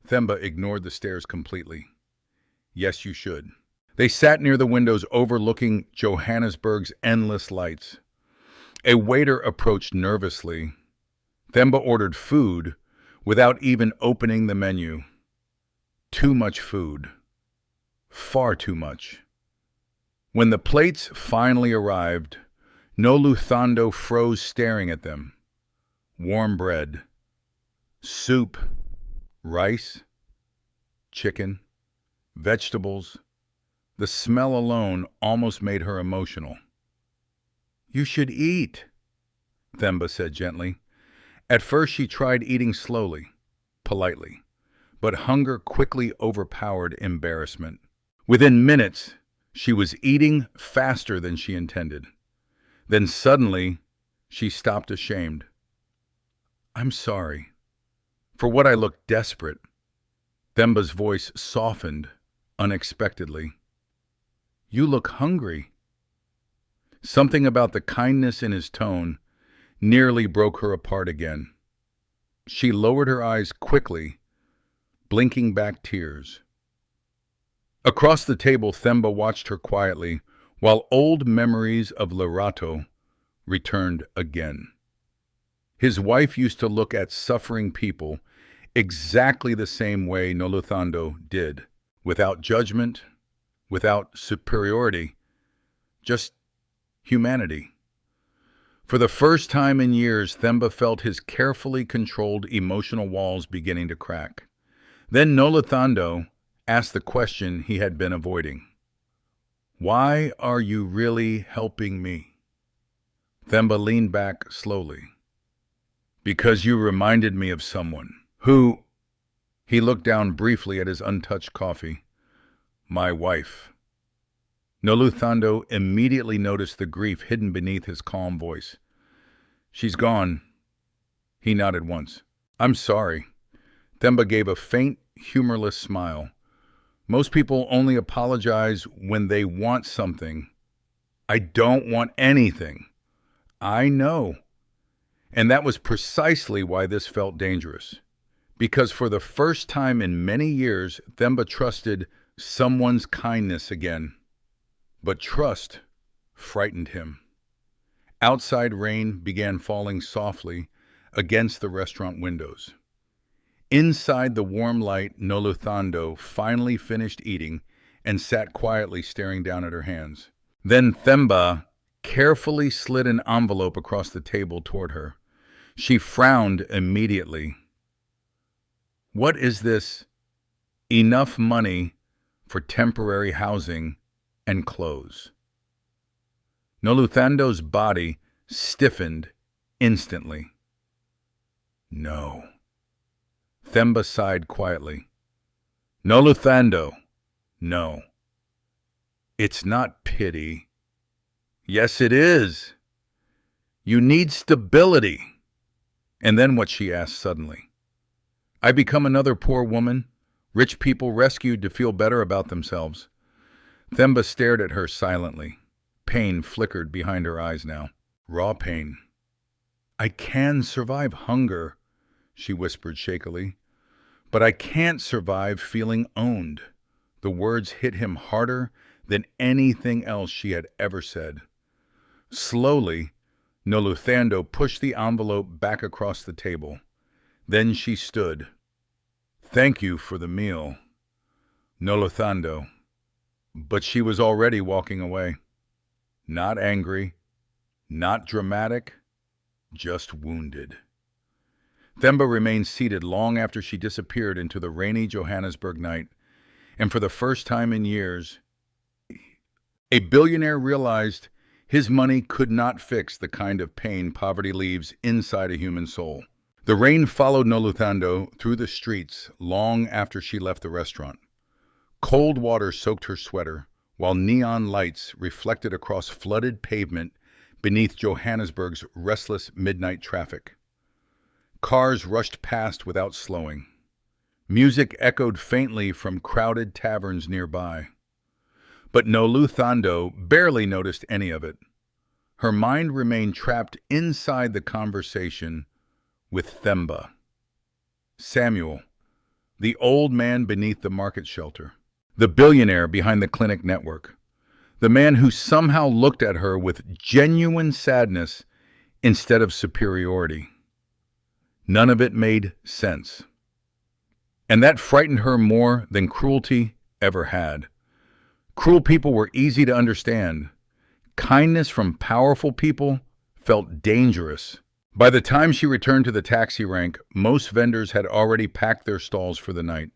Themba ignored the stares completely. "Yes, you should." They sat near the windows overlooking Johannesburg's endless lights. A waiter approached nervously. Themba ordered food without even opening the menu. Too much food. Far too much. When the plates finally arrived, Noluthando froze staring at them. Warm bread, soup, rice, chicken, vegetables. The smell alone almost made her emotional. "You should eat," Themba said gently. At first she tried eating slowly, politely, but hunger quickly overpowered embarrassment. Within minutes, she was eating faster than she intended. Then suddenly, she stopped ashamed. "I'm sorry. For what I looked desperate." Themba's voice softened unexpectedly. "You look hungry." Something about the kindness in his tone nearly broke her apart again. She lowered her eyes quickly, blinking back tears. Across the table, Themba watched her quietly, while old memories of Lerato returned again. His wife used to look at suffering people exactly the same way Noluthando did, without judgment, without superiority, just humanity. For the first time in years, Themba felt his carefully controlled emotional walls beginning to crack. Then Noluthando asked the question he had been avoiding. "Why are you really helping me?" Themba leaned back slowly. "Because you reminded me of someone who—" He looked down briefly at his untouched coffee. "My wife." Noluthando immediately noticed the grief hidden beneath his calm voice. "She's gone." He nodded once. "I'm sorry." Themba gave a faint, humorless smile. "Most people only apologize when they want something. I don't want anything." "I know." And that was precisely why this felt dangerous. Because for the first time in many years, Themba trusted someone's kindness again. But trust frightened him. Outside rain began falling softly against the restaurant windows. Inside the warm light, Noluthando finally finished eating and sat quietly staring down at her hands. Then Themba carefully slid an envelope across the table toward her. She frowned immediately. "What is this?" "Enough money for temporary housing and clothes." Noluthando's body stiffened instantly. "No." Themba sighed quietly. "Noluthando, no. It's not pity." "Yes, it is. You need stability." And then what, she asked suddenly. "I become another poor woman, rich people rescued to feel better about themselves." Themba stared at her silently. Pain flickered behind her eyes now. Raw pain. "I can survive hunger," she whispered shakily. "But I can't survive feeling owned." The words hit him harder than anything else she had ever said. Slowly, Noluthando pushed the envelope back across the table. Then she stood. "Thank you for the meal, Noluthando." But she was already walking away. Not angry, not dramatic, just wounded. Themba remained seated long after she disappeared into the rainy Johannesburg night, and for the first time in years, a billionaire realized his money could not fix the kind of pain poverty leaves inside a human soul. The rain followed Noluthando through the streets long after she left the restaurant. Cold water soaked her sweater, while neon lights reflected across flooded pavement beneath Johannesburg's restless midnight traffic. Cars rushed past without slowing. Music echoed faintly from crowded taverns nearby. But Noluthando barely noticed any of it. Her mind remained trapped inside the conversation with Themba. Samuel, the old man beneath the market shelter. The billionaire behind the clinic network. The man who somehow looked at her with genuine sadness instead of superiority. None of it made sense. And that frightened her more than cruelty ever had. Cruel people were easy to understand. Kindness from powerful people felt dangerous. By the time she returned to the taxi rank, most vendors had already packed their stalls for the night.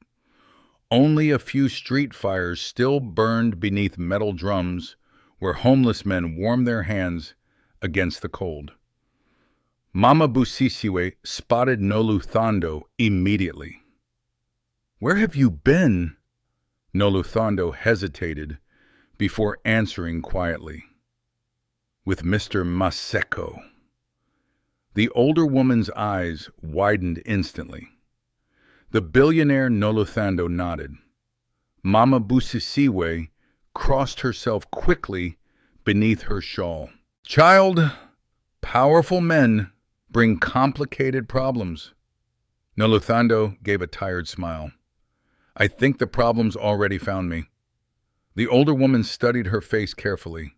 Only a few street fires still burned beneath metal drums where homeless men warmed their hands against the cold. Mama Busisiwe spotted Noluthando immediately. "Where have you been?" Noluthando hesitated before answering quietly. "With Mr. Maseko." The older woman's eyes widened instantly. The billionaire Noluthando nodded. Mama Busisiwe crossed herself quickly beneath her shawl. "Child, powerful men bring complicated problems." Noluthando gave a tired smile. "I think the problem's already found me." The older woman studied her face carefully.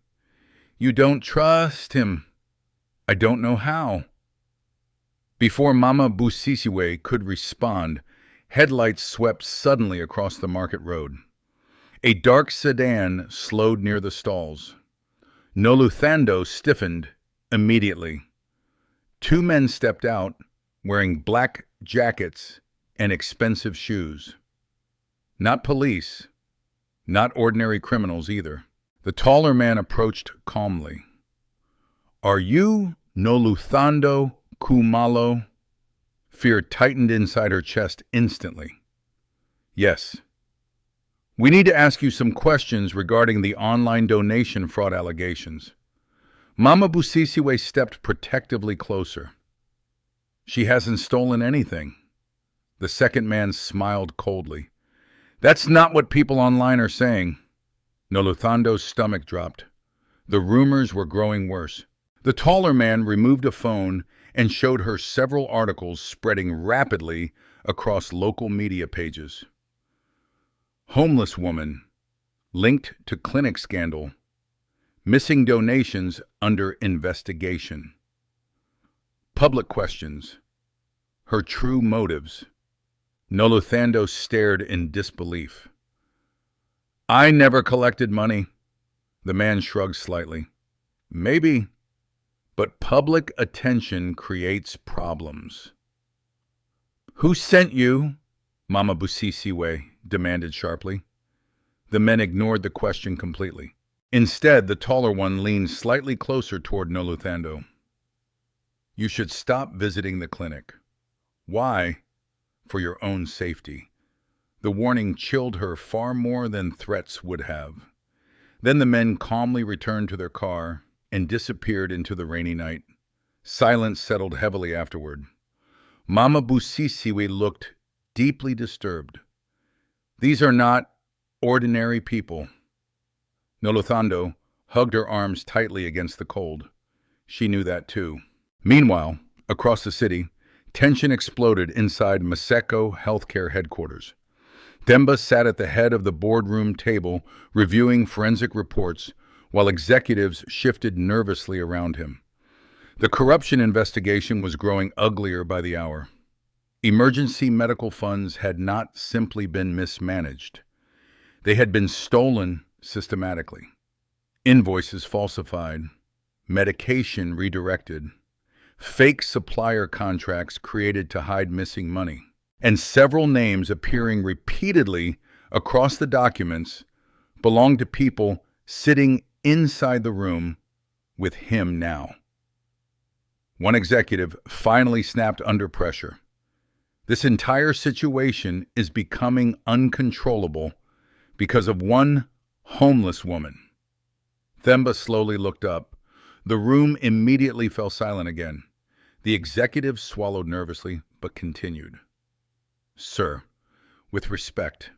"You don't trust him." "I don't know how." Before Mama Busisiwe could respond, headlights swept suddenly across the market road. A dark sedan slowed near the stalls. Noluthando stiffened immediately. Two men stepped out, wearing black jackets and expensive shoes. Not police, not ordinary criminals either. The taller man approached calmly. "Are you Noluthando Khumalo?" Fear tightened inside her chest instantly. "Yes." "We need to ask you some questions regarding the online donation fraud allegations." Mama Busisiwe stepped protectively closer. "She hasn't stolen anything." The second man smiled coldly. "That's not what people online are saying." Noluthando's stomach dropped. The rumors were growing worse. The taller man removed a phone and showed her several articles spreading rapidly across local media pages. Homeless woman, linked to clinic scandal, missing donations under investigation. Public questions, her true motives. Noluthando stared in disbelief. "I never collected money." The man shrugged slightly. "Maybe. But public attention creates problems." "Who sent you?" Mama Busisiwe demanded sharply. The men ignored the question completely. Instead, the taller one leaned slightly closer toward Noluthando. "You should stop visiting the clinic." "Why?" "For your own safety." The warning chilled her far more than threats would have. Then the men calmly returned to their car and disappeared into the rainy night. Silence settled heavily afterward. Mama Busisiwe looked deeply disturbed. "These are not ordinary people." Noluthando hugged her arms tightly against the cold. She knew that too. Meanwhile, across the city, tension exploded inside Maseko Healthcare headquarters. Themba sat at the head of the boardroom table reviewing forensic reports while executives shifted nervously around him. The corruption investigation was growing uglier by the hour. Emergency medical funds had not simply been mismanaged. They had been stolen systematically. Invoices falsified, medication redirected, fake supplier contracts created to hide missing money, and several names appearing repeatedly across the documents belonged to people sitting inside the room with him now. One executive finally snapped under pressure. "This entire situation is becoming uncontrollable because of one Homeless woman. Themba slowly looked up. The room immediately fell silent again. The executive swallowed nervously, but continued. Sir, with respect,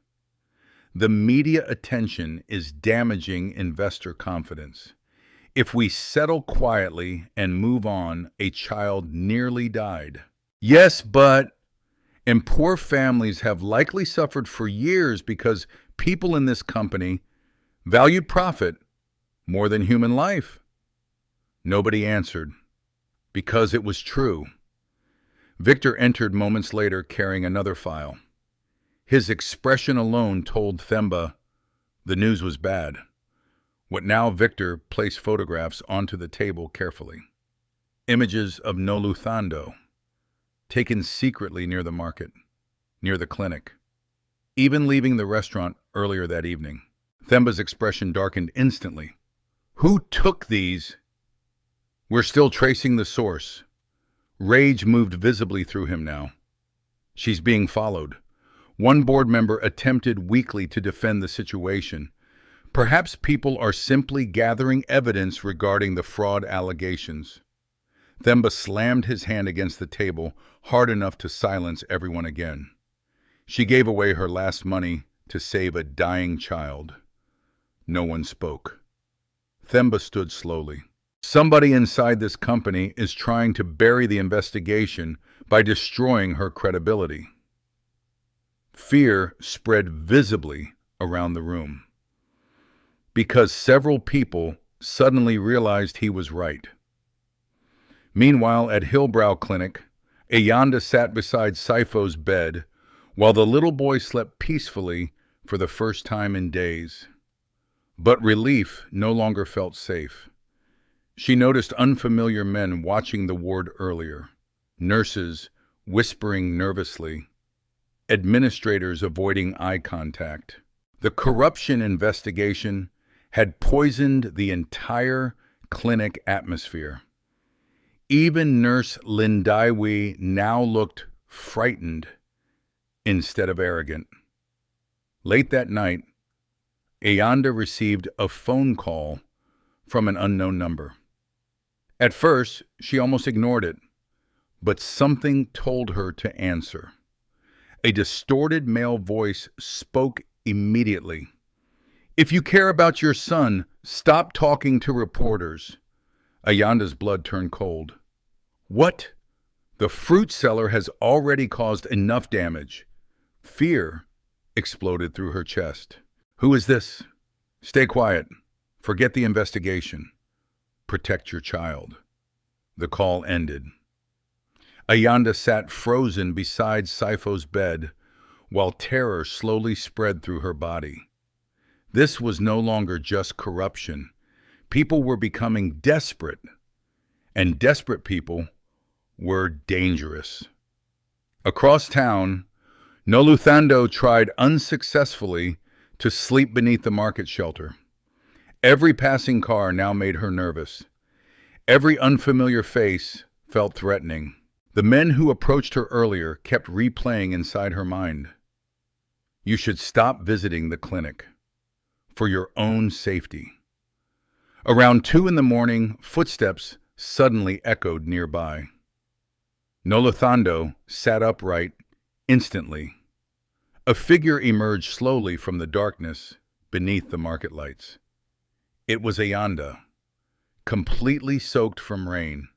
the media attention is damaging investor confidence. If we settle quietly and move on, a child nearly died. Yes, and poor families have likely suffered for years because people in this company valued profit more than human life. Nobody answered, because it was true. Victor entered moments later carrying another file. His expression alone told Themba the news was bad. What now Victor placed photographs onto the table carefully. Images of Noluthando, taken secretly near the market, near the clinic, even leaving the restaurant earlier that evening. Themba's expression darkened instantly. Who took these? We're still tracing the source. Rage moved visibly through him now. She's being followed. One board member attempted weakly to defend the situation. Perhaps people are simply gathering evidence regarding the fraud allegations. Themba slammed his hand against the table, hard enough to silence everyone again. She gave away her last money to save a dying child. No one spoke. Themba stood slowly. Somebody inside this company is trying to bury the investigation by destroying her credibility. Fear spread visibly around the room, because several people suddenly realized he was right. Meanwhile, at Hillbrow Clinic, Ayanda sat beside Saifo's bed while the little boy slept peacefully for the first time in days. But relief no longer felt safe. She noticed unfamiliar men watching the ward earlier, nurses whispering nervously, administrators avoiding eye contact. The corruption investigation had poisoned the entire clinic atmosphere. Even Nurse Lindaiwi now looked frightened instead of arrogant. Late that night, Ayanda received a phone call from an unknown number. At first, she almost ignored it, but something told her to answer. A distorted male voice spoke immediately. If you care about your son, stop talking to reporters. Ayanda's blood turned cold. What? The fruit seller has already caused enough damage. Fear exploded through her chest. Who is this? Stay quiet. Forget the investigation. Protect your child. The call ended. Ayanda sat frozen beside Saifo's bed while terror slowly spread through her body. This was no longer just corruption. People were becoming desperate, and desperate people were dangerous. Across town, Noluthando tried unsuccessfully to sleep beneath the market shelter. Every passing car now made her nervous. Every unfamiliar face felt threatening. The men who approached her earlier kept replaying inside her mind. You should stop visiting the clinic for your own safety. Around 2 a.m, footsteps suddenly echoed nearby. Noluthando sat upright instantly. A figure emerged slowly from the darkness beneath the market lights. It was Ayanda, completely soaked from rain,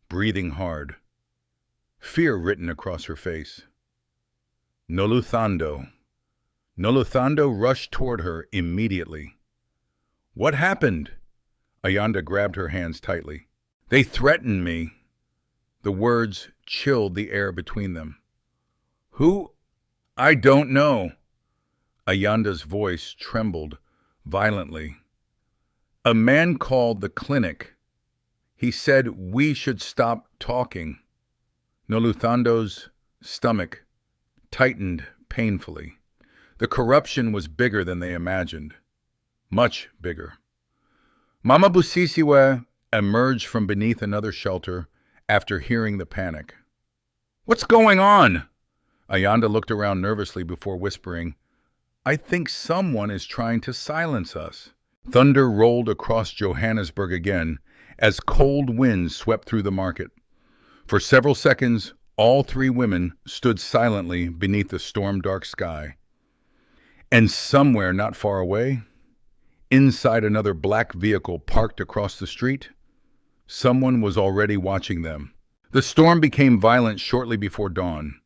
breathing hard, fear written across her face. Noluthando. Noluthando rushed toward her immediately. What happened? Ayanda grabbed her hands tightly. They threatened me. The words chilled the air between them. Who? I don't know. Ayanda's voice trembled violently. A man called the clinic. He said we should stop talking. Noluthando's stomach tightened painfully. The corruption was bigger than they imagined. Much bigger. Mama Busisiwe emerged from beneath another shelter after hearing the panic. What's going on? Ayanda looked around nervously before whispering, I think someone is trying to silence us. Thunder rolled across Johannesburg again as cold winds swept through the market. For several seconds, all three women stood silently beneath the storm-dark sky. And somewhere not far away, inside another black vehicle parked across the street, someone was already watching them. The storm became violent shortly before dawn.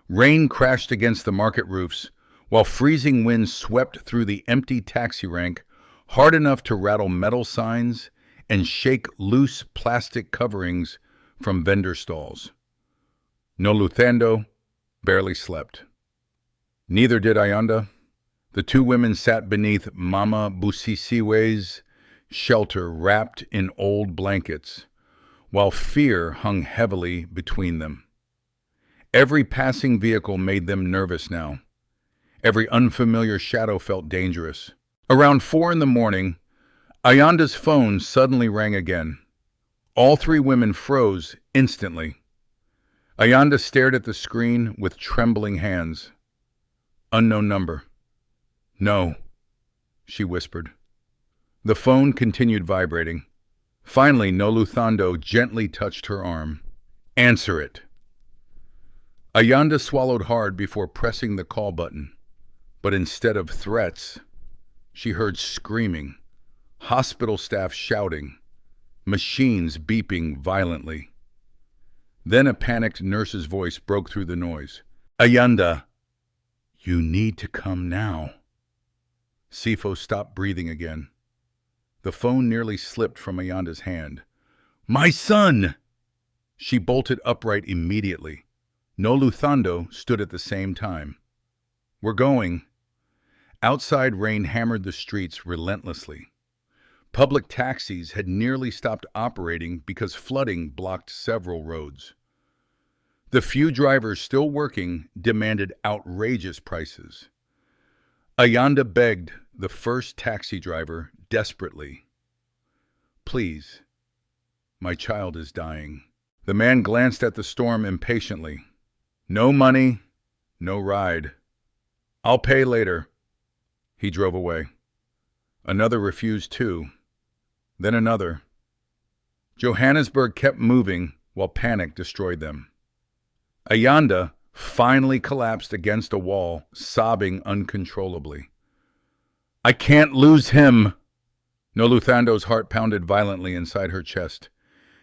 Rain crashed against the market roofs, while freezing winds swept through the empty taxi rank, hard enough to rattle metal signs and shake loose plastic coverings from vendor stalls. Noluthando barely slept. Neither did Ayanda. The two women sat beneath Mama Busisiwe's shelter wrapped in old blankets, while fear hung heavily between them. Every passing vehicle made them nervous now. Every unfamiliar shadow felt dangerous. Around 4 in the morning, Ayanda's phone suddenly rang again. All three women froze instantly. Ayanda stared at the screen with trembling hands. Unknown number. No, she whispered. The phone continued vibrating. Finally, Noluthando gently touched her arm. Answer it. Ayanda swallowed hard before pressing the call button. But instead of threats, she heard screaming, hospital staff shouting, machines beeping violently. Then a panicked nurse's voice broke through the noise. Ayanda, you need to come now. Sifo stopped breathing again. The phone nearly slipped from Ayanda's hand. My son! She bolted upright immediately. Noluthando stood at the same time. We're going. Outside rain hammered the streets relentlessly. Public taxis had nearly stopped operating because flooding blocked several roads. The few drivers still working demanded outrageous prices. Ayanda begged the first taxi driver desperately. Please, my child is dying. The man glanced at the storm impatiently. No money, no ride. I'll pay later. He drove away. Another refused too. Then another. Johannesburg kept moving while panic destroyed them. Ayanda finally collapsed against a wall, sobbing uncontrollably. I can't lose him. Noluthando's heart pounded violently inside her chest.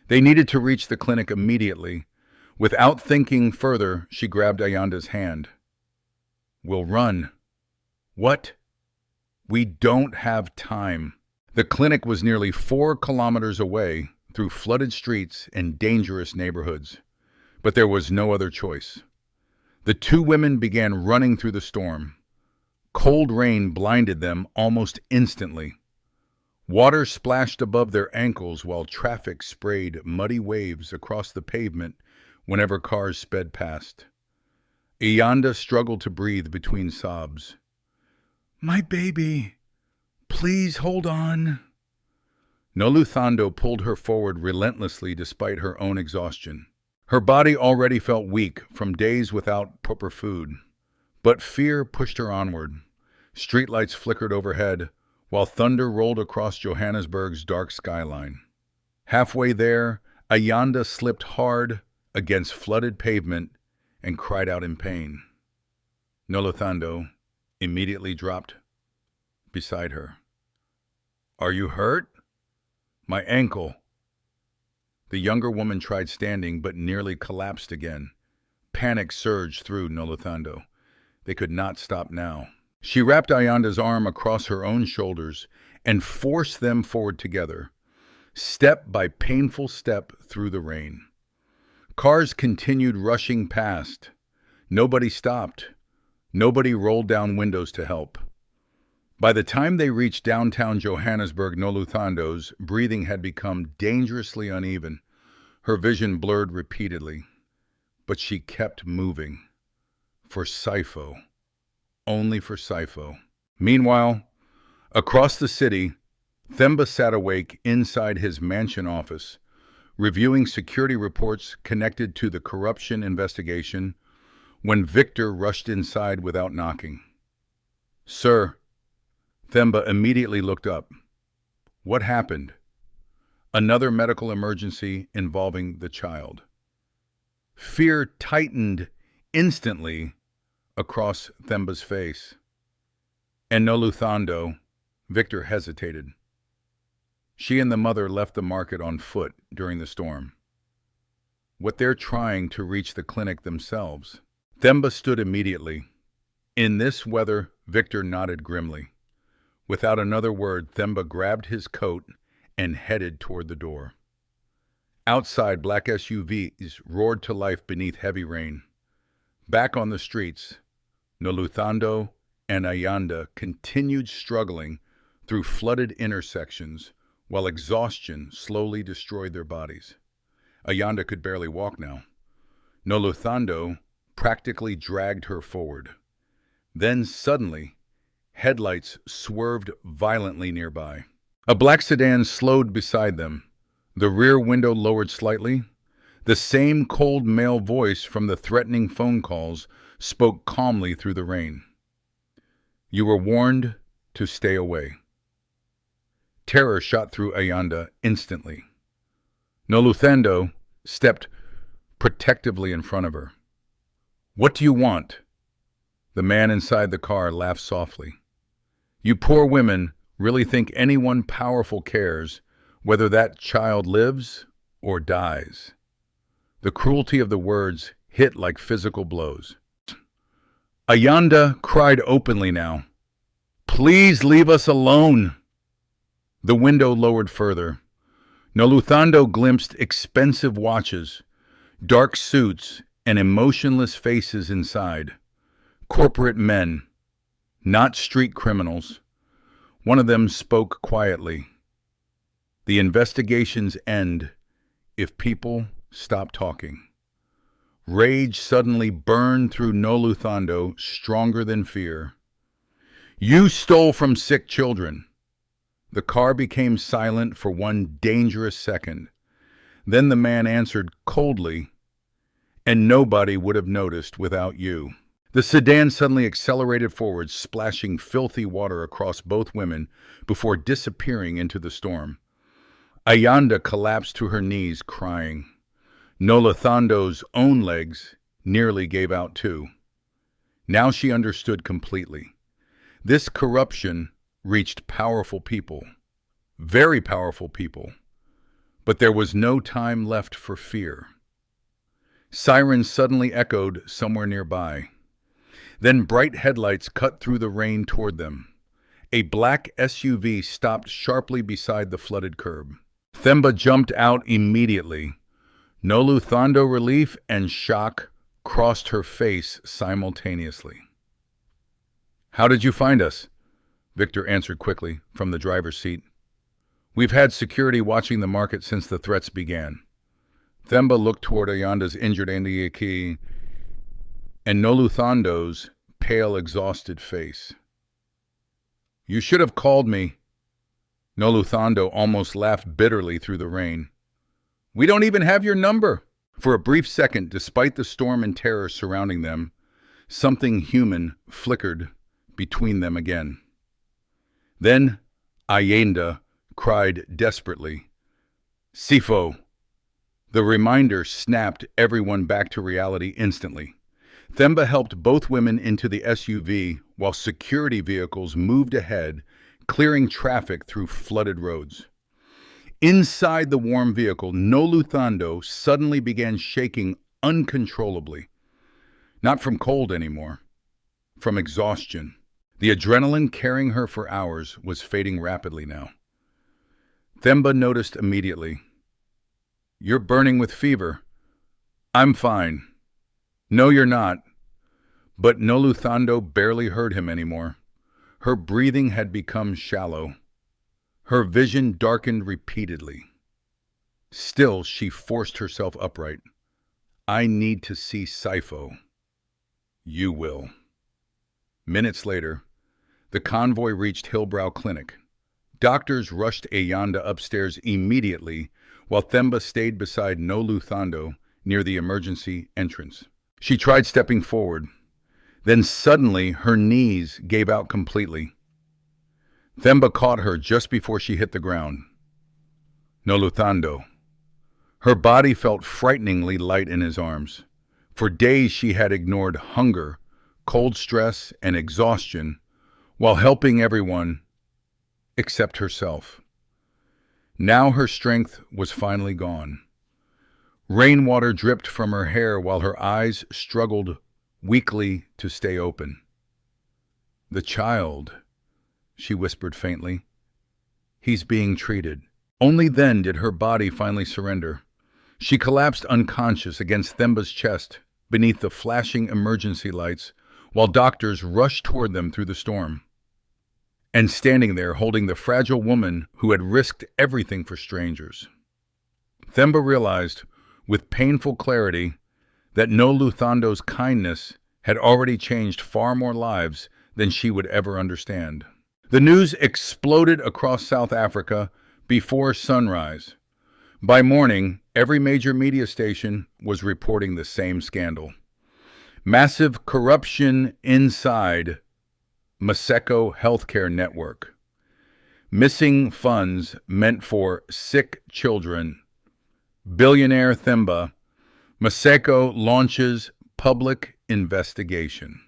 They needed to reach the clinic immediately. Without thinking further, she grabbed Ayanda's hand. We'll run. What? We don't have time. The clinic was nearly 4 kilometers away, through flooded streets and dangerous neighborhoods. But there was no other choice. The two women began running through the storm. Cold rain blinded them almost instantly. Water splashed above their ankles while traffic sprayed muddy waves across the pavement whenever cars sped past. Ayanda struggled to breathe between sobs. My baby, please hold on. Noluthando pulled her forward relentlessly despite her own exhaustion. Her body already felt weak from days without proper food, but fear pushed her onward. Streetlights flickered overhead, while thunder rolled across Johannesburg's dark skyline. Halfway there, Ayanda slipped hard against flooded pavement and cried out in pain. Noluthando immediately dropped beside her. Are you hurt? My ankle. The younger woman tried standing, but nearly collapsed again. Panic surged through Noluthando. They could not stop now. She wrapped Ayanda's arm across her own shoulders and forced them forward together, step by painful step through the rain. Cars continued rushing past. Nobody stopped. Nobody rolled down windows to help. By the time they reached downtown Johannesburg, Noluthando's breathing had become dangerously uneven. Her vision blurred repeatedly. But she kept moving. For Sifo. Only for Sifo. Meanwhile, across the city, Themba sat awake inside his mansion office, reviewing security reports connected to the corruption investigation, when Victor rushed inside without knocking. Sir, Themba immediately looked up. What happened? Another medical emergency involving the child. Fear tightened instantly across Themba's face. And Noluthando, Victor hesitated. She and the mother left the market on foot during the storm. What they're trying to reach the clinic themselves. Themba stood immediately. In this weather, Victor nodded grimly. Without another word, Themba grabbed his coat and headed toward the door. Outside, black SUVs roared to life beneath heavy rain. Back on the streets, Noluthando and Ayanda continued struggling through flooded intersections while exhaustion slowly destroyed their bodies. Ayanda could barely walk now. Noluthando practically dragged her forward. Then suddenly, headlights swerved violently nearby. A black sedan slowed beside them. The rear window lowered slightly. The same cold male voice from the threatening phone calls spoke calmly through the rain. You were warned to stay away. Terror shot through Ayanda instantly. Noluthando stepped protectively in front of her. What do you want? The man inside the car laughed softly. You poor women really think anyone powerful cares whether that child lives or dies. The cruelty of the words hit like physical blows. Ayanda cried openly now. Please leave us alone. The window lowered further. Noluthando glimpsed expensive watches, dark suits, and emotionless faces inside. Corporate men, not street criminals. One of them spoke quietly. The investigations end if people stop talking. Rage suddenly burned through Noluthando, stronger than fear. You stole from sick children. The car became silent for one dangerous second. Then the man answered coldly, and nobody would have noticed without you. The sedan suddenly accelerated forward, splashing filthy water across both women before disappearing into the storm. Ayanda collapsed to her knees, crying. Noluthando's own legs nearly gave out too. Now she understood completely. This corruption reached powerful people, very powerful people, but there was no time left for fear. Sirens suddenly echoed somewhere nearby. Then bright headlights cut through the rain toward them. A black SUV stopped sharply beside the flooded curb. Themba jumped out immediately. Noluthando relief and shock crossed her face simultaneously. How did you find us? Victor answered quickly from the driver's seat. We've had security watching the market since the threats began. Themba looked toward Ayanda's injured Ndiaki and Noluthando's pale, exhausted face. You should have called me. Noluthando almost laughed bitterly through the rain. We don't even have your number. For a brief second, despite the storm and terror surrounding them, something human flickered between them again. Then Ayanda cried desperately, Sifo! The reminder snapped everyone back to reality instantly. Themba helped both women into the SUV while security vehicles moved ahead, clearing traffic through flooded roads. Inside the warm vehicle, Noluthando suddenly began shaking uncontrollably. Not from cold anymore, from exhaustion. The adrenaline carrying her for hours was fading rapidly now. Themba noticed immediately. You're burning with fever. I'm fine. No, you're not. But Noluthando barely heard him anymore. Her breathing had become shallow. Her vision darkened repeatedly. Still, she forced herself upright. I need to see Sifo. You will. Minutes later, the convoy reached Hillbrow Clinic. Doctors rushed Ayanda upstairs immediately, while Themba stayed beside Noluthando near the emergency entrance. She tried stepping forward. Then suddenly her knees gave out completely. Themba caught her just before she hit the ground. Noluthando. Her body felt frighteningly light in his arms. For days she had ignored hunger, cold stress, and exhaustion while helping everyone except herself. Now her strength was finally gone. Rainwater dripped from her hair while her eyes struggled weakly to stay open. "The child," she whispered faintly. "He's being treated." Only then did her body finally surrender. She collapsed unconscious against Themba's chest beneath the flashing emergency lights while doctors rushed toward them through the storm. And standing there holding the fragile woman who had risked everything for strangers. Themba realized, with painful clarity, that Noluthando's kindness had already changed far more lives than she would ever understand. The news exploded across South Africa before sunrise. By morning, every major media station was reporting the same scandal. Massive corruption inside Maseko Healthcare Network. Missing funds meant for sick children. Billionaire Themba Maseko launches public investigation.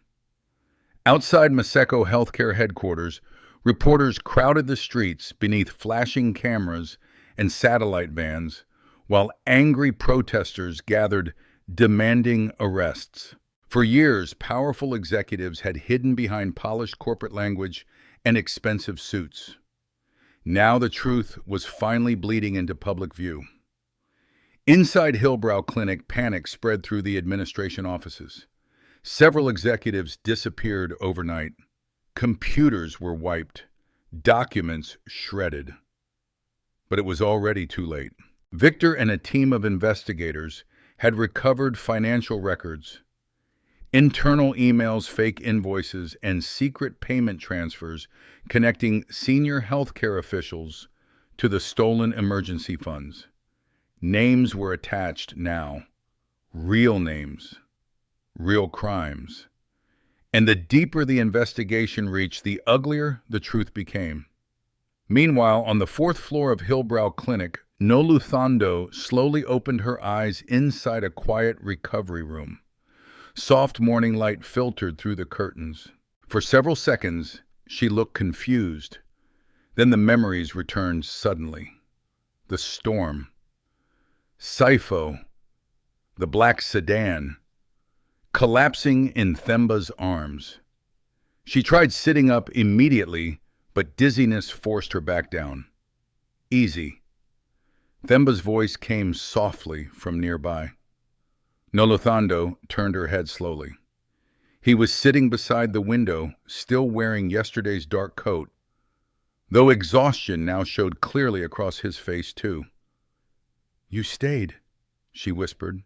Outside Maseko Healthcare headquarters, reporters crowded the streets beneath flashing cameras and satellite vans, while angry protesters gathered demanding arrests. For years, powerful executives had hidden behind polished corporate language and expensive suits. Now the truth was finally bleeding into public view. Inside Hillbrow Clinic, panic spread through the administration offices. Several executives disappeared overnight. Computers were wiped, documents shredded. But it was already too late. Victor and a team of investigators had recovered financial records, internal emails, fake invoices, and secret payment transfers connecting senior healthcare officials to the stolen emergency funds. Names were attached now. Real names. Real crimes. And the deeper the investigation reached, the uglier the truth became. Meanwhile, on the fourth floor of Hillbrow Clinic, Noluthando slowly opened her eyes inside a quiet recovery room. Soft morning light filtered through the curtains. For several seconds, she looked confused. Then the memories returned suddenly. The storm. Sipho, the black sedan, collapsing in Themba's arms. She tried sitting up immediately, but dizziness forced her back down. "Easy." Themba's voice came softly from nearby. Noluthando turned her head slowly. He was sitting beside the window, still wearing yesterday's dark coat, though exhaustion now showed clearly across his face too. "You stayed," she whispered.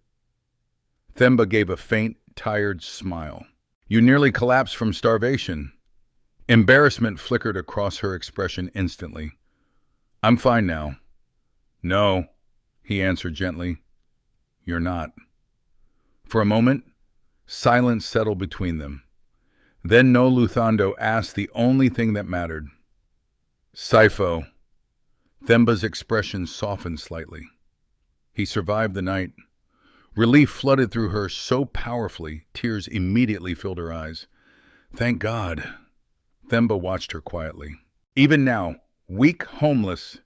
Themba gave a faint, tired smile. "You nearly collapsed from starvation." Embarrassment flickered across her expression instantly. "I'm fine now." "No," he answered gently. "You're not." For a moment, silence settled between them. Then Noluthando asked the only thing that mattered. "Sipho." Themba's expression softened slightly. "He survived the night." Relief flooded through her so powerfully, tears immediately filled her eyes. "Thank God." Themba watched her quietly. Even now, weak, homeless,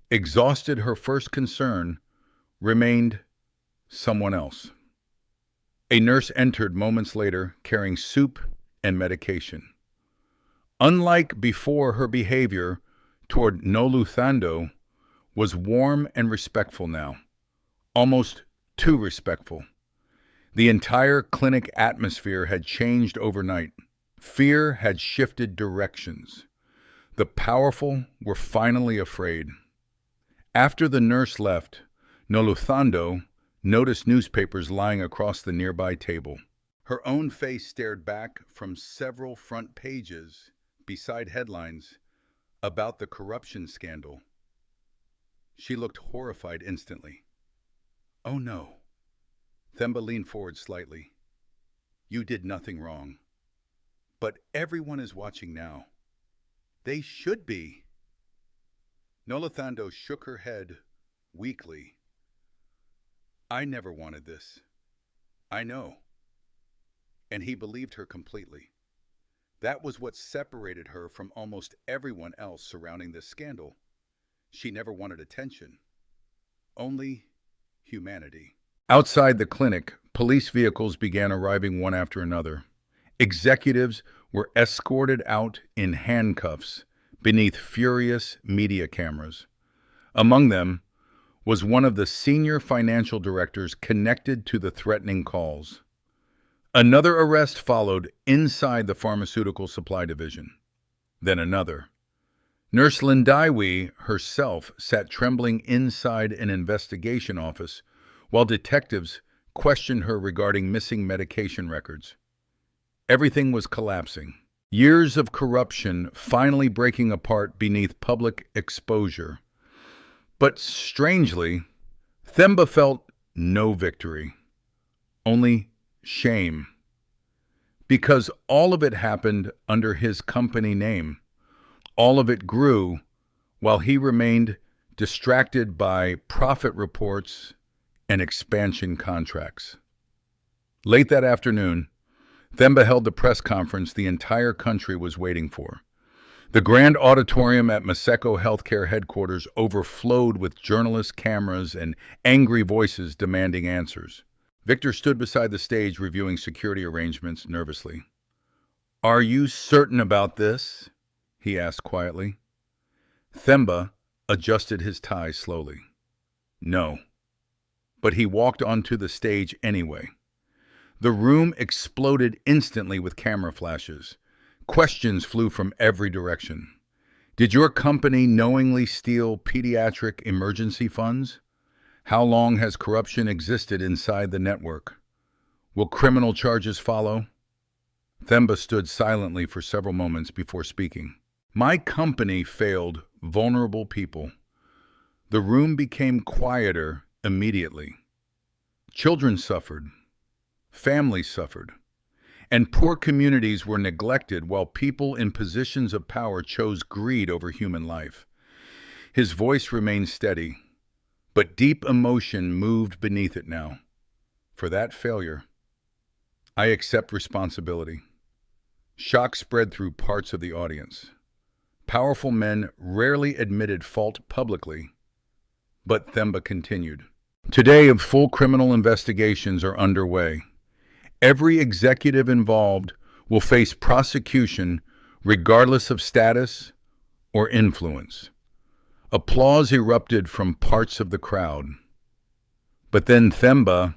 exhausted, her first concern remained someone else. A nurse entered moments later, carrying soup and medication. Unlike before, her behavior toward Noluthando was warm and respectful now, almost too respectful. The entire clinic atmosphere had changed overnight. Fear had shifted directions. The powerful were finally afraid. After the nurse left, Noluthando noticed newspapers lying across the nearby table. Her own face stared back from several front pages beside headlines about the corruption scandal. She looked horrified instantly. "Oh no." Themba leaned forward slightly. "You did nothing wrong." But everyone is watching now. They should be. Noluthando shook her head weakly. I never wanted this. I know. And he believed her completely. That was what separated her from almost everyone else surrounding this scandal. She never wanted attention. Only humanity. Outside the clinic, police vehicles began arriving one after another. Executives were escorted out in handcuffs beneath furious media cameras. Among them was one of the senior financial directors connected to the threatening calls. Another arrest followed inside the pharmaceutical supply division. Then another. Nurse Lindiwe herself sat trembling inside an investigation office while detectives questioned her regarding missing medication records. Everything was collapsing. Years of corruption finally breaking apart beneath public exposure. But strangely, Themba felt no victory, only shame. Because all of it happened under his company name. All of it grew while he remained distracted by profit reports and expansion contracts. Late that afternoon, Themba held the press conference the entire country was waiting for. The grand auditorium at Maseko Healthcare headquarters overflowed with journalists, cameras, and angry voices demanding answers. Victor stood beside the stage reviewing security arrangements nervously. "Are you certain about this?" he asked quietly. Themba adjusted his tie slowly. No. But he walked onto the stage anyway. The room exploded instantly with camera flashes. Questions flew from every direction. Did your company knowingly steal pediatric emergency funds? How long has corruption existed inside the network? Will criminal charges follow? Themba stood silently for several moments before speaking. My company failed vulnerable people. The room became quieter immediately. Children suffered. Families suffered. And poor communities were neglected while people in positions of power chose greed over human life. His voice remained steady, but deep emotion moved beneath it now. For that failure, I accept responsibility. Shock spread through parts of the audience. Powerful men rarely admitted fault publicly, but Themba continued. Today, full criminal investigations are underway. Every executive involved will face prosecution regardless of status or influence. Applause erupted from parts of the crowd. But then Themba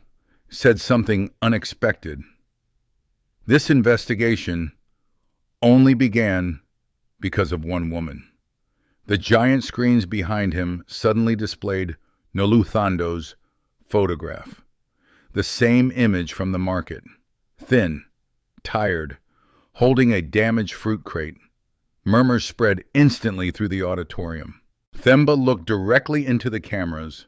said something unexpected. This investigation only began because of one woman. The giant screens behind him suddenly displayed Noluthando's photograph. The same image from the market. Thin, tired, holding a damaged fruit crate. Murmurs spread instantly through the auditorium. Themba looked directly into the cameras.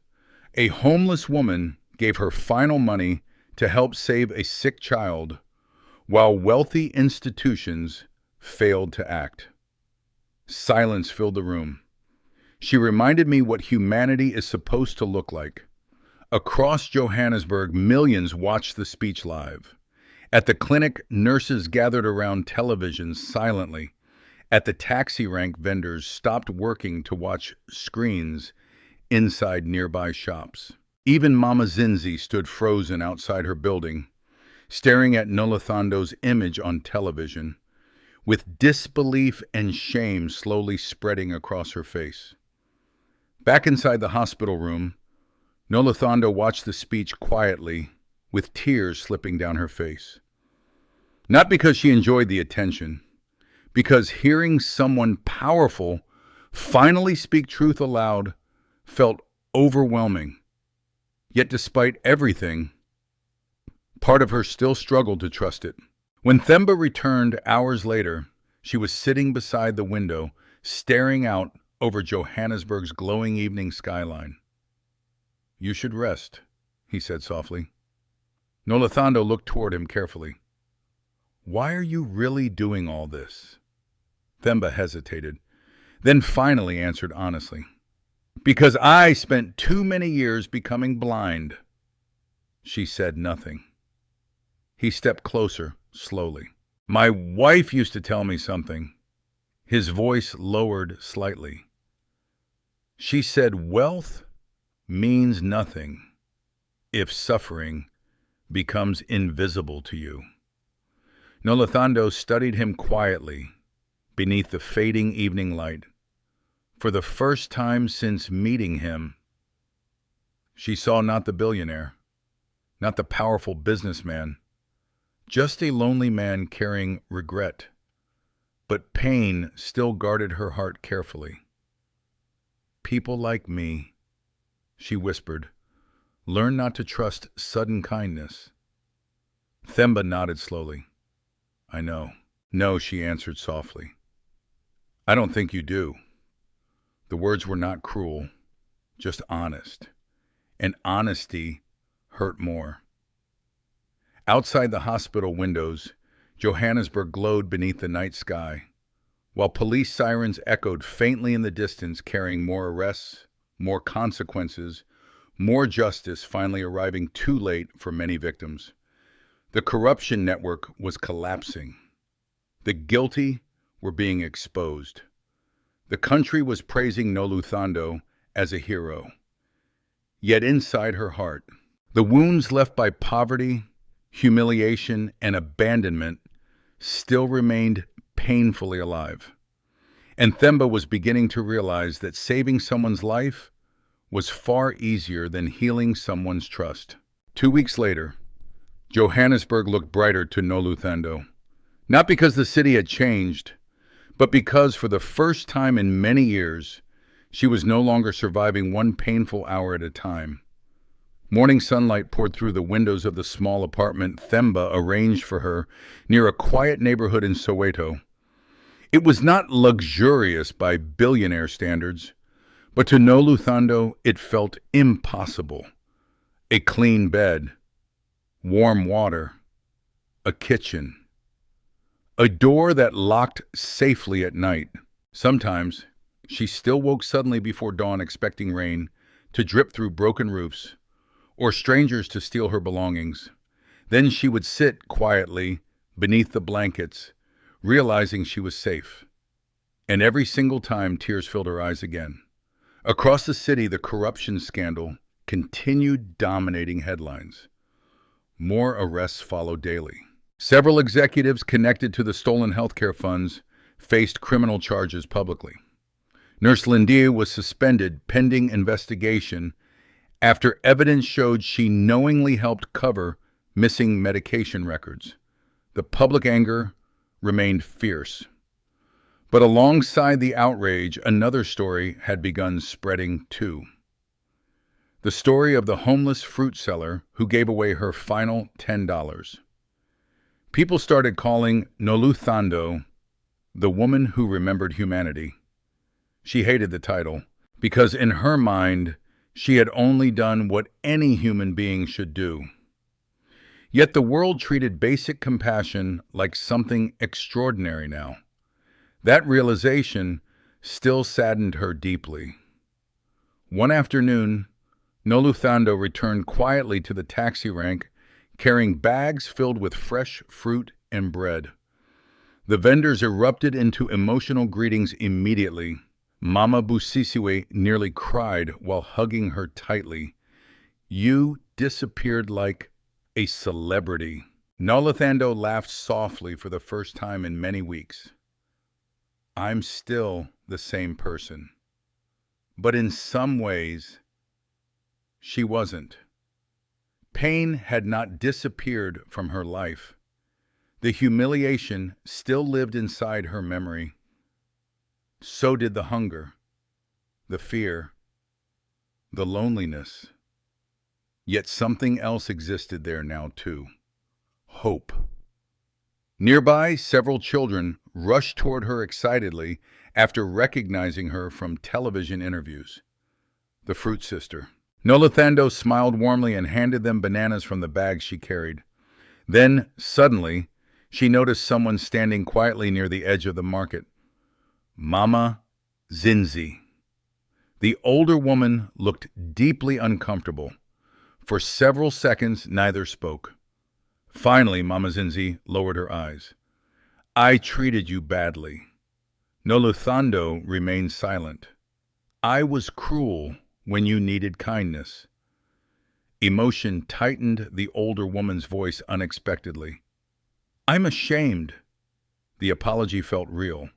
A homeless woman gave her final money to help save a sick child, while wealthy institutions failed to act. Silence filled the room. She reminded me what humanity is supposed to look like. Across Johannesburg, millions watched the speech live. At the clinic, nurses gathered around televisions silently. At the taxi rank, vendors stopped working to watch screens inside nearby shops. Even Mama Zinzi stood frozen outside her building, staring at Noluthando's image on television, with disbelief and shame slowly spreading across her face. Back inside the hospital room, Noluthando watched the speech quietly, with tears slipping down her face. Not because she enjoyed the attention, because hearing someone powerful finally speak truth aloud felt overwhelming. Yet despite everything, part of her still struggled to trust it. When Themba returned hours later, she was sitting beside the window, staring out over Johannesburg's glowing evening skyline. "You should rest," he said softly. Noluthando looked toward him carefully. Why are you really doing all this? Themba hesitated, then finally answered honestly. Because I spent too many years becoming blind. She said nothing. He stepped closer, slowly. My wife used to tell me something. His voice lowered slightly. She said wealth means nothing if suffering becomes invisible to you. Noluthando studied him quietly beneath the fading evening light. For the first time since meeting him, she saw not the billionaire, not the powerful businessman, just a lonely man carrying regret. But pain still guarded her heart carefully. People like me, she whispered, learn not to trust sudden kindness. Themba nodded slowly. I know. No, she answered softly. I don't think you do. The words were not cruel, just honest. And honesty hurt more. Outside the hospital windows, Johannesburg glowed beneath the night sky, while police sirens echoed faintly in the distance, carrying more arrests, more consequences, more justice finally arriving too late for many victims. The corruption network was collapsing. The guilty were being exposed. The country was praising Noluthando as a hero. Yet inside her heart, the wounds left by poverty, humiliation, and abandonment still remained painfully alive. And Themba was beginning to realize that saving someone's life was far easier than healing someone's trust. 2 weeks later, Johannesburg looked brighter to Noluthando, not because the city had changed, but because for the first time in many years, she was no longer surviving one painful hour at a time. Morning sunlight poured through the windows of the small apartment Themba arranged for her near a quiet neighborhood in Soweto. It was not luxurious by billionaire standards, but to Noluthando it felt impossible. A clean bed, warm water, a kitchen, a door that locked safely at night. Sometimes she still woke suddenly before dawn expecting rain to drip through broken roofs or strangers to steal her belongings. Then she would sit quietly beneath the blankets, realizing she was safe. And every single time tears filled her eyes again. Across the city, the corruption scandal continued dominating headlines. More arrests followed daily. Several executives connected to the stolen healthcare funds faced criminal charges publicly. Nurse Lindia was suspended pending investigation after evidence showed she knowingly helped cover missing medication records. The public anger remained fierce. But alongside the outrage, another story had begun spreading too. The story of the homeless fruit seller who gave away her final $10. People started calling Noluthando the woman who remembered humanity. She hated the title because in her mind, she had only done what any human being should do. Yet the world treated basic compassion like something extraordinary now. That realization still saddened her deeply. One afternoon, Noluthando returned quietly to the taxi rank, carrying bags filled with fresh fruit and bread. The vendors erupted into emotional greetings immediately. Mama Busisiwe nearly cried while hugging her tightly. You disappeared like a celebrity. Noluthando laughed softly for the first time in many weeks. I'm still the same person. But in some ways, she wasn't. Pain had not disappeared from her life. The humiliation still lived inside her memory. So did the hunger, the fear, the loneliness. Yet something else existed there now too. Hope. Nearby, several children rushed toward her excitedly after recognizing her from television interviews. The fruit sister. Noluthando smiled warmly and handed them bananas from the bag she carried. Then, suddenly, She noticed someone standing quietly near the edge of the market. Mama Zinzi. The older woman looked deeply uncomfortable. For several seconds, neither spoke. Finally, Mama Zinzi lowered her eyes. I treated you badly. Noluthando remained silent. I was cruel when you needed kindness. Emotion tightened the older woman's voice unexpectedly. I'm ashamed. The apology felt real.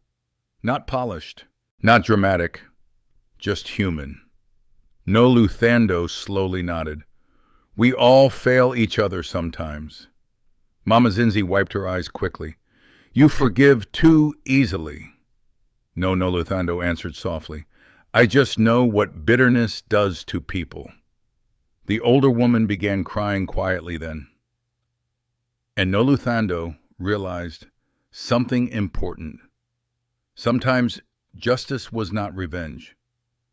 Not polished, not dramatic, just human. Noluthando slowly nodded. We all fail each other sometimes. Mama Zinzi wiped her eyes quickly. You forgive too easily. No, Noluthando answered softly. I just know what bitterness does to people. The older woman began crying quietly then. And Noluthando realized something important. Sometimes justice was not revenge.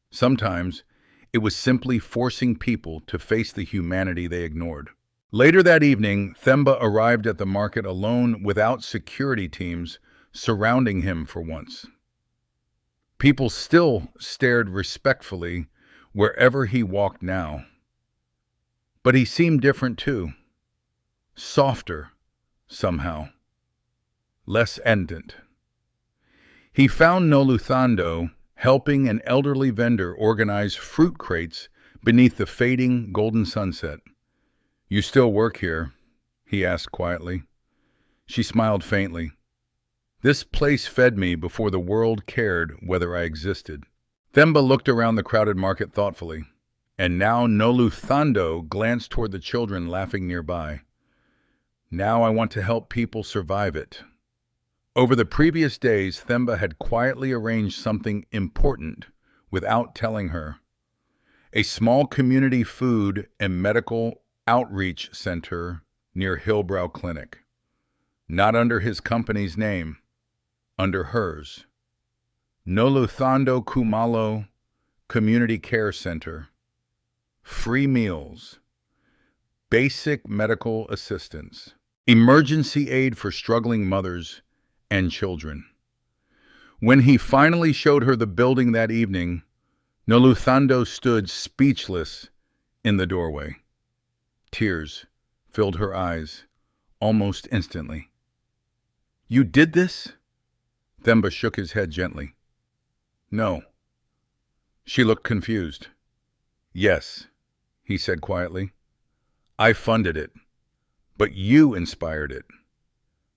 Sometimes it was simply forcing people to face the humanity they ignored. Later that evening, Themba arrived at the market alone without security teams surrounding him for once. People still stared respectfully wherever he walked now. But he seemed different too. Softer, somehow. Less endant. He found Noluthando helping an elderly vendor organize fruit crates beneath the fading golden sunset. You still work here? He asked quietly. She smiled faintly. This place fed me before the world cared whether I existed. Themba looked around the crowded market thoughtfully, and now Noluthando glanced toward the children laughing nearby. Now I want to help people survive it. Over the previous days, Themba had quietly arranged something important without telling her. A small community food and medical outreach center near Hillbrow Clinic. Not under his company's name, under hers. Noluthando Khumalo Community Care Center. Free meals. Basic medical assistance. Emergency aid for struggling mothers and children. When he finally showed her the building that evening, Noluthando stood speechless in the doorway. Tears filled her eyes almost instantly. You did this? Themba shook his head gently. No. She looked confused. Yes, he said quietly. I funded it, but you inspired it.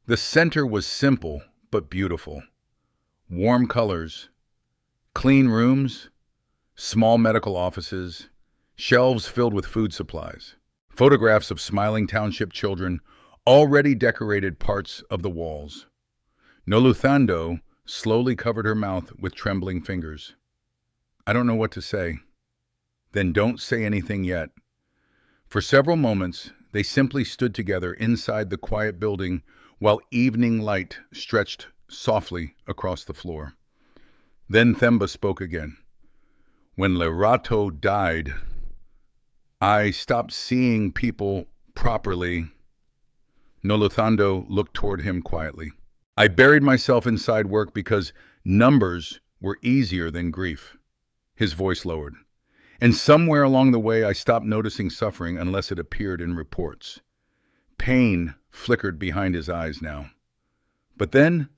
The center was simple but beautiful. Warm colors, clean rooms, small medical offices, shelves filled with food supplies. Photographs of smiling township children already decorated parts of the walls. Noluthando slowly covered her mouth with trembling fingers. I don't know what to say. Then don't say anything yet. For several moments, they simply stood together inside the quiet building while evening light stretched softly across the floor. Then Themba spoke again. When Lerato died, I stopped seeing people properly. Noluthando looked toward him quietly. I buried myself inside work because numbers were easier than grief. His voice lowered. And somewhere along the way, I stopped noticing suffering unless it appeared in reports. Pain flickered behind his eyes now. But then,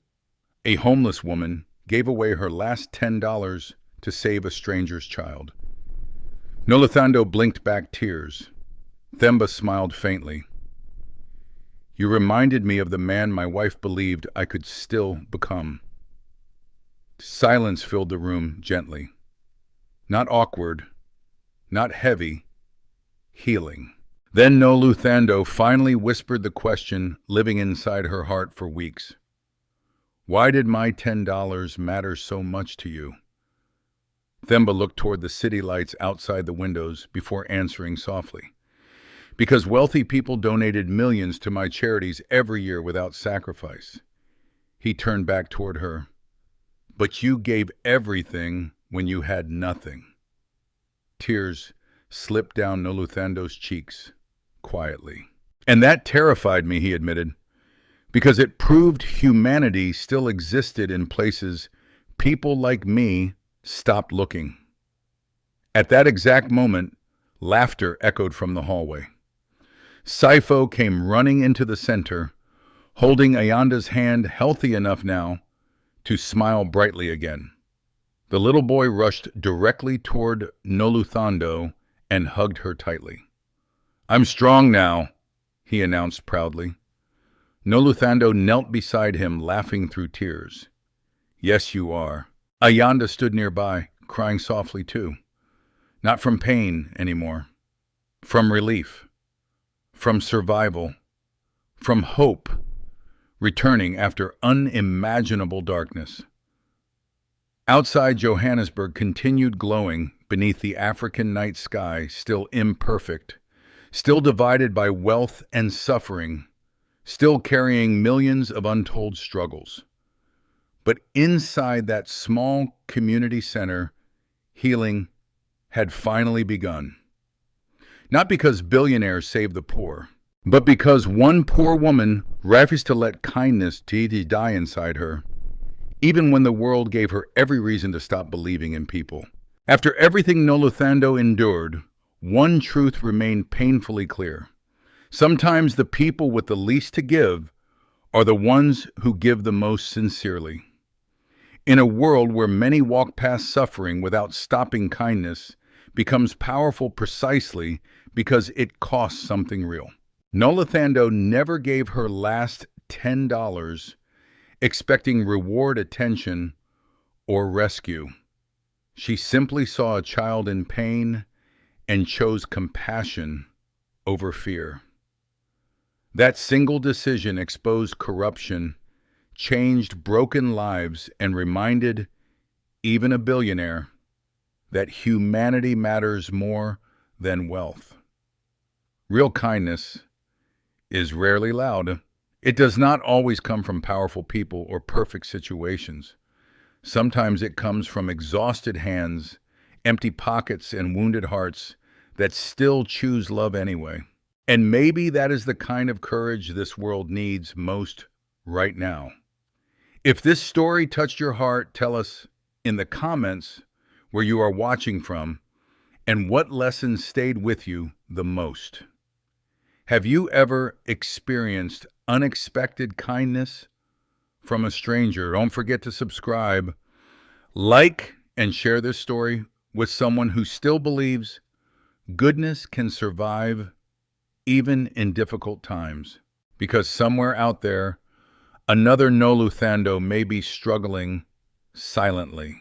a homeless woman gave away her last $10 to save a stranger's child. Noluthando blinked back tears. Themba smiled faintly. You reminded me of the man my wife believed I could still become. Silence filled the room gently. Not awkward, not heavy, healing. Then Noluthando finally whispered the question living inside her heart for weeks. Why did my $10 matter so much to you? Themba looked toward the city lights outside the windows before answering softly. Because wealthy people donated millions to my charities every year without sacrifice. He turned back toward her. But you gave everything when you had nothing. Tears slipped down Noluthando's cheeks, quietly. And that terrified me, he admitted. because it proved humanity still existed in places people like me stopped looking. At that exact moment, laughter echoed from the hallway. Saifo came running into the center, holding Ayanda's hand healthy enough now to smile brightly again. The little boy rushed directly toward Noluthando and hugged her tightly. "I'm strong now," he announced proudly. Noluthando knelt beside him, laughing through tears. "Yes, you are." Ayanda stood nearby, crying softly too. Not from pain anymore. From relief. From survival. From hope, returning after unimaginable darkness. Outside, Johannesburg continued glowing beneath the African night sky, still imperfect, still divided by wealth and suffering, still carrying millions of untold struggles. But inside that small community center, healing had finally begun. Not because billionaires save the poor, but because one poor woman refused to let kindness die inside her, even when the world gave her every reason to stop believing in people. After everything Noluthando endured, one truth remained painfully clear. Sometimes the people with the least to give are the ones who give the most sincerely. In a world where many walk past suffering without stopping, kindness becomes powerful precisely because it costs something real. Noluthando never gave her last $10 expecting reward, attention, or rescue. She simply saw a child in pain and chose compassion over fear. That single decision exposed corruption, changed broken lives, and reminded even a billionaire that humanity matters more than wealth. Real kindness is rarely loud. It does not always come from powerful people or perfect situations. Sometimes it comes from exhausted hands, empty pockets, and wounded hearts that still choose love anyway. And maybe that is the kind of courage this world needs most right now. If this story touched your heart, tell us in the comments where you are watching from and what lessons stayed with you the most. Have you ever experienced unexpected kindness from a stranger? Don't forget to subscribe, like, and share this story with someone who still believes goodness can survive even in difficult times. Because somewhere out there, another Noluthando may be struggling silently,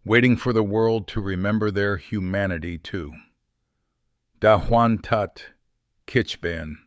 waiting for the world to remember their humanity too. Da Juan Tut Kitchban.